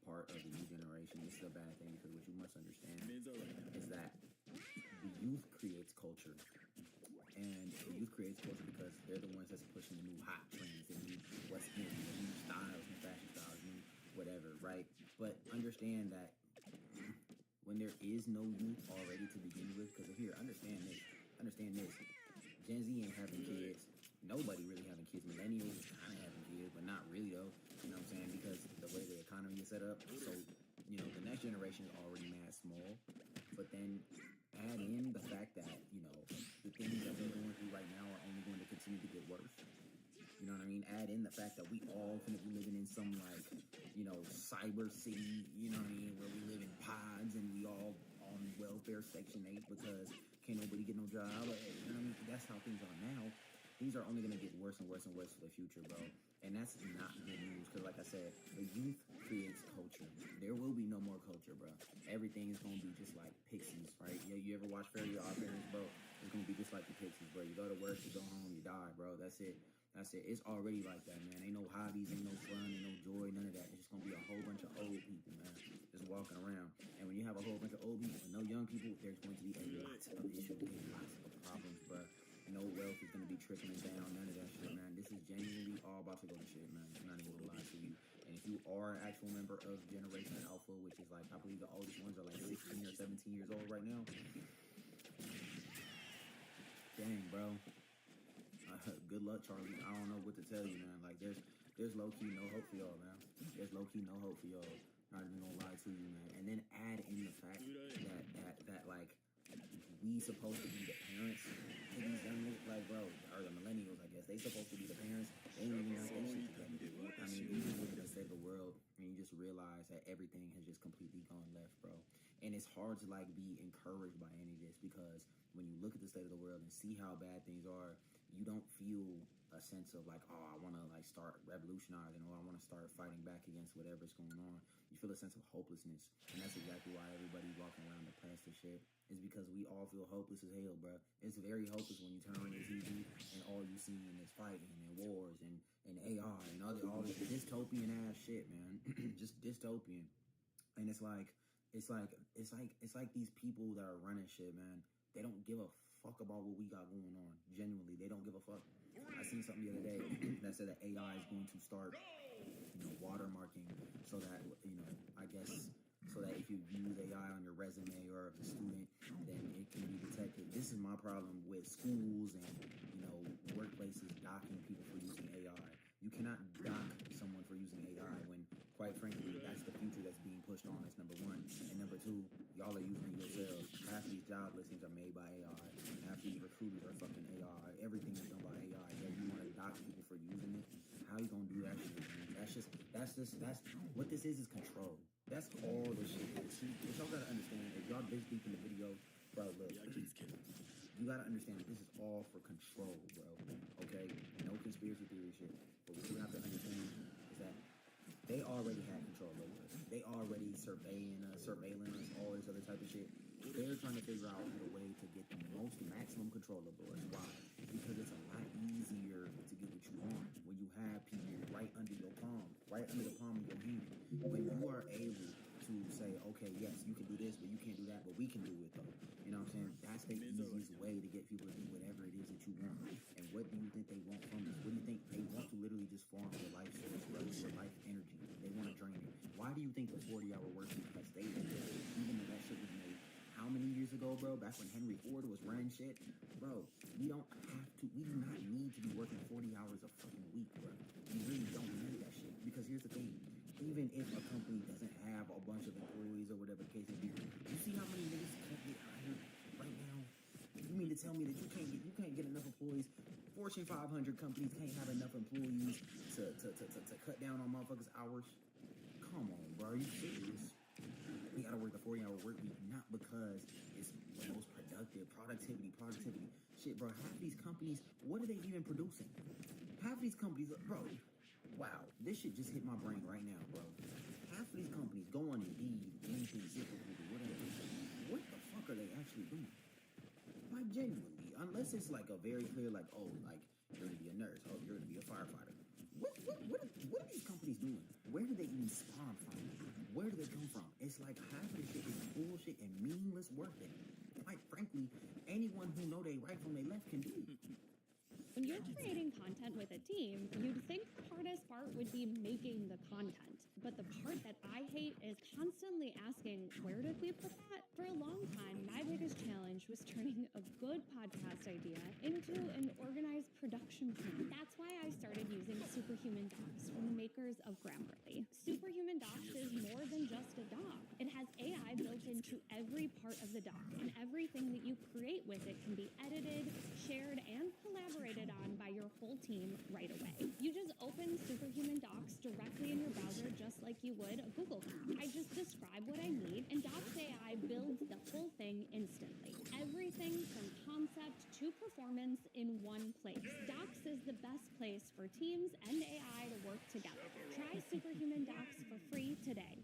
part of the new generation, this is a bad thing, because what you must understand is that the youth creates culture. And the youth creates culture because they're the ones that's pushing the new hot trends, the new what's in, the new styles, new fashion styles, new whatever, right? But understand that when there is no youth already to begin with, because here, understand this. Gen Z ain't having kids. Nobody really having kids. Millennials kind of having kids, but not really though. You know what I'm saying? Because the way the economy is set up, so the next generation is already mad small. But then add in the fact that the things that we're going through right now are only going to continue to get worse. You know what I mean? Add in the fact that we all gonna be living in some cyber city. You know what I mean? Where we live in pods and we all on welfare Section 8 because can't nobody get no job. You know what I mean? That's how things are now. Things are only going to get worse and worse and worse for the future, bro. And that's not good news because, like I said, the youth creates culture. There will be no more culture, bro. Everything is going to be just like Pixies, right? You ever watch Fairly Odd Parents, bro? It's going to be just like the Pixies, bro. You go to work, you go home, you die, bro. That's it. It's already like that, man. Ain't no hobbies, ain't no fun, ain't no joy, none of that. It's just going to be a whole bunch of old people, man, just walking around. And when you have a whole bunch of old people and no young people, there's going to be a lot of issues, lots of problems, bro. No wealth is going to be trickling down, none of that shit, man. This is genuinely all about to go to shit, man. I'm not even going to lie to you. And if you are an actual member of Generation Alpha, which is like, I believe the oldest ones are like 16 or 17 years old right now. Dang, bro. Good luck, Charlie. I don't know what to tell you, man. Like, there's low-key no hope for y'all, man. There's low-key no hope for y'all. Not even gonna lie to you, man. And then add in the fact that like, we supposed to be the parents to these young niggas, like, bro, or the millennials, I guess. They supposed to be the parents. They ain't even got that shit together. I mean, you just look at the state of the world, and you just realize that everything has just completely gone left, bro. And it's hard to, like, be encouraged by any of this, because when you look at the state of the world and see how bad things are, you don't feel a sense of, like, oh, I want to, like, start revolutionizing, or I want to start fighting back against whatever's going on. You feel a sense of hopelessness. And that's exactly why everybody walking around depressed and shit, is because we all feel hopeless as hell, bro. It's very hopeless when you turn on your TV and all you see is fighting and wars and AI and all this dystopian ass shit, man. Just dystopian. And it's like these people that are running shit, man. They don't give a fuck about what we got going on. Genuinely, they don't give a fuck. I seen something the other day that said that AI is going to start, watermarking, so that I guess. So that if you use AI on your resume or as a student, then it can be detected. This is my problem with schools and, workplaces docking people for using AI. You cannot dock someone for using AI when, quite frankly, that's the future that's being pushed on us, number one. And number two, y'all are using it yourselves. Half these job listings are made by AI. Half these recruiters are fucking AI. Everything is done by AI. Yeah, you want to dock people for using it? How you gonna do that shit, man? That's what this is control. That's all the shit is. See, what y'all gotta understand, if y'all this deep in the video, bro, look, you gotta understand that this is all for control, bro. Okay? No conspiracy theory shit. But what you have to understand is that they already had control over us. They already surveilling us, all this other type of shit. They're trying to figure out the way to get the most maximum control over us. Why? Because it's a lot easier to get what you want when you have people right under your palm, right under the palm of your hand. When you are able to say, okay, yes, you can do this, but you can't do that, but we can do it though. You know what I'm saying? That's the easiest way to get people to do whatever it is that you want. And what do you think they want from us? What do you think they want to literally just farm your life source, bro? Your life energy. They want to drain it. Why do you think the 40-hour work week has stayed in there, even though that shit was made how many years ago, bro? Back when Henry Ford was running shit, bro. We do not need to be working 40 hours a fucking week, bro. We really don't need that shit. Because here's the thing, even if a company doesn't have a bunch of employees or whatever the case may be, you see how many niggas can't get hired right now? You mean to tell me that you can't get enough employees? Fortune 500 companies can't have enough employees to cut down on motherfuckers' hours? Come on, bro. Are you serious? We gotta work a 40-hour work week, not because it's the most productive. Productivity. Shit, bro, half these companies, what are they even producing? Half these companies, bro, wow, this shit just hit my brain right now, bro. Half of these companies go on Indeed, anything, ZipRecruiter, whatever. What the fuck are they actually actually doing. Like, genuinely. Unless it's like a very clear, like, oh, like, you're gonna be a nurse. Oh, you're gonna be a firefighter. What are these companies doing? Where do they even spawn from? Where do they come from? It's like half of the shit is bullshit and meaningless work that, quite frankly, anyone who know they right from they left can do. When you're creating content with a team, you'd think the hardest part would be making the content. But the part that I hate is constantly asking, where did we put that? For a long time, my biggest challenge was turning a good podcast idea into an organized production plan. That's why I started using Superhuman Docs from the makers of Grammarly. Superhuman Docs is more than just a doc. It has AI built into every part of the doc, and everything that you create with it can be edited, shared, and collaborated on by your whole team right away. You just open Superhuman Docs directly in your browser just like you would a Google Doc. I just describe what I need, and Docs AI builds the whole thing instantly. Everything from concept to performance in one place. Docs is the best place for teams and AI to work together. Try Superhuman Docs for free today.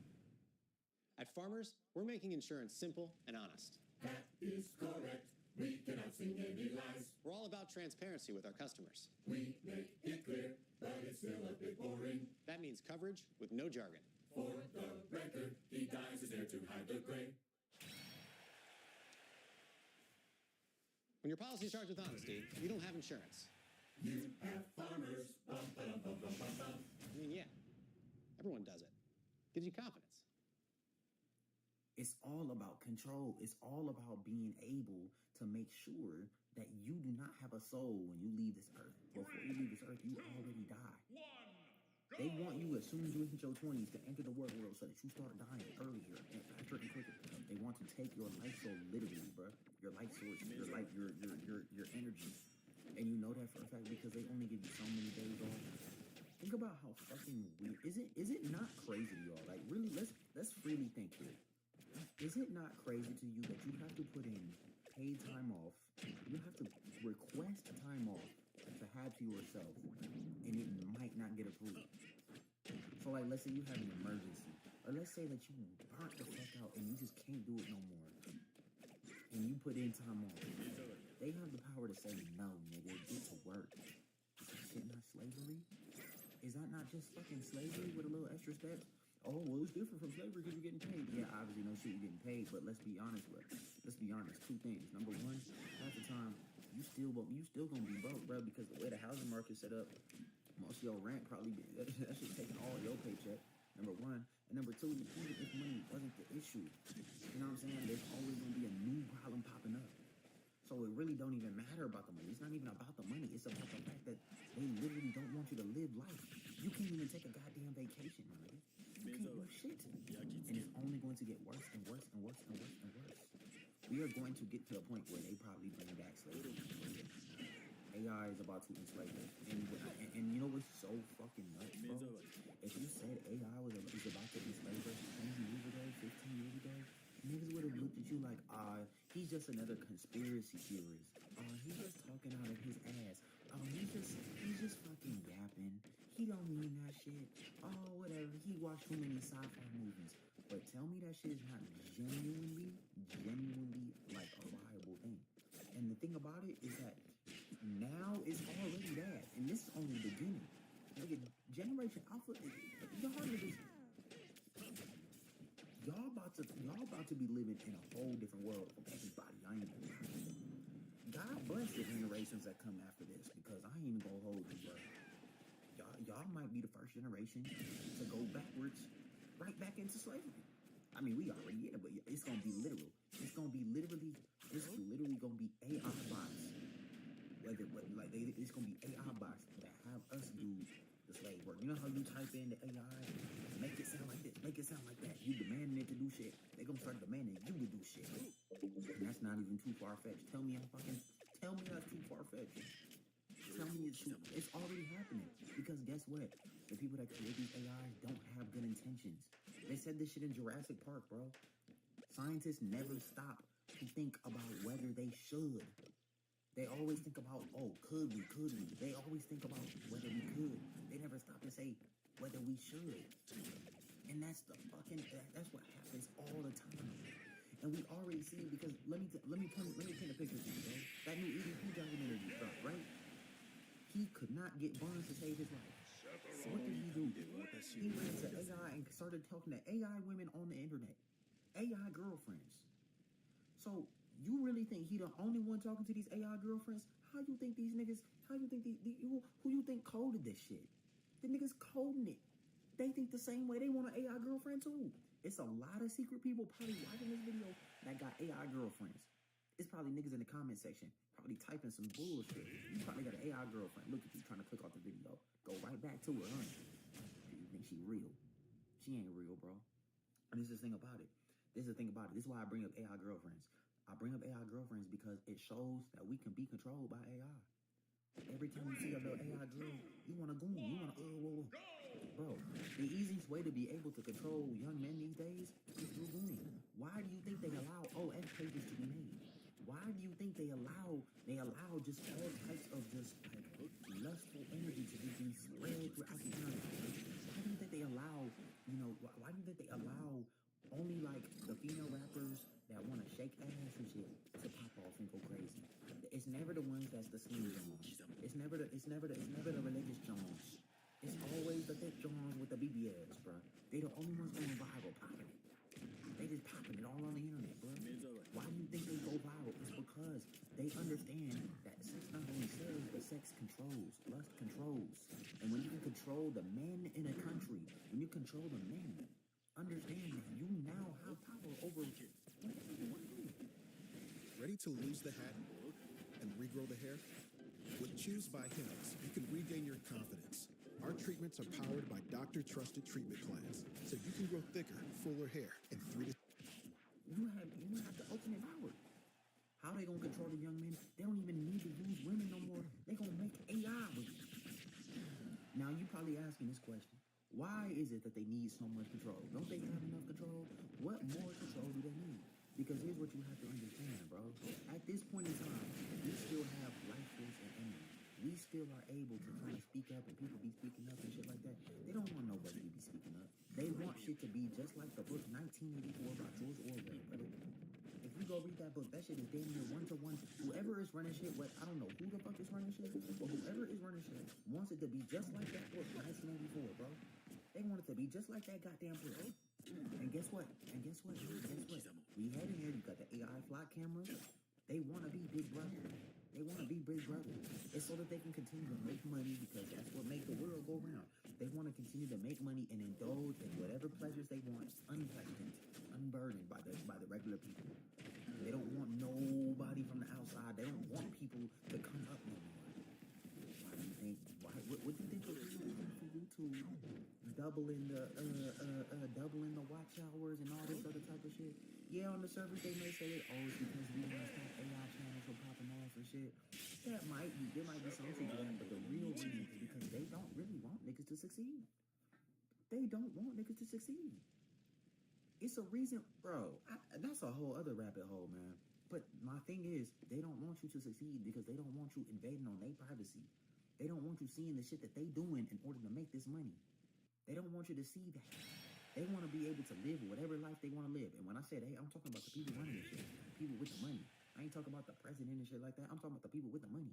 At Farmers, we're making insurance simple and honest. That is correct. We cannot sing any lies. We're all about transparency with our customers. We make it clear, but it's still a bit boring. That means coverage with no jargon. For the record, he dies is there to hide the gray. When your policy starts with honesty, you don't have insurance. You have Farmers. Bum, bum, bum, bum, bum, bum. I mean, yeah, everyone does it. Gives you confidence. It's all about control. It's all about being able to make sure that you do not have a soul when you leave this earth. Before you leave this earth, you already die. They want you, as soon as you hit your 20s, to enter the work world so that you start dying earlier and faster and quicker. They want to take your life soul literally, bro. Your life source, your life, your energy. And you know that for a fact because they only give you so many days off. Think about how fucking weird. Is it not crazy, y'all? Like, really, let's freely think here. Is it not crazy to you that you have to put in paid time off? You have to request time off to have to yourself, and it might not get approved. So, like, let's say you have an emergency, or let's say that you burnt the fuck out and you just can't do it no more, and you put in time off. They have the power to say, no, nigga, get to work. Is that shit not slavery? Is that not just fucking slavery with a little extra steps? Oh, well, it's different from slavery because you're getting paid. Yeah, obviously, no shit, you're getting paid, but let's be honest with it. Let's be honest. Two things. Number one, half the time, you still gonna be broke, bro, because the way the housing market's set up, most of your rent probably that shit taking all your paycheck. Number one. And number two, even if money wasn't the issue, you know what I'm saying? There's always gonna be a new problem popping up. So it really don't even matter about the money. It's not even about the money. It's about the fact that they literally don't want you to live life. You can't even take a goddamn vacation, my nigga. You can't do shit. And it's only going to get worse and worse and worse and worse and worse. We are going to get to a point where they probably bring back slavery. AI is about to enslave us. And you know what's so fucking nuts, bro? If you said AI is about to enslave us 20 years ago, 15 years ago, niggas would have looked at you like, he's just another conspiracy theorist. He's just talking out of his ass. He's just fucking yapping. He don't mean that shit. Oh, whatever. He watched too many sci-fi movies. But tell me that shit is not genuinely like a viable thing. And the thing about it is that now it's already that. And this is only the beginning. Like, Generation Alpha, y'all niggas, y'all about to be living in a whole different world from everybody. I ain't gonna lie. God bless the generations that come after this, because I ain't even gonna hold you, bro. Y'all might be the first generation to go backwards, right back into slavery. I mean, we already in it, but it's gonna be literal. It's literally gonna be AI bots. It's gonna be AI bots that have us do the slave work. You know how you type in the AI, make it sound like this, make it sound like that. You demanding it to do shit. They gonna start demanding you to do shit. And that's not even too far-fetched. Tell me that's too far-fetched. Tell me it's already happening. Because guess what? The people that create these AIs don't have good intentions. They said this shit in Jurassic Park, bro. Scientists never stop to think about whether they should. They always think about, could we? They always think about whether we could. They never stop to say whether we should. And that's what happens all the time. And we already see it because let me paint a picture for you, bro. That new EDP documentary dropped, right? He could not get Barnes to save his life. So what did he do? He went to AI and started talking to AI women on the internet. AI girlfriends. So you really think he the only one talking to these AI girlfriends? How you think these niggas, who you think coded this shit? The niggas coding it. They think the same way. They want an AI girlfriend too. It's a lot of secret people probably watching this video that got AI girlfriends. It's probably niggas in the comment section probably typing some bullshit. You probably got an AI girlfriend. Look at you trying to click off the video. Go right back to her, huh? You think she real? She ain't real, bro. And this is the thing about it. This is This is why I bring up AI girlfriends. I bring up AI girlfriends because it shows that we can be controlled by AI. Every time you see a little AI girl, you want to go. You want to, Bro, the easiest way to be able to control young men these days is through grooming. Why do you think they allow OF pages to be made? Why do you think they allow just all types of just like lustful energy to be spread throughout the internet? Why do you think they allow, why do you think they allow only like the female rappers that want to shake ass and shit to pop off and go crazy? It's never the ones that's the skinny Jones. It's never the religious Jones. It's always the thick Jones with the BBLs, bro. They the only ones going viral popping it. They just popping it all on the internet, bro. Why do you think they go viral? It's because they understand that sex not only sells, but sex controls. Lust controls. And when you can control the men in a country, when you control the men, understand that you now have power over Ready to lose the hat and regrow the hair? With Choose by Hims, you can regain your confidence. Our treatments are powered by doctor-trusted treatment plans, so you can grow thicker, fuller hair in 3 to... You have the ultimate power. How they gonna control the young men? They don't even need to use women no more. They gonna make AI with it. Now you probably asking this question. Why is it that they need so much control? Don't they have enough control? What more control do they need? Because here's what you have to understand, bro. At this point in time, we still have life force and energy. We still are able to kind of speak up and people be speaking up and shit like that. They don't want nobody to be speaking up. They want shit to be just like the book 1984 by George Orwell, brother. If you go read that book, that shit is damn near one-to-one. Whoever is running shit, I don't know who the fuck is running shit, but whoever is running shit wants it to be just like that book 1984, bro. They want it to be just like that goddamn book. And guess what? We had in here, you got the AI flock cameras. They want to be Big Brother. It's so that they can continue to make money because that's what makes the world go round. They want to continue to make money and indulge in whatever pleasures they want, unquestioned, unburdened by the regular people. They don't want nobody from the outside. They don't want people to come up no more. Why do you think? What do you think they're doing for YouTube? Doubling the watch hours and all this other type of shit. Yeah, on the surface they may say, it's because we want to stop AI channels from popping off and shit. There might be some truth to that, but the real reason is because they don't really want niggas to succeed. They don't want niggas to succeed. It's a reason, bro. That's a whole other rabbit hole, man. But my thing is, they don't want you to succeed because they don't want you invading on their privacy. They don't want you seeing the shit that they doing in order to make this money. They don't want you to see that. They want to be able to live whatever life they want to live. And when I say I'm talking about the people running this shit, the people with the money. I ain't talking about the president and shit like that. I'm talking about the people with the money.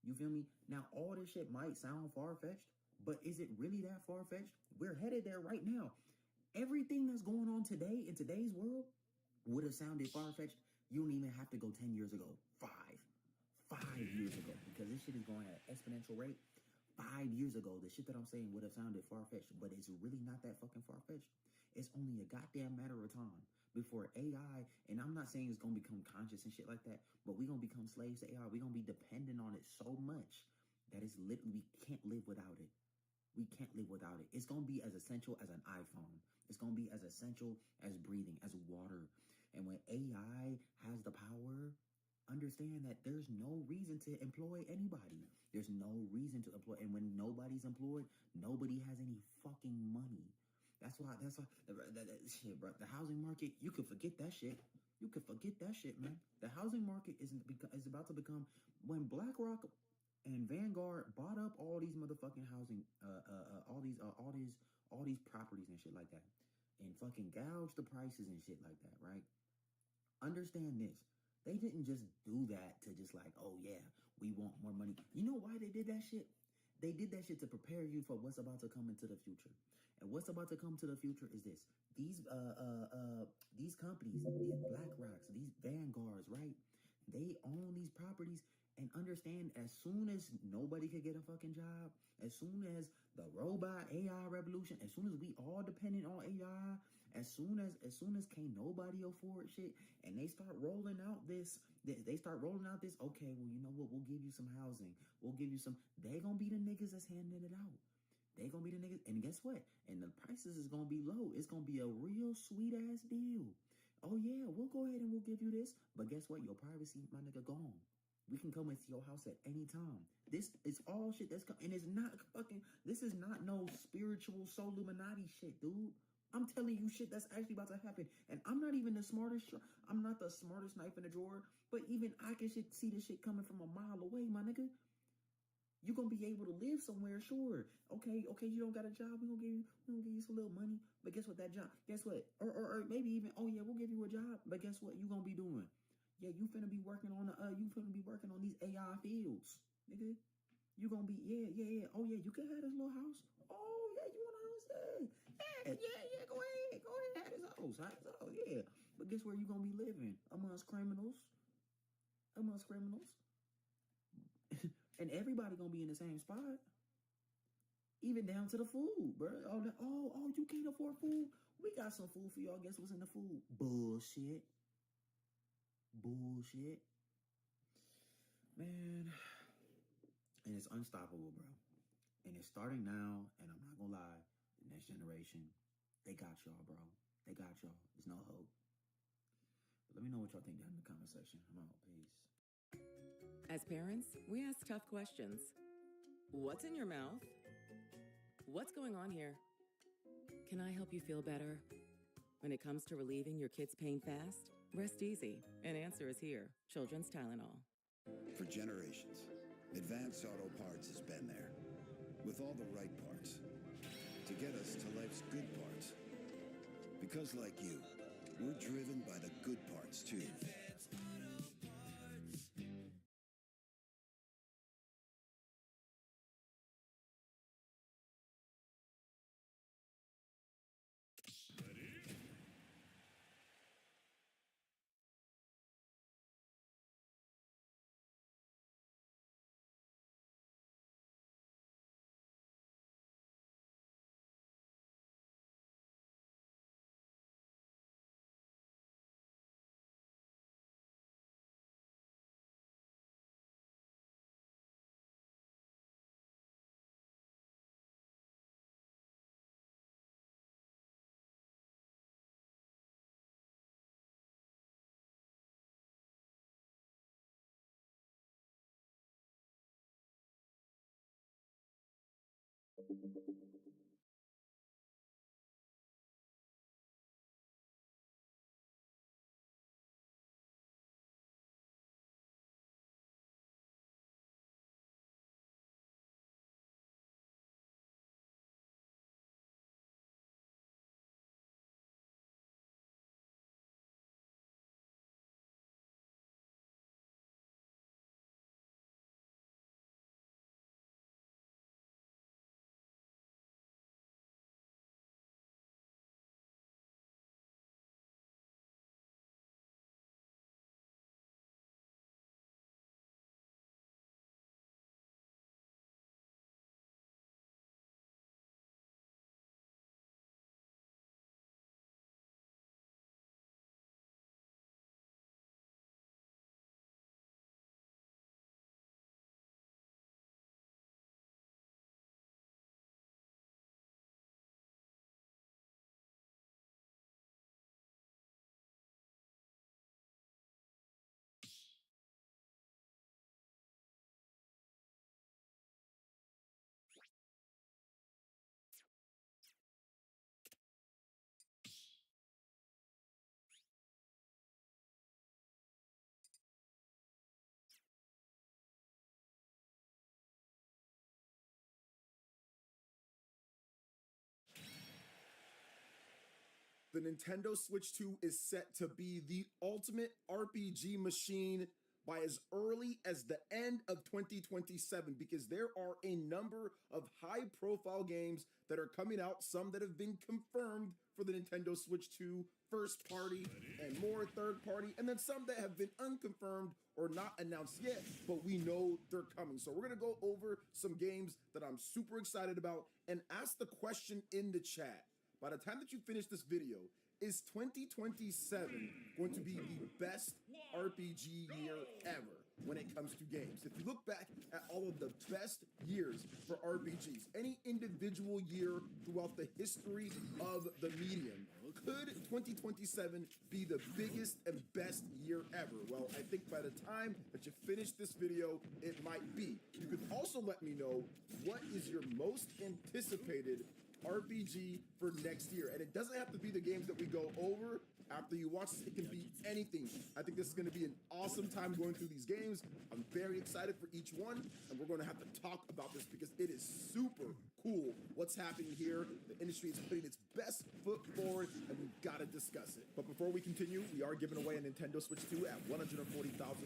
You feel me? Now, all this shit might sound far-fetched, but is it really that far-fetched? We're headed there right now. Everything that's going on today in today's world would have sounded far-fetched. You don't even have to go 10 years ago. 5 years ago. Because this shit is going at an exponential rate. 5 years ago, the shit that I'm saying would have sounded far-fetched, but it's really not that fucking far-fetched. It's only a goddamn matter of time before AI, and I'm not saying it's going to become conscious and shit like that, but we're going to become slaves to AI. We're going to be dependent on it so much that it's literally, we can't live without it. We can't live without it. It's going to be as essential as an iPhone. It's going to be as essential as breathing, as water. And when AI has the power, understand that there's no reason to employ anybody. There's no reason to employ. And when nobody's employed, nobody has any fucking money. That's why shit, bro. The housing market, you could forget that shit. You could forget that shit, man. The housing market is about to become, when BlackRock and Vanguard bought up all these motherfucking housing, all these properties and shit like that. and fucking gouge the prices and shit like that, right? Understand this. They didn't just do that to just like, oh yeah, we want more money. You know why they did that shit? They did that shit to prepare you for what's about to come into the future. And what's about to come to the future is this. These companies, these BlackRocks, these Vanguards, right? They own these properties, and understand, as soon as nobody could get a fucking job, as soon as the robot AI revolution, as soon as we all dependent on AI, as soon as can't nobody afford shit, and they start rolling out this, okay, well, you know what, we'll give you some housing, we'll give you some, they gonna be the niggas that's handing it out. They gonna be the niggas, and guess what? And the prices is gonna be low. It's gonna be a real sweet ass deal. Oh yeah, we'll go ahead and we'll give you this, but guess what? Your privacy, my nigga, gone. We can come into your house at any time. This is all shit that's and it's not fucking. This is not no spiritual soul Illuminati shit, dude. I'm telling you shit that's actually about to happen, and I'm not even the smartest. I'm not the smartest knife in the drawer, but even I can see this shit coming from a mile away, my nigga. You're gonna be able to live somewhere, sure. Okay, you don't got a job, we're gonna give you some little money. But guess what, that job, guess what? Or maybe even, oh yeah, we'll give you a job, but guess what you gonna be doing? Yeah, you finna be working on these AI fields, nigga. You gonna be, yeah. Oh yeah, you can have this little house. Oh yeah, you want a house? Yeah, go ahead, have this house, yeah. But guess where you gonna be living? Amongst criminals. And everybody gonna be in the same spot. Even down to the food, bro. Oh, you can't afford food? We got some food for y'all. Guess what's in the food? Bullshit. Man. And it's unstoppable, bro. And it's starting now, and I'm not gonna lie, the next generation, they got y'all, bro. They got y'all. There's no hope. But let me know what y'all think down in the comment section. I'm out. Peace. As parents, we ask tough questions. What's in your mouth? What's going on here? Can I help you feel better? When it comes to relieving your kid's pain fast, rest easy. An answer is here. Children's Tylenol. For generations, Advanced Auto Parts has been there, with all the right parts, to get us to life's good parts. Because like you, we're driven by the good parts too. the Nintendo Switch 2 is set to be the ultimate RPG machine by as early as the end of 2027, because there are a number of high-profile games that are coming out, some that have been confirmed for the Nintendo Switch 2 first party and more third party, and then some that have been unconfirmed or not announced yet, but we know they're coming. So we're gonna go over some games that I'm super excited about and ask the question in the chat. By the time that you finish this video, is 2027 going to be the best RPG year ever when it comes to games? If you look back at all of the best years for RPGs, any individual year throughout the history of the medium, could 2027 be the biggest and best year ever? Well, I think by the time that you finish this video, it might be. You could also let me know what is your most anticipated RPG for next year. And it doesn't have to be the games that we go over after you watch this. It can be anything. I think this is going to be an awesome time going through these games. I'm very excited for each one, and we're going to have to talk about this because it is super cool what's happening here. The industry is putting its best foot forward, and we've got to discuss it. But before we continue, we are giving away a Nintendo Switch 2 at 140,000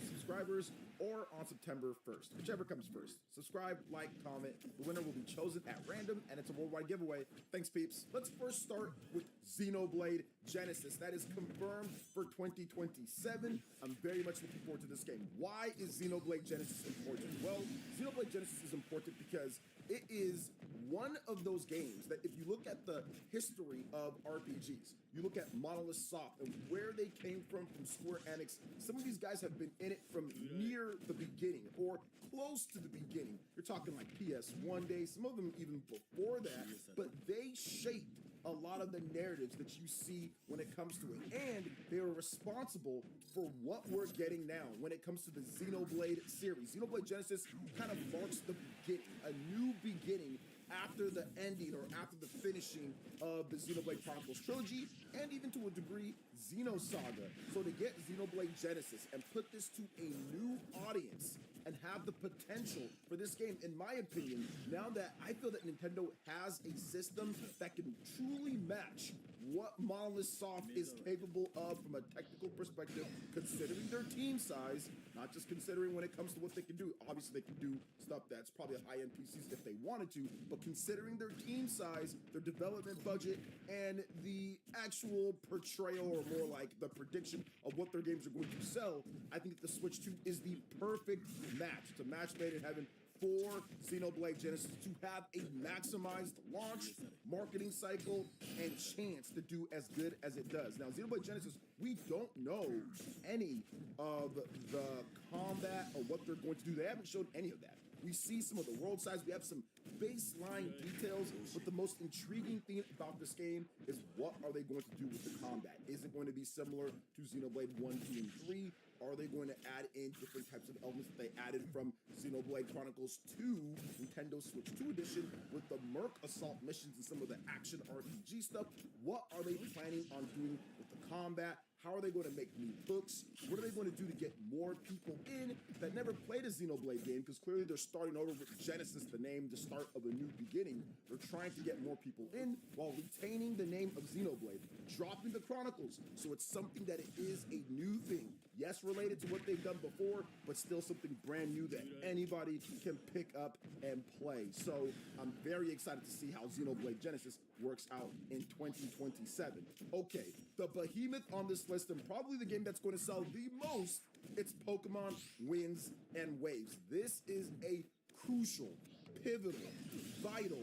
subscribers or on September 1st, whichever comes first. Subscribe, like, comment. The winner will be chosen at random, and it's a worldwide giveaway. Thanks, peeps. Let's first start with Xenoblade Genesis. That is confirmed for 2027. I'm very much looking forward to this game. Why is Xenoblade Genesis important? Well, Xenoblade Genesis is important because it is one of those games that if you look at the history of RPGs, you look at Monolith Soft and where they came from Square Enix, some of these guys have been in it from near the beginning or close to the beginning. You're talking like PS1 days, some of them even before that, but they shaped a lot of the narratives that you see when it comes to it. And they were responsible for what we're getting now when it comes to the Xenoblade series. Xenoblade Genesis kind of marks the beginning, a new beginning after the ending or after the finishing of the Xenoblade Chronicles trilogy, and even to a degree, Xenosaga. So to get Xenoblade Genesis and put this to a new audience and have the potential for this game, in my opinion, now that I feel that Nintendo has a system that can truly match what Monolith Soft is capable of from a technical perspective, considering their team size, not just considering when it comes to what they can do. Obviously, they can do stuff that's probably high-end PCs if they wanted to, but considering their team size, their development budget, and the actual portrayal, or more like the prediction of what their games are going to sell, I think that the Switch 2 is the perfect match. It's a match made in heaven for Xenoblade Genesis to have a maximized launch, marketing cycle, and chance to do as good as it does. Now, Xenoblade Genesis, we don't know any of the combat or what they're going to do. They haven't shown any of that. We see some of the world size. We have some baseline details, but the most intriguing thing about this game is what are they going to do with the combat? Is it going to be similar to Xenoblade 1, 2, and 3? Are they going to add in different types of elements that they added from Xenoblade Chronicles 2, Nintendo Switch 2 edition, with the Merc Assault missions and some of the action RPG stuff? What are they planning on doing with the combat? How are they going to make new hooks? What are they going to do to get more people in that never played a Xenoblade game? Because clearly they're starting over with Genesis, the name, the start of a new beginning. They're trying to get more people in while retaining the name of Xenoblade, dropping the Chronicles. So it's something that it is a new thing. Yes, related to what they've done before, but still something brand new that anybody can pick up and play. So I'm very excited to see how Xenoblade Genesis works out in 2027. Okay, the behemoth on this list, and probably the game that's going to sell the most, it's Pokemon Winds and Waves. This is a crucial, pivotal, vital,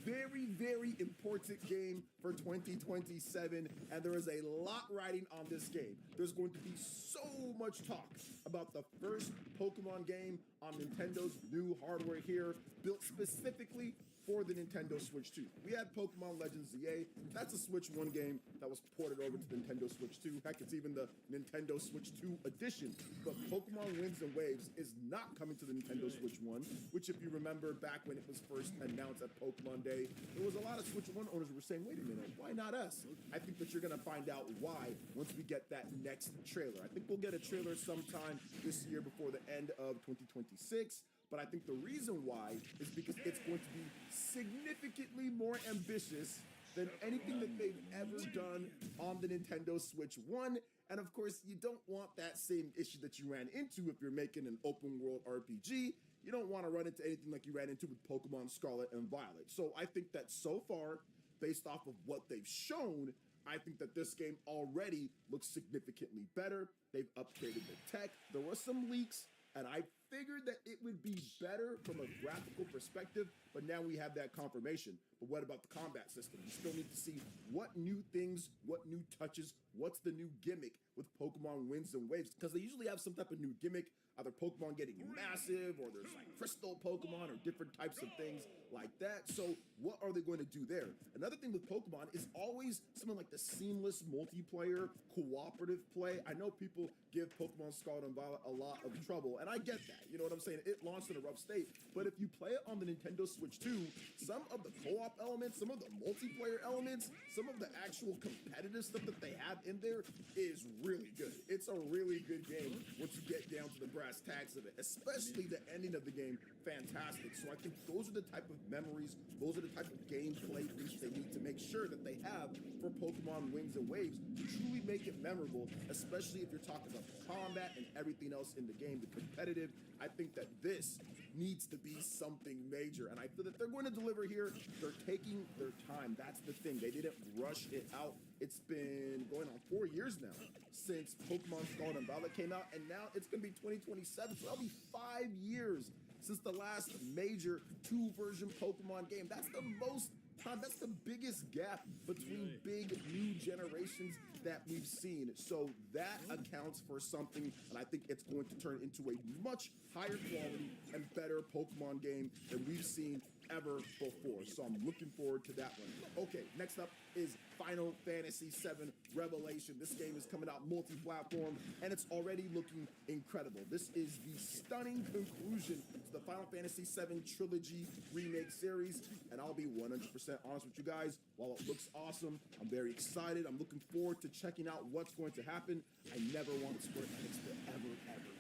very, very important game for 2027, and there is a lot riding on this game. There's going to be so much talk about the first Pokemon game on Nintendo's new hardware here, built specifically for the Nintendo Switch 2. We had Pokemon Legends ZA. That's a Switch 1 game that was ported over to the Nintendo Switch 2. Heck, it's even the Nintendo Switch 2 edition. But Pokemon Winds and Waves is not coming to the Nintendo Switch 1, which if you remember back when it was first announced at Pokemon Day, there was a lot of Switch 1 owners who were saying, wait a minute, why not us? I think that you're going to find out why once we get that next trailer. I think we'll get a trailer sometime this year before the end of 2026. But I think the reason why is because it's going to be significantly more ambitious than anything that they've ever done on the Nintendo Switch 1. And of course, you don't want that same issue that you ran into if you're making an open world RPG. You don't want to run into anything like you ran into with Pokemon Scarlet and Violet. So I think that so far, based off of what they've shown, I think that this game already looks significantly better. They've upgraded the tech. There were some leaks, and I figured that it would be better from a graphical perspective, but now we have that confirmation. But what about the combat system? We still need to see what new things, what new touches, what's the new gimmick with Pokemon Winds and Waves, because they usually have some type of new gimmick, either Pokemon getting massive, or there's like crystal Pokemon, or different types of things like that. So what are they going to do there? Another thing with Pokemon is always something like the seamless multiplayer cooperative play. I know people give Pokemon Scarlet and Violet a lot of trouble, and I get that. You know what I'm saying? It launched in a rough state, but if you play it on the Nintendo Switch 2, some of the co-op elements, some of the multiplayer elements, some of the actual competitive stuff that they have in there is really good. It's a really good game once you get down to the brass tacks of it, especially the ending of the game. Fantastic. So I think those are the type of memories, those are the type of gameplay things they need to make sure that they have for Pokemon Winds and Waves to truly make it memorable, especially if you're talking about the combat and everything else in the game, the competitive. I think that this needs to be something major, and I feel that they're going to deliver here. They're taking their time. That's the thing. They didn't rush it out. It's been going on 4 years now since Pokemon Scarlet and Violet came out, and now it's going to be 2027, so that'll be 5 years since the last major two-version Pokemon game. That's the most time, that's the biggest gap between big new generations that we've seen. So that accounts for something, and I think it's going to turn into a much higher quality and better Pokemon game than we've seen ever before. So I'm looking forward to that one. Okay, next up is Final Fantasy VII Revelation. This game is coming out multi-platform, and it's already looking incredible. This is the stunning conclusion to the Final Fantasy VII Trilogy Remake series, and I'll be 100% honest with you guys. While it looks awesome, I'm very excited. I'm looking forward to checking out what's going to happen. I never want Square Enix to ever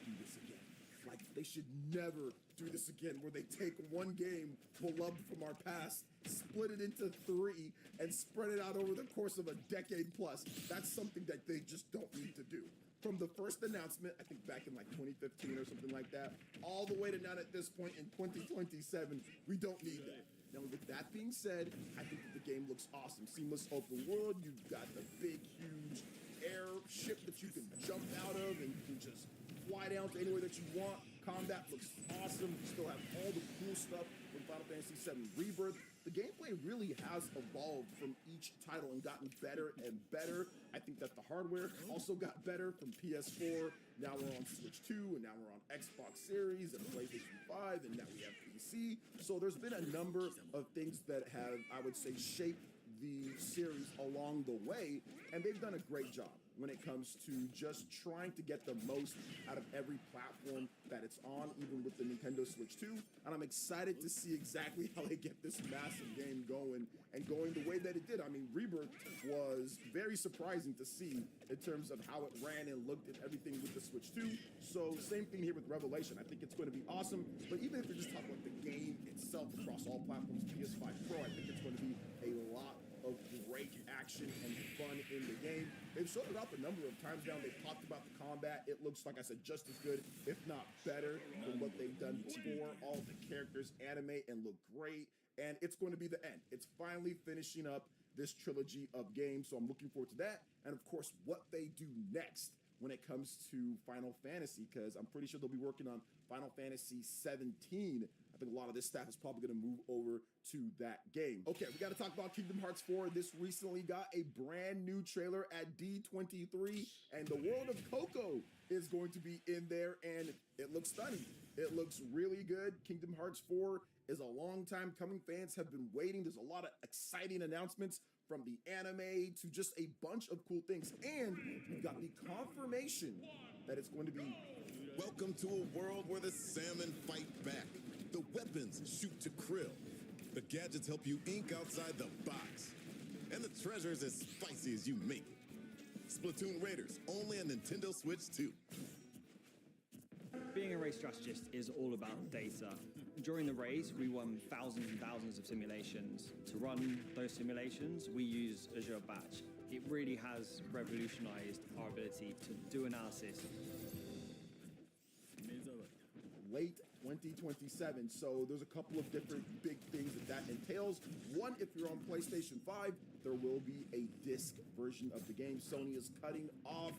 do this again. Like, they should never do this again, where they take one game beloved from our past, split it into 3, and spread it out over the course of a decade plus. That's something that they just don't need to do. From the first announcement, I think back in like 2015 or something like that, all the way to now at this point in 2027, we don't need that. Now, with that being said, I think that the game looks awesome. Seamless open world, you've got the big, huge airship that you can jump out of, and you can just fly down to anywhere that you want. Combat looks awesome. You still have all the cool stuff from Final Fantasy VII Rebirth. The gameplay really has evolved from each title and gotten better and better. I think that the hardware also got better from PS4. Now we're on Switch 2, and now we're on Xbox Series and PlayStation 5, and now we have PC. So there's been a number of things that have, I would say, shaped the series along the way, and they've done a great job when it comes to just trying to get the most out of every platform that it's on, even with the Nintendo Switch 2. And I'm excited to see exactly how they get this massive game going, and going the way that it did. I mean, Rebirth was very surprising to see in terms of how it ran and looked and everything with the Switch 2. So same thing here with Revelation. I think it's going to be awesome. But even if you're just talking about the game itself across all platforms, PS5 Pro, I think it's going to be a lot of great action and fun in the game. They've showed it off a number of times now. They've talked about the combat. It looks, like I said, just as good, if not better, than what they've done before. All the characters animate and look great, and it's going to be the end. It's finally finishing up this trilogy of games, so I'm looking forward to that. And of course, what they do next when it comes to Final Fantasy, because I'm pretty sure they'll be working on Final Fantasy 17. I think a lot of this staff is probably going to move over to that game. Okay, we got to talk about Kingdom Hearts 4. This recently got a brand new trailer at D23, and the world of Coco is going to be in there, and it looks stunning. It looks really good. Kingdom Hearts 4 is a long time coming. Fans have been waiting. There's a lot of exciting announcements, from the anime to just a bunch of cool things. And we've got the confirmation that it's going to be... Welcome to a world where the salmon fight back. The weapons shoot to krill. The gadgets help you ink outside the box. And the treasure's as spicy as you make it. Splatoon Raiders, only on Nintendo Switch 2. Being a race strategist is all about data. During the race, we run thousands and thousands of simulations. To run those simulations, we use Azure Batch. It really has revolutionized our ability to do analysis. Late 2027. So there's a couple of different big things that entails. One, if you're on PlayStation 5, there will be a disc version of the game. Sony is cutting off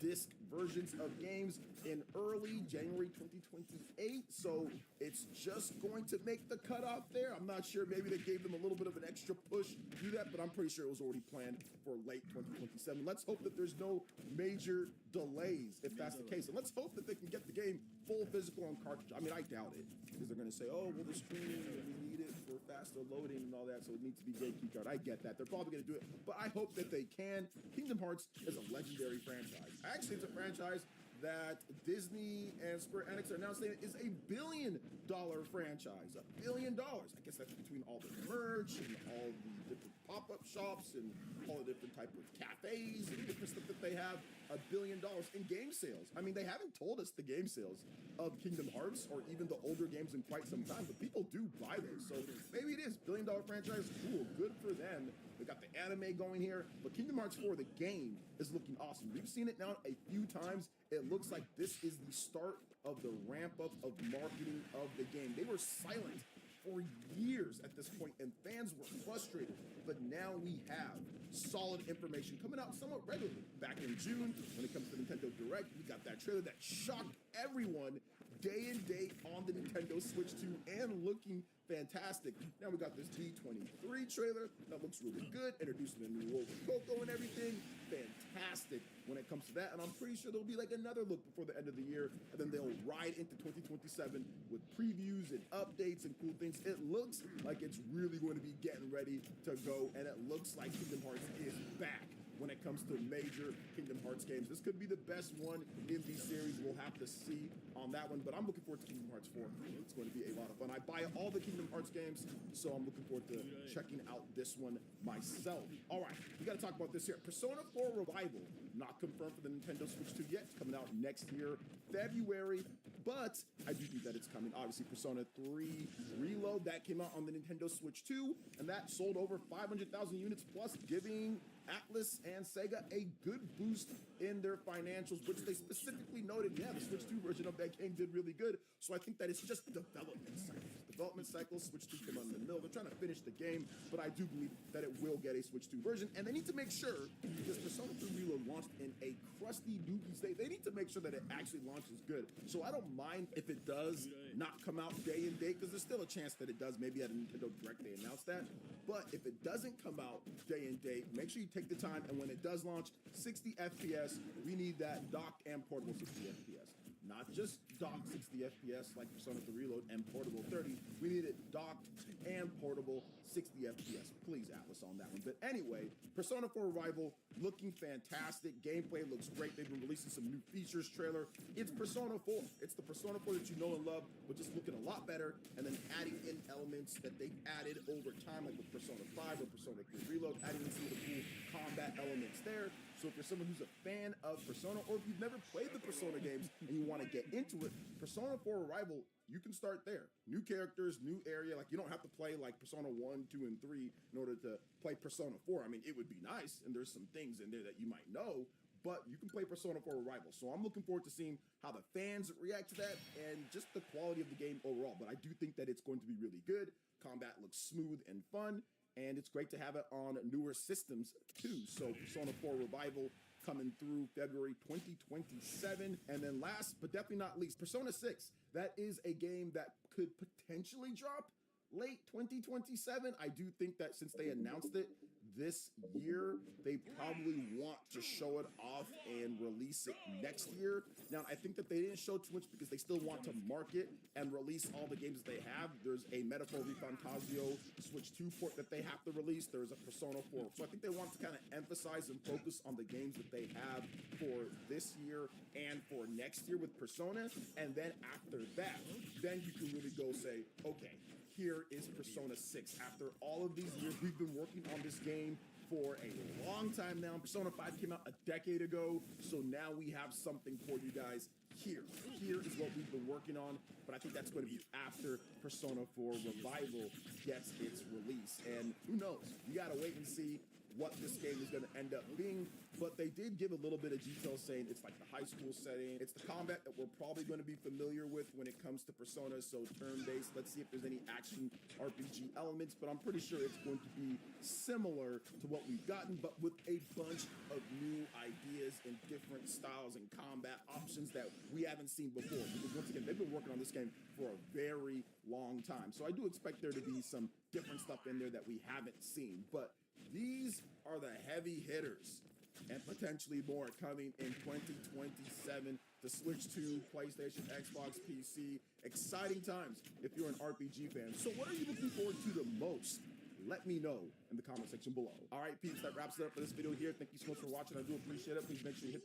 disc versions of games in early January 2028. So it's just going to make the cutoff there. I'm not sure. Maybe they gave them a little bit of an extra push to do that, but I'm pretty sure it was already planned for late 2027. Let's hope that there's no major delays if that's the case. And let's hope that they can get the game full physical on cartridge. I mean, I doubt it because they're going to say, oh, well, the streaming, we need it for faster loading and all that, so it needs to be JK card. I get that. They're probably going to do it, but I hope that they can. Kingdom Hearts is a legendary franchise. Actually, it's a franchise that Disney and Square Enix are now saying is $1 billion franchise. $1 billion. I guess that's between all the merch and all the different pop-up shops and all the different type of cafes and different stuff that they have. $1 billion in game sales. I mean, they haven't told us the game sales of Kingdom Hearts or even the older games in quite some time, but people do buy those. So maybe it is $1 billion franchise. Cool, good for them. They got the anime going here, but Kingdom Hearts 4, the game, is looking awesome. We've seen it now a few times. It looks like this is the start of the ramp up of marketing of the game. They were silent for years at this point, and fans were frustrated. But now we have solid information coming out somewhat regularly. Back in June, when it comes to Nintendo Direct, we got that trailer that shocked everyone day and date on the Nintendo Switch 2 and looking fantastic. Now we got this D23 trailer that looks really good, introducing a new world with Coco and everything. Fantastic when it comes to that, and I'm pretty sure there'll be like another look before the end of the year, and then they'll ride into 2027 with previews and updates and cool things. It looks like it's really going to be getting ready to go, and it looks like Kingdom Hearts is back when it comes to major Kingdom Hearts games. This could be the best one in the series. We'll have to see on that one, but I'm looking forward to Kingdom Hearts 4. It's going to be a lot of fun. I buy all the Kingdom Hearts games, so I'm looking forward to checking out this one myself. All right, we got to talk about this here. Persona 4 Revival, not confirmed for the Nintendo Switch 2 yet. It's coming out next year, February, but I do think that it's coming. Obviously, Persona 3 Reload, that came out on the Nintendo Switch 2, and that sold over 500,000 units plus, giving Atlas and Sega a good boost in their financials, which they specifically noted, yeah, the Switch 2 version of that game did really good. So I think that it's just development cycles. Development cycles, Switch 2 came out in the middle. They're trying to finish the game, but I do believe that it will get a Switch 2 version. And they need to make sure, because Persona 3 Reload launched in a crusty dookie state, they need to make sure that it actually launches good. So I don't mind if it does not come out day and date, because there's still a chance that it does. Maybe at a Nintendo Direct they announced that. But if it doesn't come out day and date, make sure you take the time, and when it does launch, 60 FPS, we need that docked and portable 60 FPS. Not just docked 60 FPS like Persona 3 Reload and portable 30. We need it docked and portable 60 FPS. Please, Atlas, on that one. But anyway, Persona 4 Revival looking fantastic. Gameplay looks great. They've been releasing some new features trailer. It's Persona 4. It's the Persona 4 that you know and love, but just looking a lot better, and then adding in elements that they've added over time, like with Persona 5 or Persona 3 Reload, adding in some of the cool combat elements there. So if you're someone who's a fan of Persona, or if you've never played the Persona games and you want to get into it, Persona 4 Arrival, you can start there. New characters, new area. Like, you don't have to play like Persona 1, 2, and 3 in order to play Persona 4. I mean, it would be nice, and there's some things in there that you might know, but you can play Persona 4 Arrival. So I'm looking forward to seeing how the fans react to that and just the quality of the game overall. But I do think that it's going to be really good. Combat looks smooth and fun, and it's great to have it on newer systems too. So Persona 4 Revival coming through February 2027. And then last but definitely not least, Persona 6. That is a game that could potentially drop late 2027. I do think that since they announced it this year, they probably want to show it off and release it next year. Now, I think that they didn't show too much because they still want to market and release all the games that they have. There's a Metaphor Refantasio Switch 2 port that they have to release. There's a Persona 4. So I think they want to kind of emphasize and focus on the games that they have for this year and for next year with Persona. And then after that, then you can really go say, okay, here is Persona 6. After all of these years, we've been working on this game for a long time now. Persona 5 came out a decade ago, so now we have something for you guys here. Here is what we've been working on, but I think that's going to be after Persona 4 Revival gets its release. And who knows? You got to wait and see what this game is going to end up being, but they did give a little bit of detail saying it's like the high school setting. It's the combat that we're probably going to be familiar with when it comes to Persona, so turn-based. Let's see if there's any action RPG elements, but I'm pretty sure it's going to be similar to what we've gotten, but with a bunch of new ideas and different styles and combat options that we haven't seen before, because once again, they've been working on this game for a very long time. So I do expect there to be some different stuff in there that we haven't seen, but these are the heavy hitters, and potentially more coming in 2027 to Switch 2, PlayStation, Xbox, PC. Exciting times if you're an RPG fan. So what are you looking forward to the most? Let me know in the comment section below. All right, peeps, that wraps it up for this video here. Thank you so much for watching. I do appreciate it. Please make sure you hit...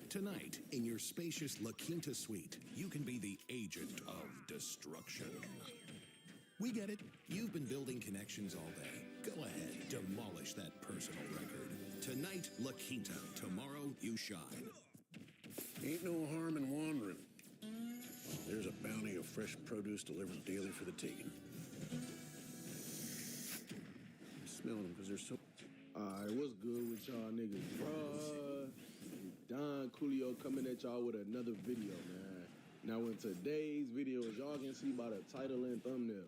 Tonight, in your spacious La Quinta suite, you can be the agent of destruction. We get it. You've been building connections all day. Go ahead, demolish that personal record. Tonight, La Quinta. Tomorrow, you shine. Ain't no harm in wandering. There's a bounty of fresh produce delivered daily for the taking. Smell them because they're so... Alright, what's good with y'all niggas? Don Coolio coming at y'all with another video, man. Now, in today's video, as y'all can see by the title and thumbnail,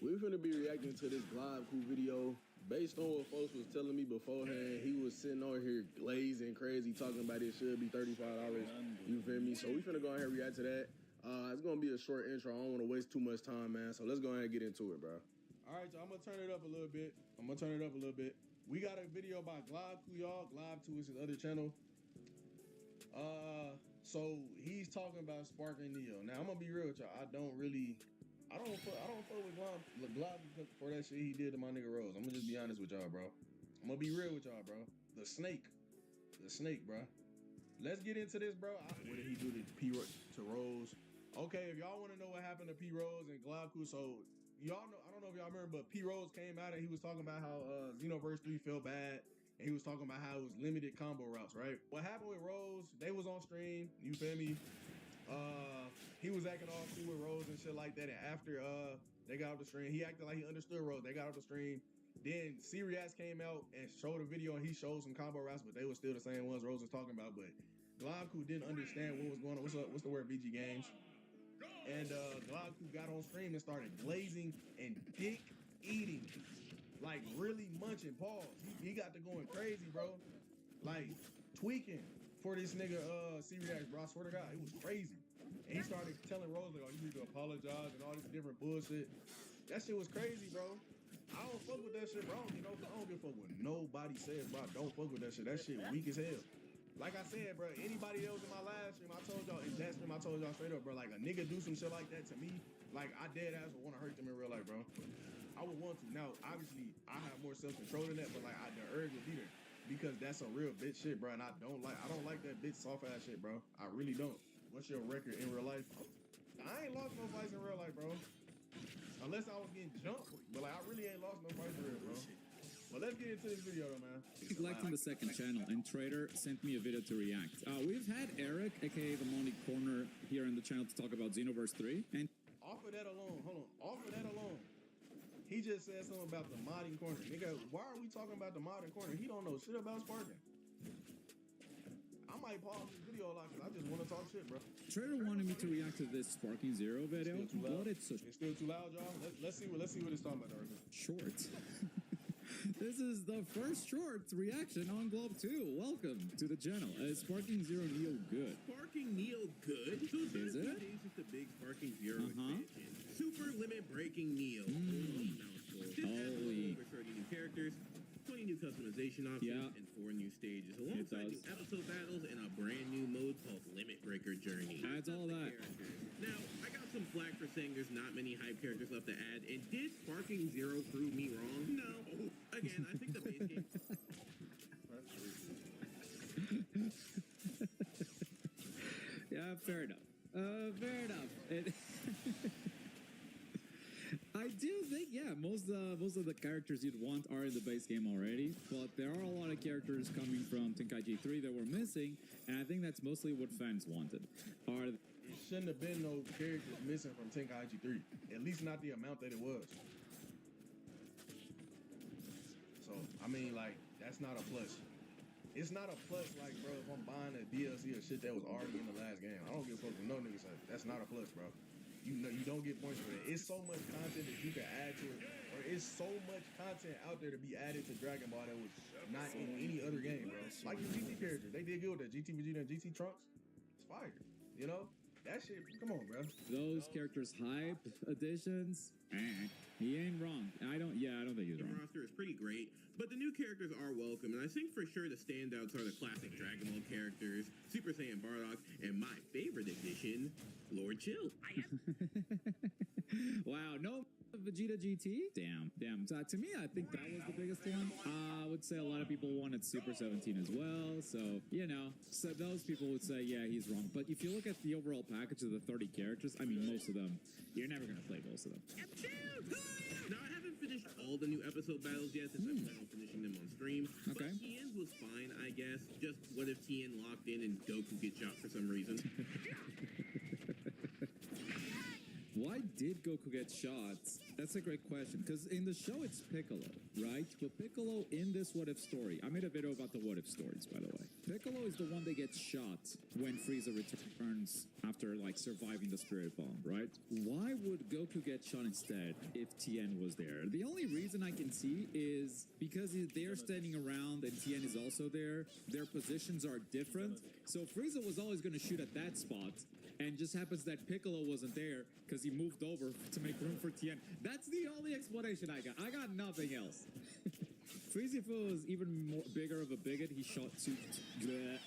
we're finna be reacting to this Glob Cool video. Based on what folks was telling me beforehand, he was sitting on here glazing crazy, talking about it should be $35. You feel me? So we finna go ahead and react to that. It's gonna be a short intro. I don't wanna waste too much time, man. So let's go ahead and get into it, bro. All right, so I'm gonna turn it up a little bit. We got a video by Glob Cool, y'all. Glob 2 is his other channel. So he's talking about Sparking Neo. Now I'm gonna be real with y'all. I don't fuck with Glob for that shit he did to my nigga Rose. I'm gonna just be honest with y'all, bro. I'm gonna be real with y'all, bro. The snake, bro. Let's get into this, bro. What did he do to Rose? Okay, if y'all want to know what happened to P Rose and Glob Cool, so y'all know. I don't know if y'all remember, but P Rose came out and he was talking about how Xenoverse 3 felt bad. And he was talking about how it was limited combo routes, right? What happened with Rose, they was on stream, you feel me? He was acting all cool with Rose and shit like that. And after they got off the stream, he acted like he understood Rose. They got off the stream. Then Sirius came out and showed a video and he showed some combo routes, but they were still the same ones Rose was talking about. But Glob Cool didn't understand what was going on. What's the word, BG Games? And Glob Cool got on stream and started glazing and dick eating. Like really munching, pause. He got to going crazy, bro. Like tweaking for this nigga Sirius, bro. I swear to God, it was crazy. And he started telling Rose like, "Oh, you need to apologize" and all this different bullshit. That shit was crazy, bro. I don't fuck with that shit, bro. I don't give a fuck what nobody says, bro. I don't fuck with that shit. That shit weak as hell. Like I said, bro, anybody else in my last stream, I told y'all, in that stream, I told y'all straight up, bro, like a nigga do some shit like that to me, like I dead ass would want to hurt them in real life, bro. I would want to. Now, obviously, I have more self-control than that, but like the urge would be there because that's some real bitch shit, bro. And I don't like that bitch soft ass shit, bro. I really don't. What's your record in real life? I ain't lost no fights in real life, bro. Unless I was getting jumped, but like I really ain't lost no fights in real, bro. Well, let's get into this video, though, man. Like on the second channel, and Trader sent me a video to react. We've had Eric, aka the Money Corner, here in the channel to talk about Xenoverse 3, and off of that alone, he just said something about the modding corner. Nigga, why are we talking about the modding corner? He don't know shit about Sparking. I might pause this video a lot because I just want to talk shit, bro. Trader wanted me to react to this Sparking Zero video, but it's still too loud, y'all. Let's see what it's talking about, Eric. Short. This is the first short reaction on Globe 2. Welcome to the channel. Sparking Zero Neo good. Sparking Neo good? So is it? It's just a big Sparking Zero expansion. Super limit breaking Neo. Holy. Over 30 new characters, 20 new customization options, and 4 new stages, alongside new episode battles and a brand new mode called Limit Breaker Journey. Adds all that. Now, I got some flack for saying there's not many hype characters left to add, and did Sparking Zero prove me wrong? No. Again, I think the base game... Yeah, fair enough. Fair enough. I do think, yeah, most of the characters you'd want are in the base game already, but there are a lot of characters coming from Tenkaichi 3 that were missing, and I think that's mostly what fans wanted. It shouldn't have been no characters missing from Tenkaichi 3. At least not the amount that it was. So, I mean, like, that's not a plus. It's not a plus, like, bro, if I'm buying a DLC or shit that was already in the last game. I don't give a fuck with no niggas. That's not a plus, bro. You know, you don't get points for that. It's so much content that you can add to it, or it's so much content out there to be added to Dragon Ball that was not in any other game, bro. Like the GT characters, they did good with that. GT Vegeta and GT Trunks, it's fire. You know, that shit. Come on, bro. Those characters hype additions, he ain't wrong. I don't think he's The wrong. roster is pretty great, but the new characters are welcome, and I think for sure the standouts are the classic Dragon Ball characters, Super Saiyan Bardock, and my favorite addition, Lord Chill. Wow, no Vegeta GT? Damn. So, to me, I think that was the biggest one. I would say a lot of people wanted Super 17 as well. So, you know, so those people would say, yeah, he's wrong. But if you look at the overall package of the 30 characters, I mean, most of them, you're never going to play most of them. Now, I haven't finished all the new episode battles yet since I plan on finishing them on stream. Okay. But Tien's was fine, I guess. Just what if Tien locked in and Goku gets shot for some reason? Why did Goku get shot? That's a great question. Because in the show, it's Piccolo, right? But Piccolo in this What If story, I made a video about the What If stories, by the way. Piccolo is the one that gets shot when Frieza returns after, like, surviving the Spirit Bomb, right? Why would Goku get shot instead if Tien was there? The only reason I can see is because they're standing around and Tien is also there. Their positions are different. So Frieza was always going to shoot at that spot. And just happens that Piccolo wasn't there because he moved over to make room for Tien. That's the only explanation I got. I got nothing else. Frieza, if he was even more bigger of a bigot, he shoots...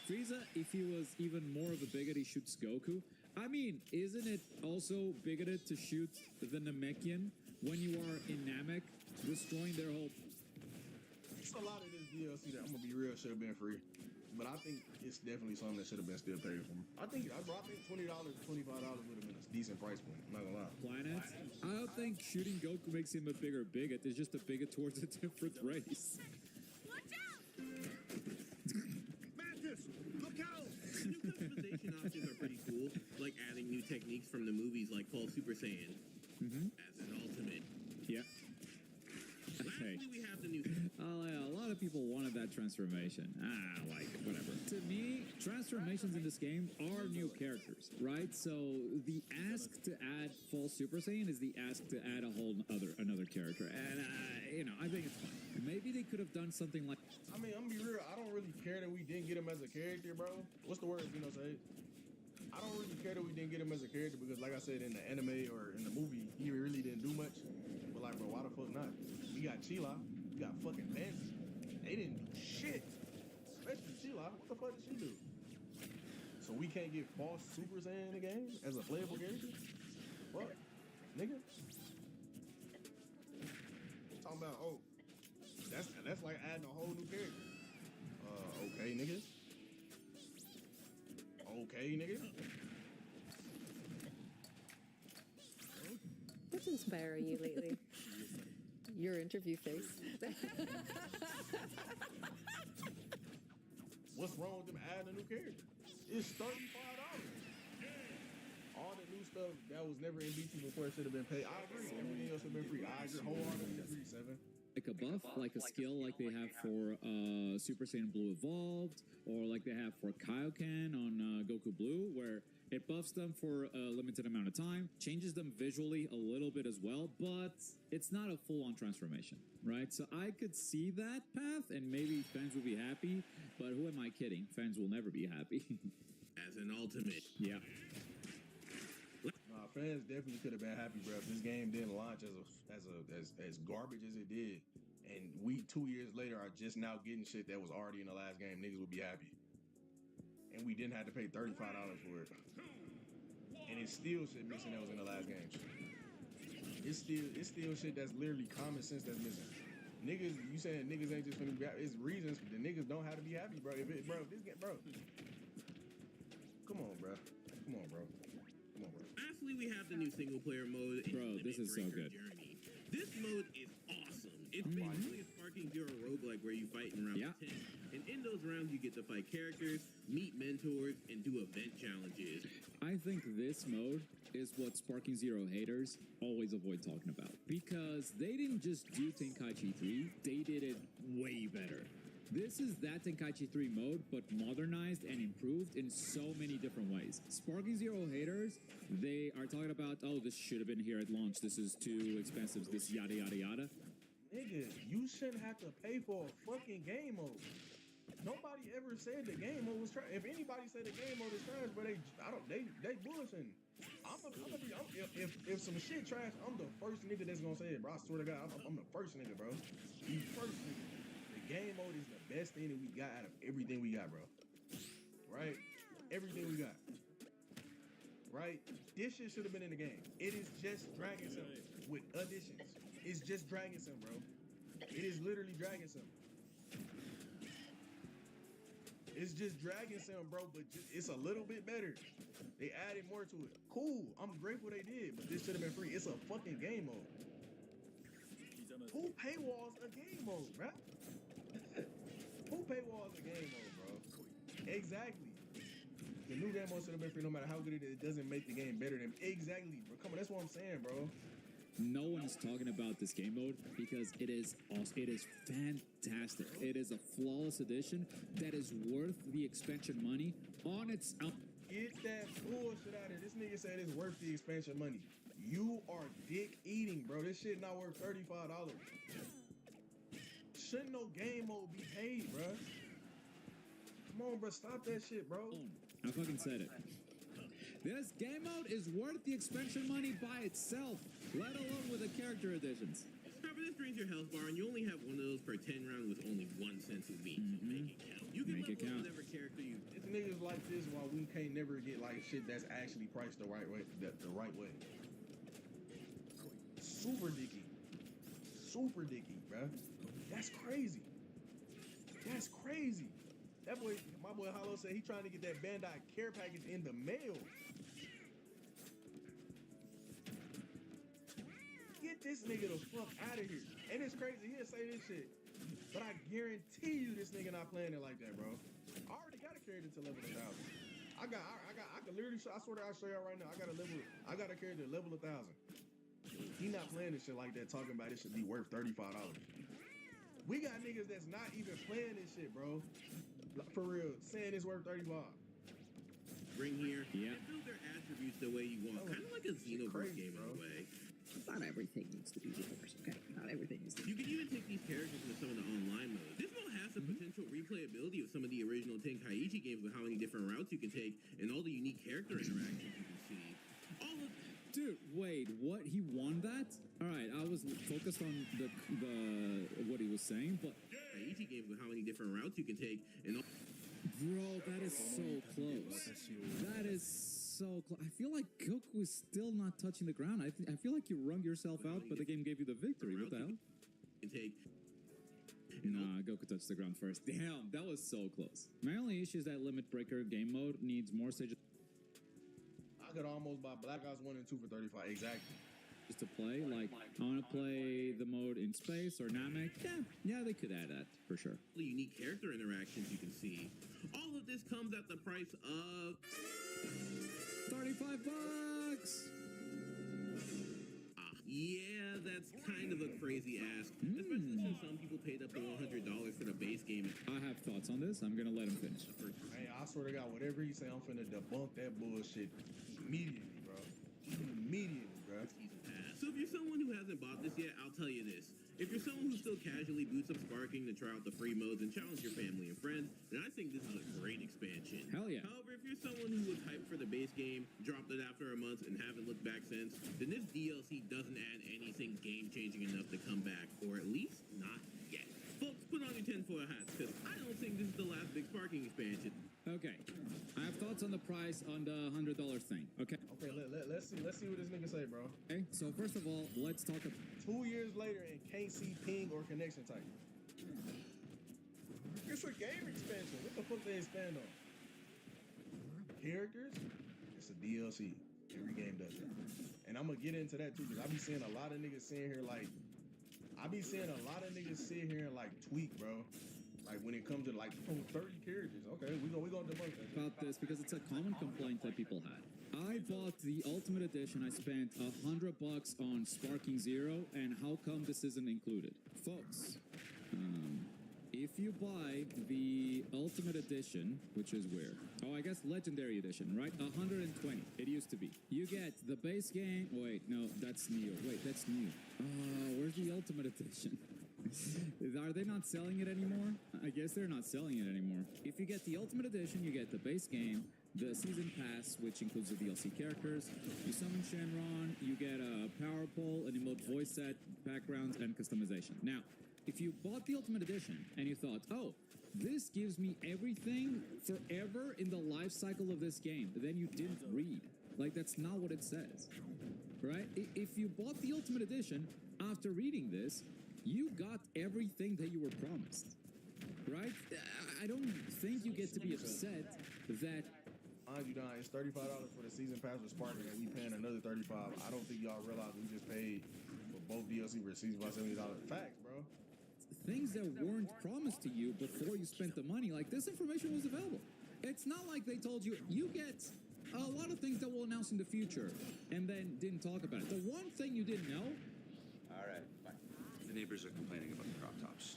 Frieza, if he was even more of a bigot, he shoots Goku. I mean, isn't it also bigoted to shoot the Namekian when you are in Namek, destroying their whole... It's a lot of this DLC that, I'm gonna be real, should have been free. But I think it's definitely something that should have been still paid for. I think $20, $25 would have been a decent price point. I'm not gonna lie. Planets? I don't think shooting Goku makes him a bigger bigot. It's just a bigot towards a different race. Watch out! Mantis, look out! The new customization options are pretty cool, like adding new techniques from the movies like Full Super Saiyan as an ultimate. Yeah. Okay. Lastly, we have the new... A lot of people wanted that transformation. Like, whatever. To me, transformations in this game are new characters, right? So the ask to add full Super Saiyan is the ask to add another character. And, I think it's fine. Maybe they could have done something like... I mean, I'm gonna be real. I don't really care that we didn't get him as a character, bro. What's the word, say? I don't really care that we didn't get him as a character because, like I said, in the anime or in the movie, he really didn't do much. But, like, bro, why the fuck not? We got Chila. We got fucking Nancy. They didn't do shit. Especially Chila. What the fuck did she do? So we can't get false Super Saiyan in the game as a playable character? What? Nigga? Talking about, that's like adding a whole new character. Okay, nigga. Okay, nigga. What's inspiring you lately? Your interview face. What's wrong with them adding a new character? It's $35. All the new stuff that was never in BT before should have been paid. I agree. Everything else should have been free. I agree. Wholeheartedly agree, 7. Like a buff, like a skill like they have for Super Saiyan Blue Evolved, or like they have for Kaioken on Goku Blue, where it buffs them for a limited amount of time, changes them visually a little bit as well, but it's not a full-on transformation, right? So I could see that path, and maybe fans would be happy, but who am I kidding? Fans will never be happy. As an ultimate. Yeah. Nah, fans definitely could have been happy, bro. If this game didn't launch as garbage as it did, and we 2 years later are just now getting shit that was already in the last game, niggas would be happy. And we didn't have to pay $35 for it. And it's still shit missing that was in the last game. It's still shit that's literally common sense that's missing. Niggas, you saying niggas ain't just finna be happy. It's reasons the niggas don't have to be happy, bro. If this game, bro. Come on, bro. Lastly, we have the new single player mode. Bro, this is so good. Journey. This mode is awesome. It's basically a Sparking Zero roguelike where you fight in rounds of 10. And in those rounds, you get to fight characters, meet mentors, and do event challenges. I think this mode is what Sparking Zero haters always avoid talking about. Because they didn't just do Tenkaichi 3, they did it way better. This is that Tenkaichi 3 mode, but modernized and improved in so many different ways. Sparking Zero haters, they are talking about, oh, this should have been here at launch, this is too expensive, this yada yada yada. Nigga, you shouldn't have to pay for a fucking game mode. Nobody ever said the game mode was trash. If anybody said the game mode is trash, but they bullshitting. If some shit trash, I'm the first nigga that's gonna say it, bro. I swear to God, I'm the first nigga, bro. The first nigga. The game mode is the best thing that we got out of everything we got, bro. Right? Everything we got. Right? This shit should have been in the game. It is just Dragon Sim with additions. It's just Dragon Sim, bro. It is literally Dragon Sim. It's just Dragon Sim, bro, but it's a little bit better. They added more to it. Cool. I'm grateful they did, but this should have been free. It's a fucking game mode. Who paywalls a game mode, bro? Who paywalls a game mode, bro? Exactly. The new game mode should have been free no matter how good it is. It doesn't make the game better than exactly, bro. Come on, that's what I'm saying, bro. No one is talking about this game mode because it is awesome. It is fantastic. It is a flawless addition that is worth the expansion money on its own. Get that bullshit out of here. This nigga said it's worth the expansion money. You are dick eating, bro. This shit not worth $35. Shouldn't no game mode be paid, bro? Come on, bro. Stop that shit, bro. I fucking said it. This game mode is worth the expansion money by itself, let alone with the character additions. However, this drains your health bar, and you only have one of those per 10 rounds with only 1 sense of meat. So make it count. You can level up whatever character you. It's niggas like this why we can't never get like shit that's actually priced the right way. The right way. Super dicky. Super dicky, bro. That's crazy. That's crazy. That boy, my boy Hollow said he trying to get that Bandai care package in the mail. Get this nigga the fuck out of here. And it's crazy, he'll say this shit. But I guarantee you this nigga not playing it like that, bro. I already got a character to level 1,000. I can literally show, I swear to God, I'll show y'all right now. I got a character level 1,000. He not playing this shit like that, talking about it should be worth $35. We got niggas that's not even playing this shit, bro. Like, for real, saying it's worth 35. Bring here and build their attributes the way you want. Kind of like a Xenoverse game in a way. Not everything needs to be Xenoverse, okay? Not everything needs to be. You can even take these characters into some of the online modes. This mode has the potential replayability of some of the original Tenkaichi games with how many different routes you can take and all the unique character interactions you can see. All of Dude, wait, what? He won that? All right, I was focused on the what he was saying, but Tenkaichi games with how many different routes you can take and all. Bro, that is so close. That is so close. I feel like Goku is still not touching the ground. I feel like you wrung yourself out, but the game gave you the victory. What the hell? Nah, Goku touched the ground first. Damn, that was so close. My only issue is that Limit Breaker game mode needs more stages. I could almost buy Black Ops 1 and 2 for 35. Exactly. Just to play, like, I want to play the mode in space or Namek. Yeah, they could add that for sure. The unique character interactions you can see. All of this comes at the price of $35. Yeah, that's kind of a crazy ask, especially since some people paid up to $100 for the base game. I have thoughts on this. I'm gonna let him finish. Hey, I swear to God, whatever he say, I'm finna debunk that bullshit immediately, bro. Immediately, bro. So if you're someone who hasn't bought this yet, I'll tell you this. If you're someone who still casually boots up Sparking to try out the free modes and challenge your family and friends, then I think this is a great expansion. Hell yeah. However, if you're someone who was hyped for the base game, dropped it after a month, and haven't looked back since, then this DLC doesn't add anything game-changing enough to come back, or at least not yet. Folks, put on your tinfoil hats, because I don't think this is the last big Sparking expansion. Okay, I have thoughts on the price on the $100 thing. Okay. Okay, let's see what this nigga say, bro. Okay, so first of all, let's talk about 2 years later and can't see ping or connection type. It's a game expansion. What the fuck they expand on? Characters? It's a DLC. Every game does that. And I'm gonna get into that too, because I be seeing a lot of niggas sitting here like, I be seeing a lot of niggas sit here and like tweak, bro. Like when it comes to like 30 characters. Okay, we gonna debunk that. About this because it's a common complaint that people had. I bought the Ultimate Edition. I spent $100 on Sparking Zero, and how come this isn't included? Folks, if you buy the Ultimate Edition, which is where? Oh, I guess Legendary Edition, right? 120. It used to be. You get the base game. Wait, no, that's new. Wait, that's new. Where's the Ultimate Edition? Are they not selling it anymore? I guess they're not selling it anymore. If you get the Ultimate Edition, you get the base game, the Season Pass, which includes the DLC characters. You summon Shenron, you get a power pole, an emote voice set, backgrounds, and customization. Now, if you bought the Ultimate Edition and you thought, oh, this gives me everything forever in the life cycle of this game, then you didn't read. Like, that's not what it says, right? If you bought the Ultimate Edition after reading this, you got everything that you were promised, right? I don't think you get to be upset that... You know, it's $35 for the season pass with Sparking, and we paying another $35. I don't think y'all realize we just paid for both DLC for season by $70. Facts, bro. Things that weren't promised to you before you spent the money, like this information was available. It's not like they told you, you get a lot of things that we'll announce in the future, and then didn't talk about it. The one thing you didn't know... All right, fine. The neighbors are complaining about the crop tops.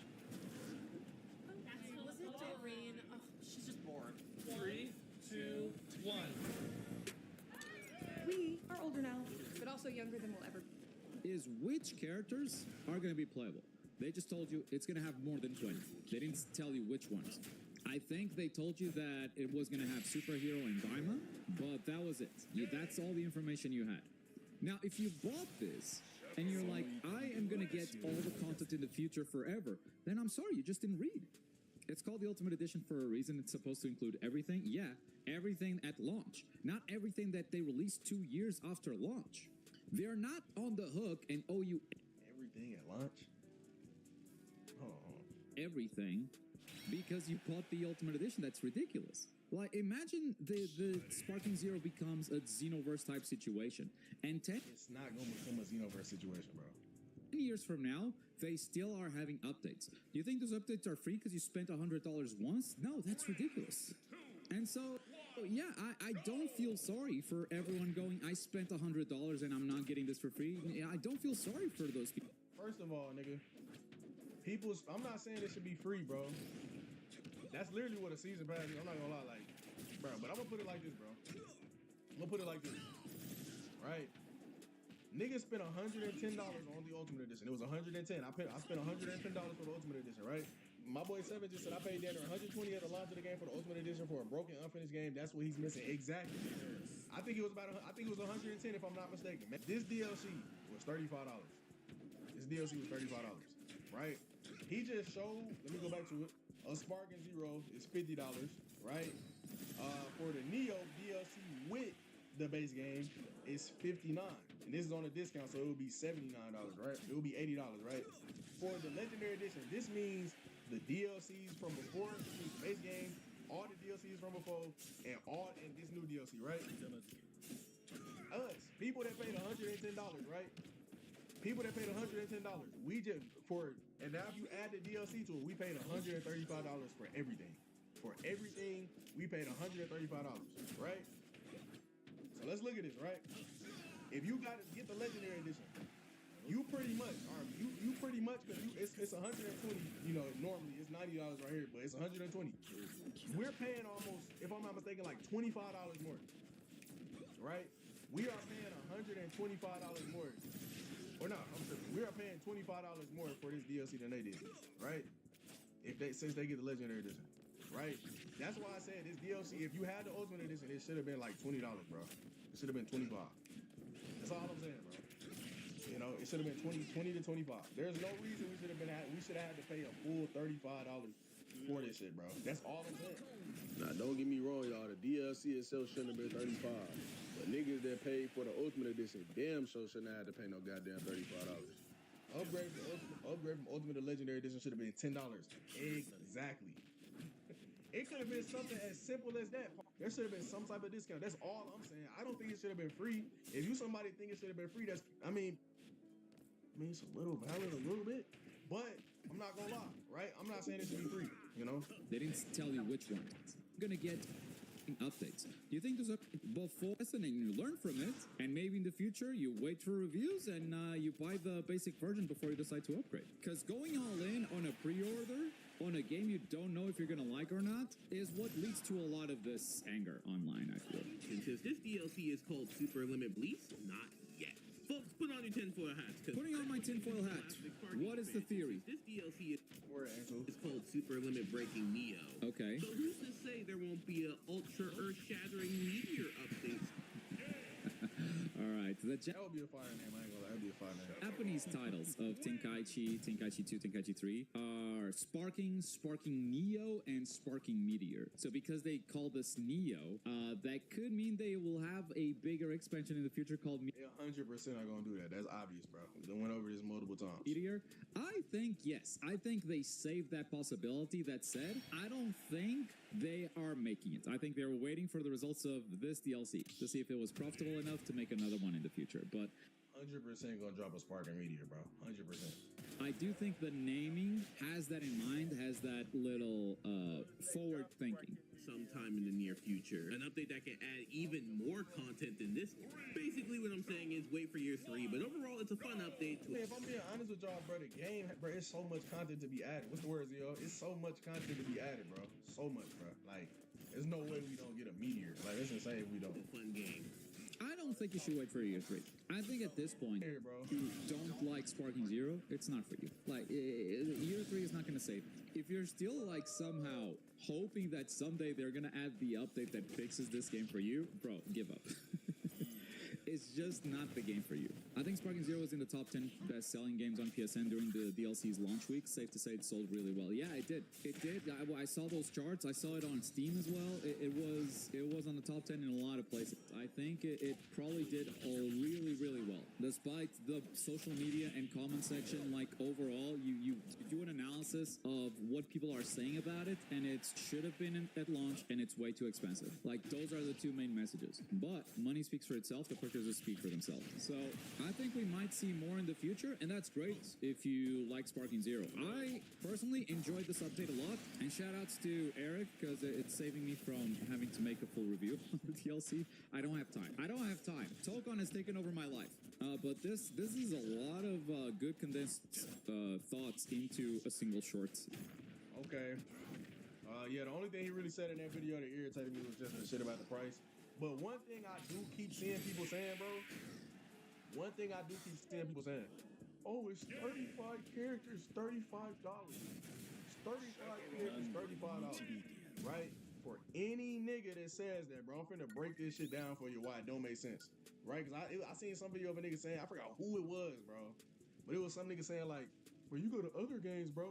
Was it Doreen? Oh, she's just bored. 3, 2, 1. We are older now, but also younger than we'll ever be. Is which characters are going to be playable. They just told you it's going to have more than 20. They didn't tell you which ones. I think they told you that it was going to have Superhero and Daima, but that was it. That's all the information you had. Now, if you bought this, and you're like, I am going to get all the content in the future forever, then I'm sorry, you just didn't read. It's called the Ultimate Edition for a reason. It's supposed to include everything. Yeah, everything at launch. Not everything that they released 2 years after launch. They're not on the hook and owe you... Everything at launch? Everything because you bought the Ultimate Edition. That's ridiculous. Like, imagine the Sparking Zero becomes a Xenoverse type situation. And it's not going to become a Xenoverse situation, bro. 10 years from now, they still are having updates. Do you think those updates are free because you spent $100 once? No, that's ridiculous. And so, yeah, I don't feel sorry for everyone going, I spent $100 and I'm not getting this for free. I don't feel sorry for those people. First of all, nigga, I'm not saying it should be free, bro. That's literally what a season pass is. I'm not gonna lie, like, bro, but I'm gonna put it like this, bro. I'm gonna put it like this, right? Niggas spent $110 on the Ultimate Edition. It was $110. I spent $110 for the Ultimate Edition, right? My boy Seven just said I paid Danner $120 at the launch of the game for the Ultimate Edition for a broken, unfinished game. That's what he's missing. Exactly. I think it was $110 if I'm not mistaken. This DLC was $35. This DLC was $35, right? He just showed, let me go back to it, a Sparking Zero is $50, right? For the Neo DLC with the base game, it's $59. And this is on a discount, so it would be $79, right? It would be $80, right? For the Legendary Edition, this means the DLCs from before, the base game, all the DLCs from before, and this new DLC, right? Us, people that paid $110, right? People that paid $110, and now if you add the DLC to it, we paid $135 for everything. For everything, we paid $135, right? So let's look at this, right? If you got to get the Legendary Edition, you pretty much, because it's 120. You know, normally it's $90 right here, but it's 120. We're paying almost, if I'm not mistaken, like $25 more, right? We are paying $125 more. Or not, we are paying $25 more for this DLC than they did, right? Since they get the Legendary Edition, right? That's why I said this DLC, if you had the Ultimate Edition, it should have been like $20, bro. It should have been $25. That's all I'm saying, bro. You know, it should have been 20 to 25. There's no reason we should have had to pay a full $35 for this shit, bro. That's all I'm saying. Now, don't get me wrong, y'all. The DLC itself shouldn't have been $35. But niggas that paid for the Ultimate Edition damn sure shouldn't have had to pay no goddamn $35. Upgrade from Ultimate to Legendary Edition should have been $10. Exactly. It could should have been something as simple as that. There should have been some type of discount. That's all I'm saying. I don't think it should have been free. If you somebody think it should have been free, that's I mean it's a little valid, a little bit, but I'm not gonna lie, right? I'm not saying it should be free. You know, They didn't tell you which one. You're gonna get updates. Do you think there's a before listening you learn from it, and maybe in the future you wait for reviews and you buy the basic version before you decide to upgrade? Because going all in on a pre-order on a game you don't know if you're gonna like or not is what leads to a lot of this anger online, I feel. Since this DLC is called Super Limit Bleach, not yet. Folks, put on your tinfoil hats. Putting on my tinfoil hat, what is the theory? This DLC is called Super Limit Breaking Neo. Okay. So who's to say there won't be an ultra earth-shattering meteor update? All right. that would be a fire name. I ain't gonna lie, that would be a fire name. Japanese titles of Tenkaichi, Tenkaichi 2, Tenkaichi 3 are Sparking, Sparking Neo, and Sparking Meteor. So because they call this Neo, that could mean they will have a bigger expansion in the future called They 100% are gonna do that. That's obvious, bro. They went over this multiple times. Meteor. I think yes. I think they saved that possibility. That said, I don't think they are making it. I think they were waiting for the results of this DLC to see if it was profitable enough to make another one in the future. But 100% gonna drop a Sparking Meteor, bro. 100%. I do think the naming has that in mind, has that little forward thinking. Sometime in the near future, an update that can add even more content than this. Basically, what I'm saying is wait for year 3, but overall, it's a fun update. Man, if I'm being honest with y'all, bro, the game, bro, it's so much content to be added. What's the word, yo? It's so much content to be added, bro. So much, bro. Like, there's no way we don't get a meteor. Like, it's insane if we don't. A fun game. I don't think you should wait for year 3. I think at this point, if you don't like Sparking Zero, it's not for you. Like, year 3 is not going to save it. If you're still, like, somehow hoping that someday they're going to add the update that fixes this game for you, bro, give up. It's just not the game for you. I think Sparking Zero was in the top 10 best-selling games on PSN during the DLC's launch week. Safe to say it sold really well. Yeah, it did. It did. I saw those charts. I saw it on Steam as well. It was on the top 10 in a lot of places. I think it probably did really, really well. Despite the social media and comment section, like overall, you do an analysis of what people are saying about it, and it should have been at launch, and it's way too expensive. Like, those are the two main messages. But money speaks for itself. The purchasers speak for themselves. So I think we might see more in the future, and that's great if you like Sparking Zero. I personally enjoyed this update a lot, and shout outs to Eric because it's saving me from having to make a full review on the DLC. I don't have time. Tokon has taken over my life. But this is a lot of good condensed thoughts into a single short. Okay. Yeah, the only thing he really said in that video that irritated me was just the shit about the price. But one thing I do keep seeing people saying, bro, oh, it's 35 characters, $35. It's 35 characters, $35. Right? For any nigga that says that, bro, I'm finna break this shit down for you why it don't make sense. Right? Because I seen some video of a nigga saying, I forgot who it was, bro. But it was some nigga saying like, well, you go to other games, bro.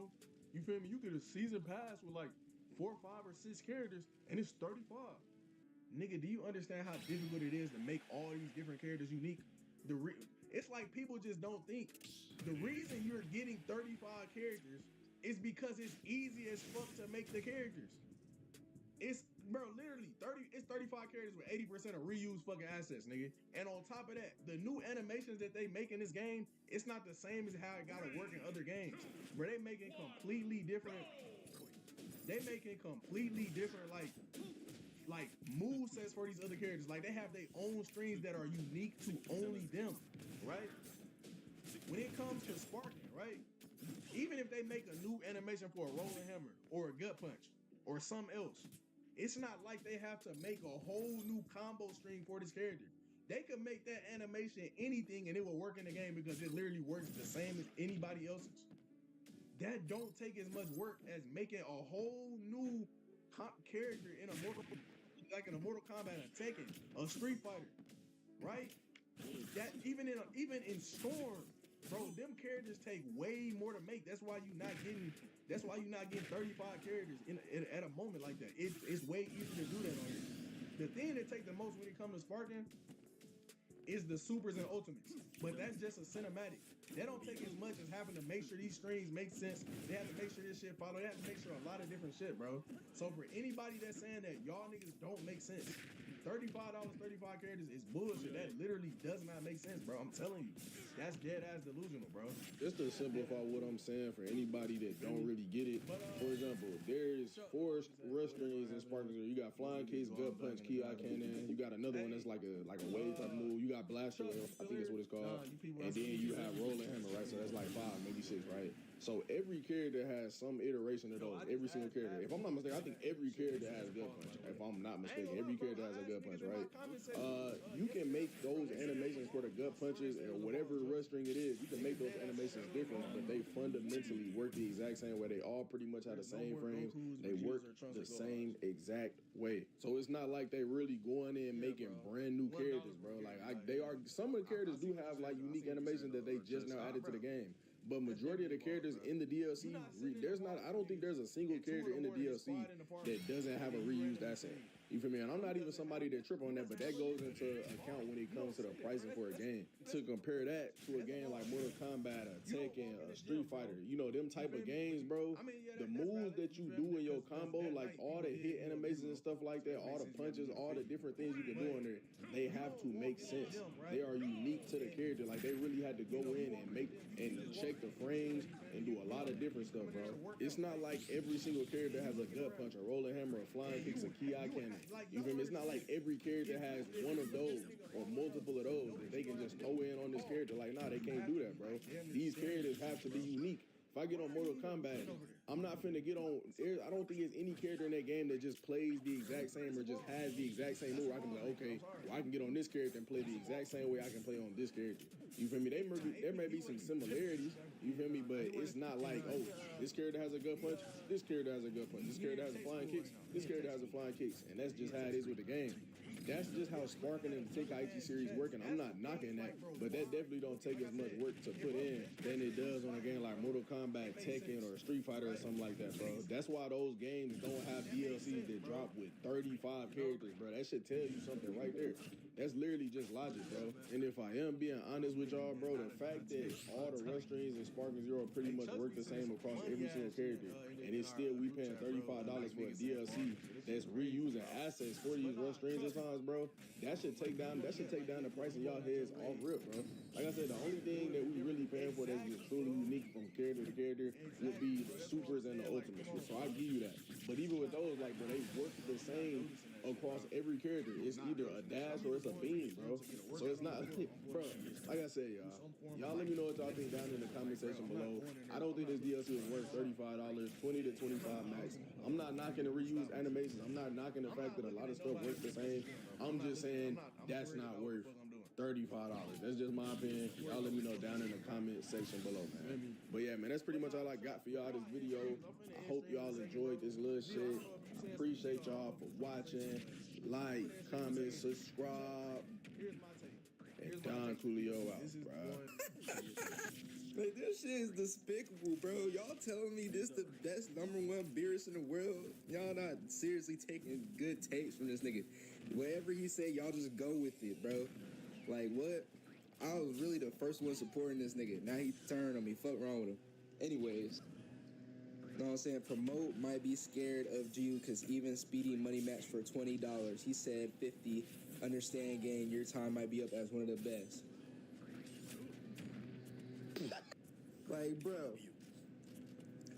You feel me? You get a season pass with like 4, 5, or 6 characters, and it's 35. Nigga, do you understand how difficult it is to make all these different characters unique? It's like people just don't think. The reason you're getting 35 characters is because it's easy as fuck to make the characters. It's, bro, literally, it's 35 characters with 80% of reused fucking assets, nigga. And on top of that, the new animations that they make in this game, it's not the same as how it gotta work in other games. Where they making completely different, like move sets for these other characters. Like, they have their own strings that are unique to only them, right? When it comes to Sparking, right? Even if they make a new animation for a rolling hammer or a gut punch or something else, it's not like they have to make a whole new combo string for this character. They could make that animation anything and it will work in the game because it literally works the same as anybody else's. That don't take as much work as making a whole new character in a Mortal Kombat, a Tekken, a Street Fighter, right? That even in Storm, bro, them characters take way more to make. That's why you're not getting 35 characters at a moment like that. It's way easier to do that on here. The thing that takes the most when it comes to Sparking is the supers and ultimates. But that's just a cinematic. They don't take as much as having to make sure these strings make sense. They have to make sure this shit follow. They have to make sure a lot of different shit, bro. So for anybody that's saying that y'all niggas don't make sense, $35, 35 characters is bullshit. That literally does not make sense, bro. I'm telling you. That's dead ass delusional, bro. Just to simplify what I'm saying for anybody that don't really get it. For example, there's 4 rush strings in Sparkles. You got flying kicks, gut punch, ki cannon. You got another one that's like a wave type move. You got blaster wave, I think that's what it's called. And then you have rolling hammer, right? So that's like 5, maybe 6, right? So every character has some iteration of those. Every single character. If I'm not mistaken, I think every character has gut punch. If I'm not mistaken, every character has a gut punch, right? You can make those animations for the gut punches and whatever rush string it is. You can make those animations different, but they fundamentally work the exact same way. They all pretty much have the same frames. They work the same exact way. So it's not like they really going in making brand new characters, bro. Like they are. Some of the characters do have like unique animations that they just now added to the game. But majority of the characters in the DLC, there's not. I don't think there's a single character in the DLC that doesn't have a reused asset. You feel me? And I'm not even somebody that trip on that, but that goes into account when it comes to the pricing for a game. To compare that to a game like Mortal Kombat, a Tekken, a Street Fighter, you know, them type of games, bro, the moves that you do in your combo, like all the hit animations and stuff like that, all the punches, all the different things you can do on there, they have to make sense. They are unique to the character. Like, they really had to go in and check the frames and do a lot of different stuff, bro. It's not like every single character has a gut punch, a rolling hammer, a flying kicks, a ki cannon. You feel me? It's not like every character has one of those or multiple of those that they can just throw in on this character. Like, nah, they can't do that, bro. These characters have to be unique. If I get on Mortal Kombat, I'm not finna get on. I don't think there's any character in that game that just plays the exact same or just has the exact same move. I can be like, okay, well, I can get on this character and play the exact same way I can play on this character. You feel me? There may be some similarities. You feel me? But it's not like, oh, this character has a gut punch. This character has a gut punch. This character has a flying kicks. This character has a flying kicks. And that's just how it is with the game. That's just how Sparking and the Tenkaichi series working. I'm not knocking that, but that definitely don't take as much work to put in than it does on a game like Mortal Kombat, Tekken, or Street Fighter or something like that, bro. That's why those games don't have DLCs that drop with 35 characters, bro. That should tell you something right there. That's literally just logic, bro. And if I am being honest with y'all, bro, the fact that all the rush strings in Sparking Zero pretty much work the same across every single character, and it's still we paying $35 for a DLC that's reusing assets for these rush strings at times, bro. That should take down the price in y'all heads off rip, bro. Like I said, the only thing that we really paying for that's just truly unique from character to character would be the supers and the ultimates. So I give you that. But even with those, like, bro, they work the same across every character. It's either a dash or it's a beam, bro. So it's not, bro. Like I said, y'all let me know what y'all think down in the comment section below. I don't think this DLC is worth $35, $20 to $25 max. I'm not knocking the reused animations. I'm not knocking the fact that a lot of stuff works the same. I'm just saying that's not worth $35. That's just my opinion. Y'all let me know down in the comment section below, man. But yeah, man, that's pretty much all I got for y'all this video. I hope y'all enjoyed this little shit. I appreciate y'all for watching. Like, comment, subscribe. And Don Coolio out, bro. Like, this shit is despicable, bro. Y'all telling me this the best #1 beerus in the world? Y'all not seriously taking good takes from this nigga. Whatever he say, y'all just go with it, bro. Like, what? I was really the first one supporting this nigga. Now he turned on me. Fuck wrong with him. Anyways, you know what I'm saying? Promote might be scared of you because even Speedy money match for $20. He said 50. Understand, gang, your time might be up as one of the best. Like, bro,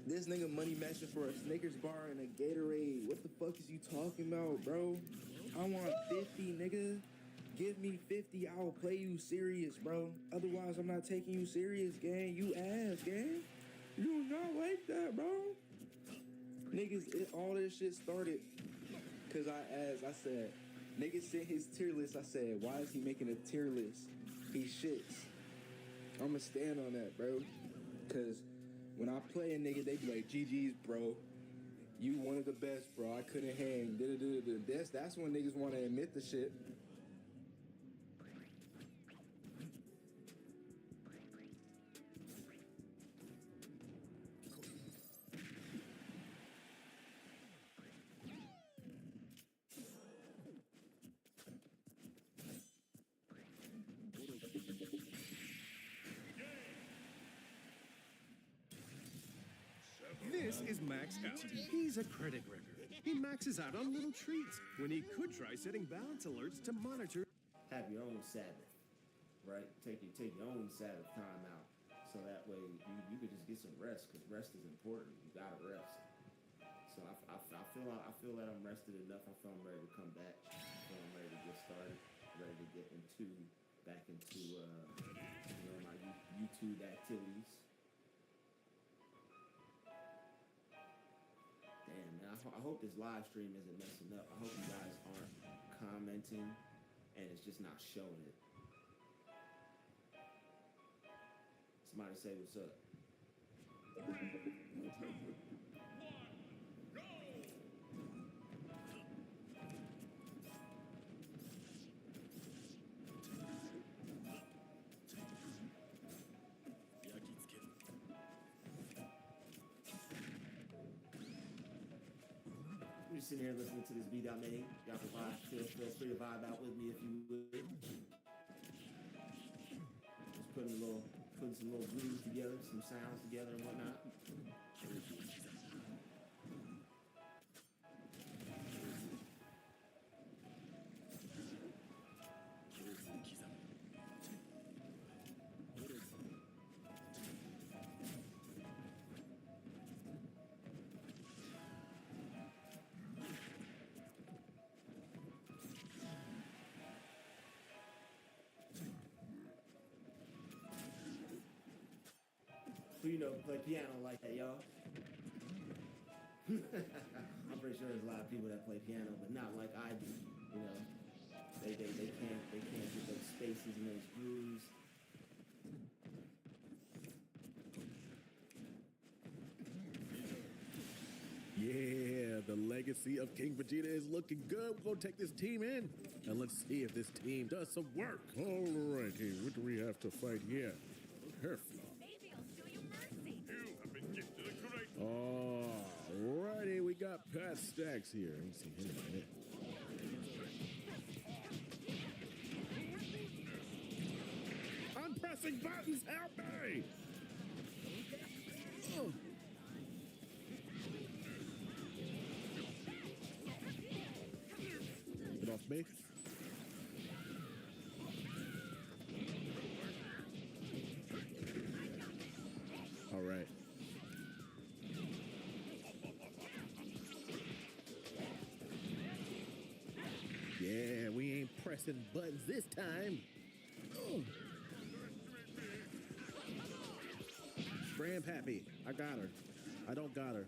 this nigga money matching for a Snickers bar and a Gatorade. What the fuck is you talking about, bro? I want 50, nigga. Give me 50, I'll play you serious, bro. Otherwise, I'm not taking you serious, gang. You ass, gang. You not like that, bro. Niggas, all this shit started because I said, niggas sent his tier list. I said, why is he making a tier list? He shits. I'ma stand on that, bro. Cause when I play a nigga, they be like, GG's, bro. You one of the best, bro. I couldn't hang. That's when niggas want to admit the shit. Marcus is maxed out. He's a credit ricker. He maxes out on little treats when he could try setting balance alerts to monitor. Have your own Sabbath, right? Take your own Sabbath time out, so that way you could just get some rest, because rest is important. You gotta rest. So I feel that I'm rested enough. I feel I'm ready to come back. I feel I'm ready to get started, ready to get back into my YouTube activities. Damn, man, I hope this live stream isn't messing up. I hope you guys aren't commenting and it's just not showing it. Somebody say what's up. I'm just sitting here listening to this beat I made. Y'all can vibe, feel free to vibe out with me if you would. Just putting some little grooves together, some sounds together and whatnot. Who play piano like that, y'all? I'm pretty sure there's a lot of people that play piano, but not like I do. They can't get those spaces and those grooves. Yeah, the legacy of King Vegeta is looking good. We're gonna take this team in, and let's see if this team does some work. All righty, what do we have to fight here? Careful. Alrighty, we got Pat Stacks here. Let me see him in a minute. I'm pressing buttons, help me! Oh. Get off me. All right. Yeah, we ain't pressing buttons this time. Oh. Scram happy. I got her. I don't got her.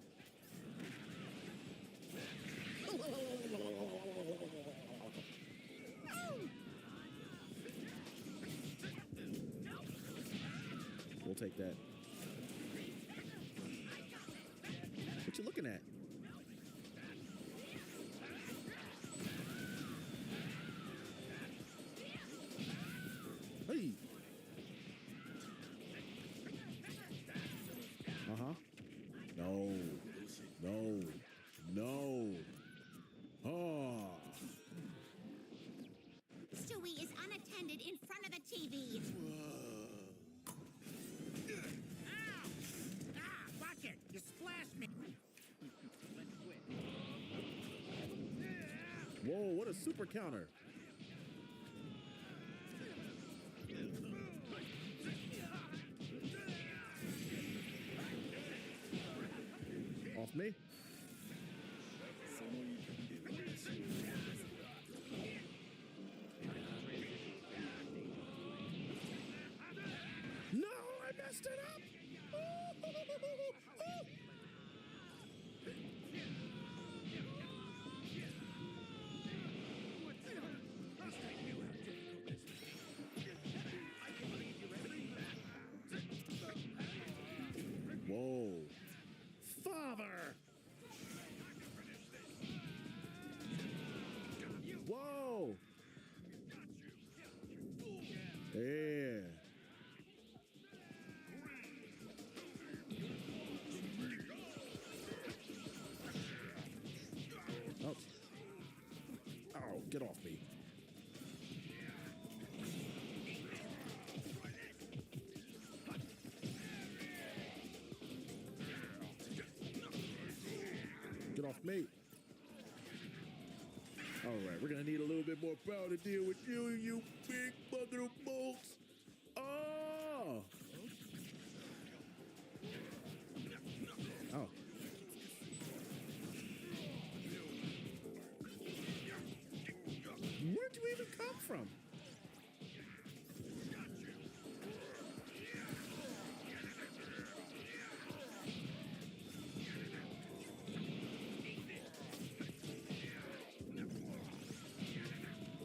We'll take that. What you looking at? Hey. Uh-huh. No. No. No. Oh. Stewie is unattended in front of the TV. Ow! Ah, watch it! You splashed me! Whoa, what a super counter. Off me. No, I messed it up. Whoa. Father! Whoa! Yeah. Oh. Oh, get off me. off me. All right, we're gonna need a little bit more power to deal with you, you big bucket of bolts. Oh! Oh. Where'd you even come from?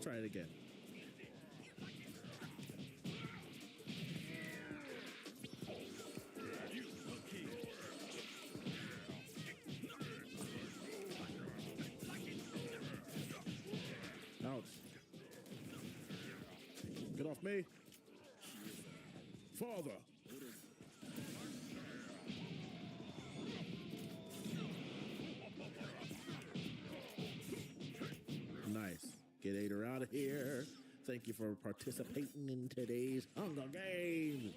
Try it again. Ouch. Get off me. Father. Nice. Get Ader out of here. Thank you for participating in today's Hunger Games.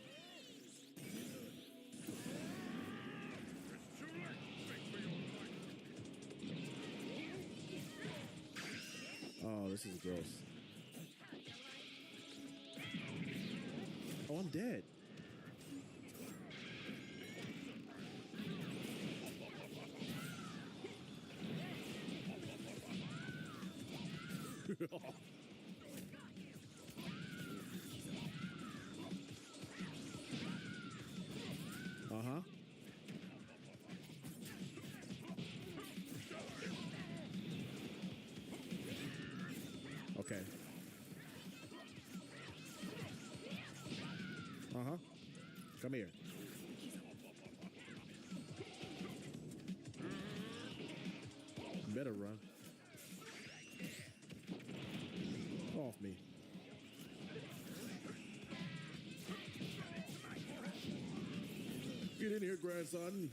Oh, this is gross. Oh, I'm dead. Uh-huh. Okay. Uh-huh. Come here. Better run. Off me. Get in here, grandson.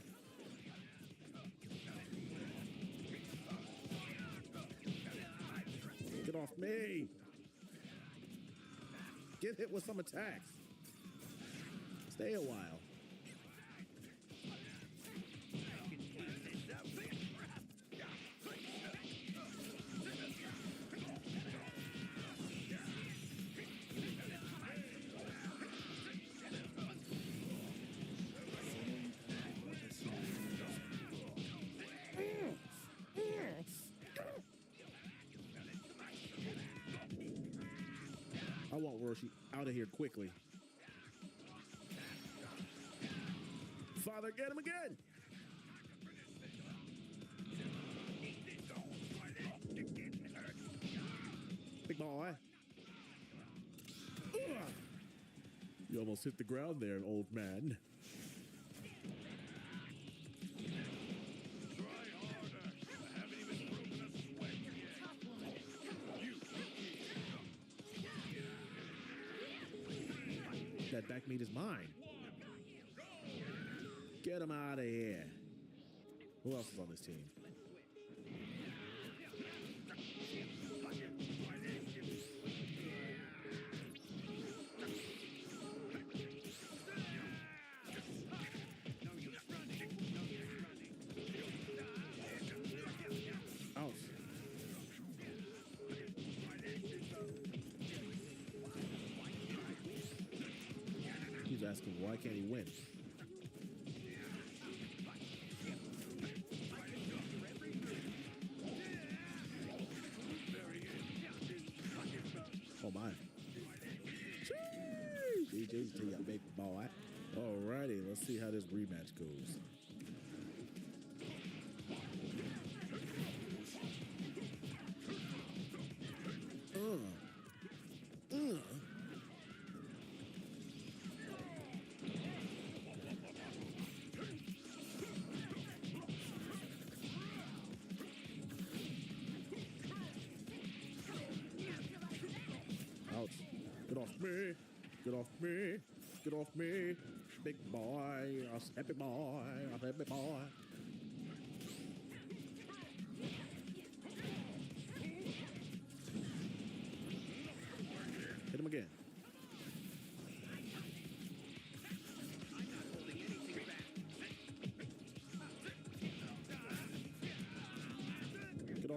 Get off me. Get hit with some attacks. Stay a while. I want Roshi out of here quickly. Father, get him again! Big boy. You almost hit the ground there, old man. That back meat is mine. Get him out of here. Who else is on this team? Ouch. He's asking why can't he win? Oh my. DJ's to your big boy. Alrighty, let's see how this rematch goes. Ouch. Get off me. Get off me. Get off me. Big boy. A happy boy. A happy boy. Hit him again.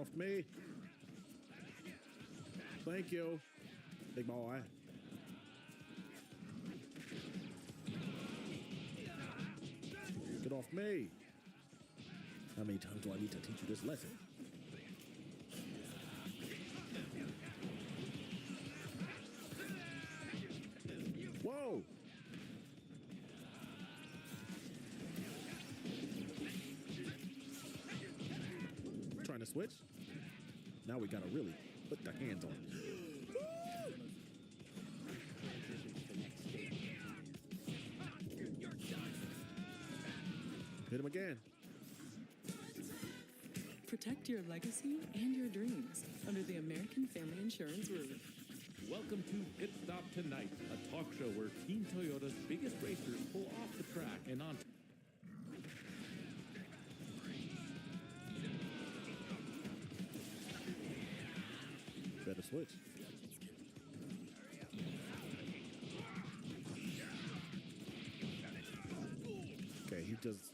off me. Thank you, big boy. Get off me. How many times do I need to teach you this lesson? Whoa! Trying to switch? Now we gotta really put the hands on. Hit him again. Protect your legacy and your dreams under the American Family Insurance roof. Welcome to Pit Stop Tonight, a talk show where Team Toyota's biggest racers pull off the track and on. Better switch. Okay, he just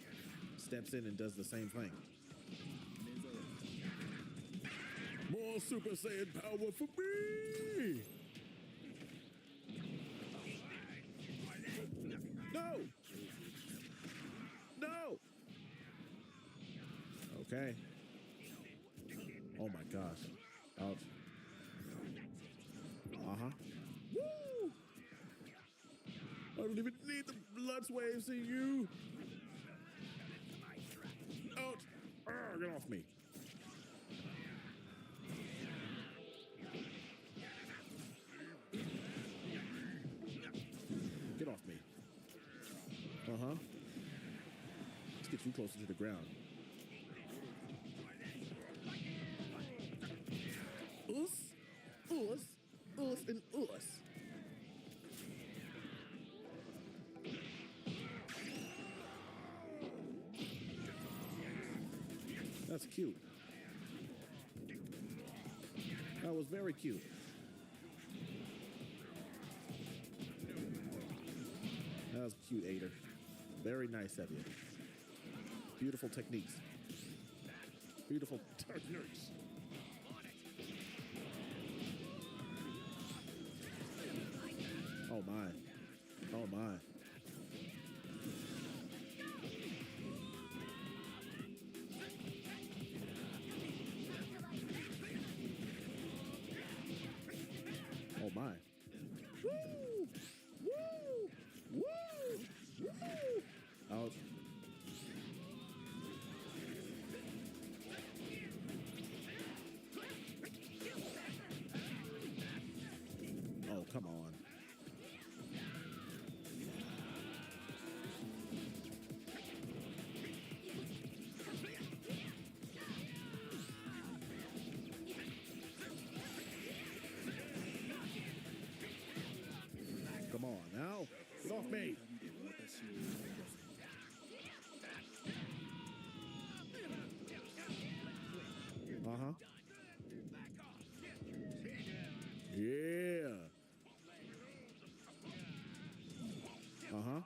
steps in and does the same thing. More Super Saiyan power for me! No! No! Okay. Oh my gosh. Ouch. Uh-huh. Woo! I don't even need the blood waves in you. Ouch! Arr, get off me. Get off me. Uh-huh. Let's get you closer to the ground. Us, and us. That's cute. That was very cute. That was cute, Ader. Very nice of you. Beautiful techniques. Beautiful techniques. Oh my. Oh my. Oh my. Woo! Woo! Woo! Woo! Ouch. Oh, come on. Come on now. Get off me. Uh-huh. Yeah. Uh-huh.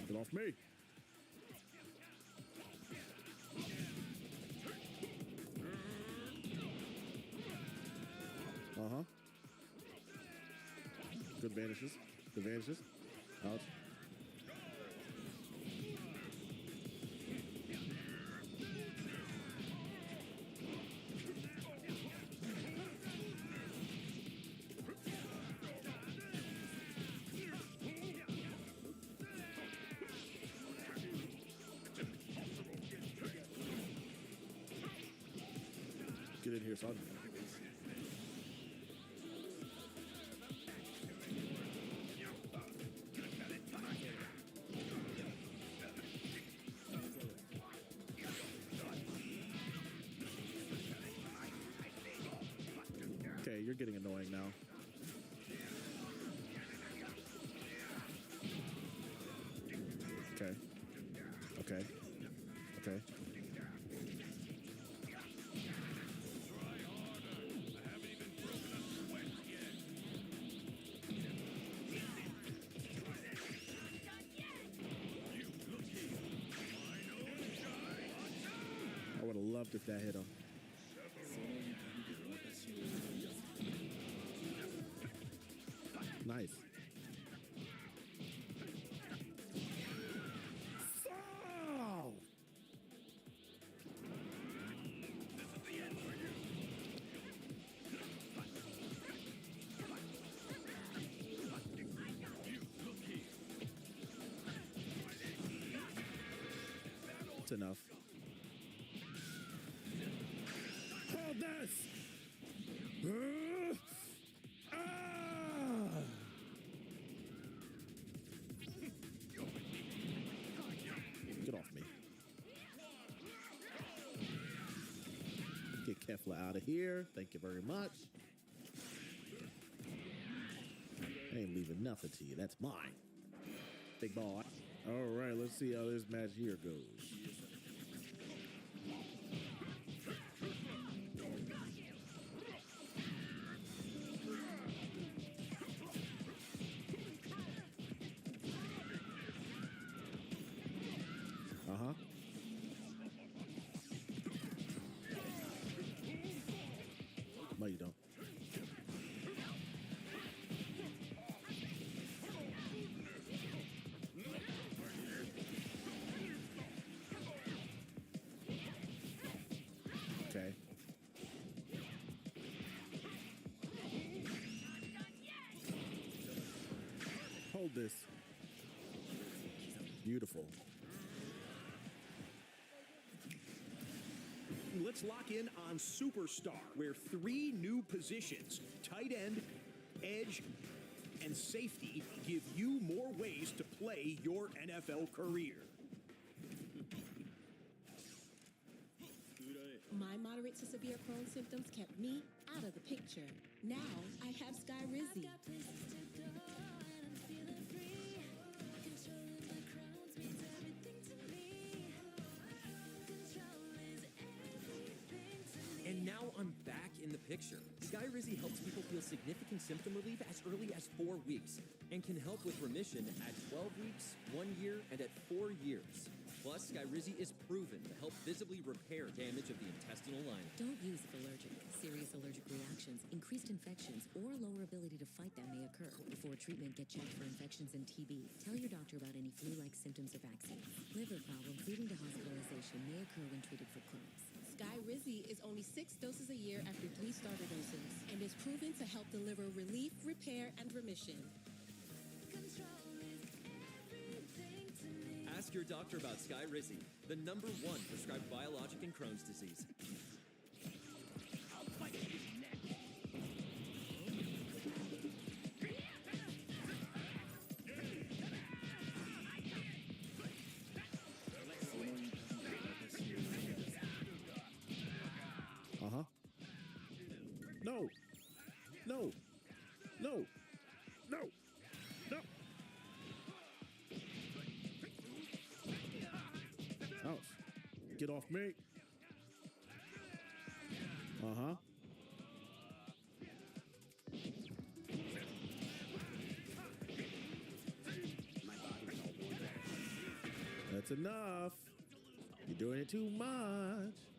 Get off me. Uh-huh. Good vanishes. Good vanishes. Out. Get in here, son. Okay, you're getting annoying now. Okay. Okay. Okay. loved if that hit him. Nice. Oh! It's enough. Hold this! Ah! Get off me. Get Kefla out of here. Thank you very much. I ain't leaving nothing to you. That's mine. Big boy. All right, let's see how this match here goes. Uh-huh. No, you don't. Okay. Hold this. Beautiful. Let's lock in on Superstar, where 3 new positions, tight end, edge, and safety, give you more ways to play your NFL career. My moderate to severe Crohn's symptoms kept me out of the picture. Now I have Skyrizi. And now I'm back in the picture. Skyrizi helps people feel significant symptom relief as early as 4 weeks and can help with remission at 12 weeks, 1 year, and at 4 years. Plus, Skyrizi is proven to help visibly repair damage of the intestinal lining. Don't use if allergic. Serious allergic reactions, increased infections, or lower ability to fight that may occur. Before treatment, get checked for infections and TB. Tell your doctor about any flu-like symptoms or vaccines. Liver problems leading to hospitalization may occur when treated for Crohn's. Skyrizi is only 6 doses a year after 3 starter doses and is proven to help deliver relief, repair, and remission. Ask your doctor about Skyrizi, the #1 prescribed biologic in Crohn's disease. Uh-huh. No. No. No. No. No. Ouch. Get off me. Uh-huh. That's enough. You're doing it too much.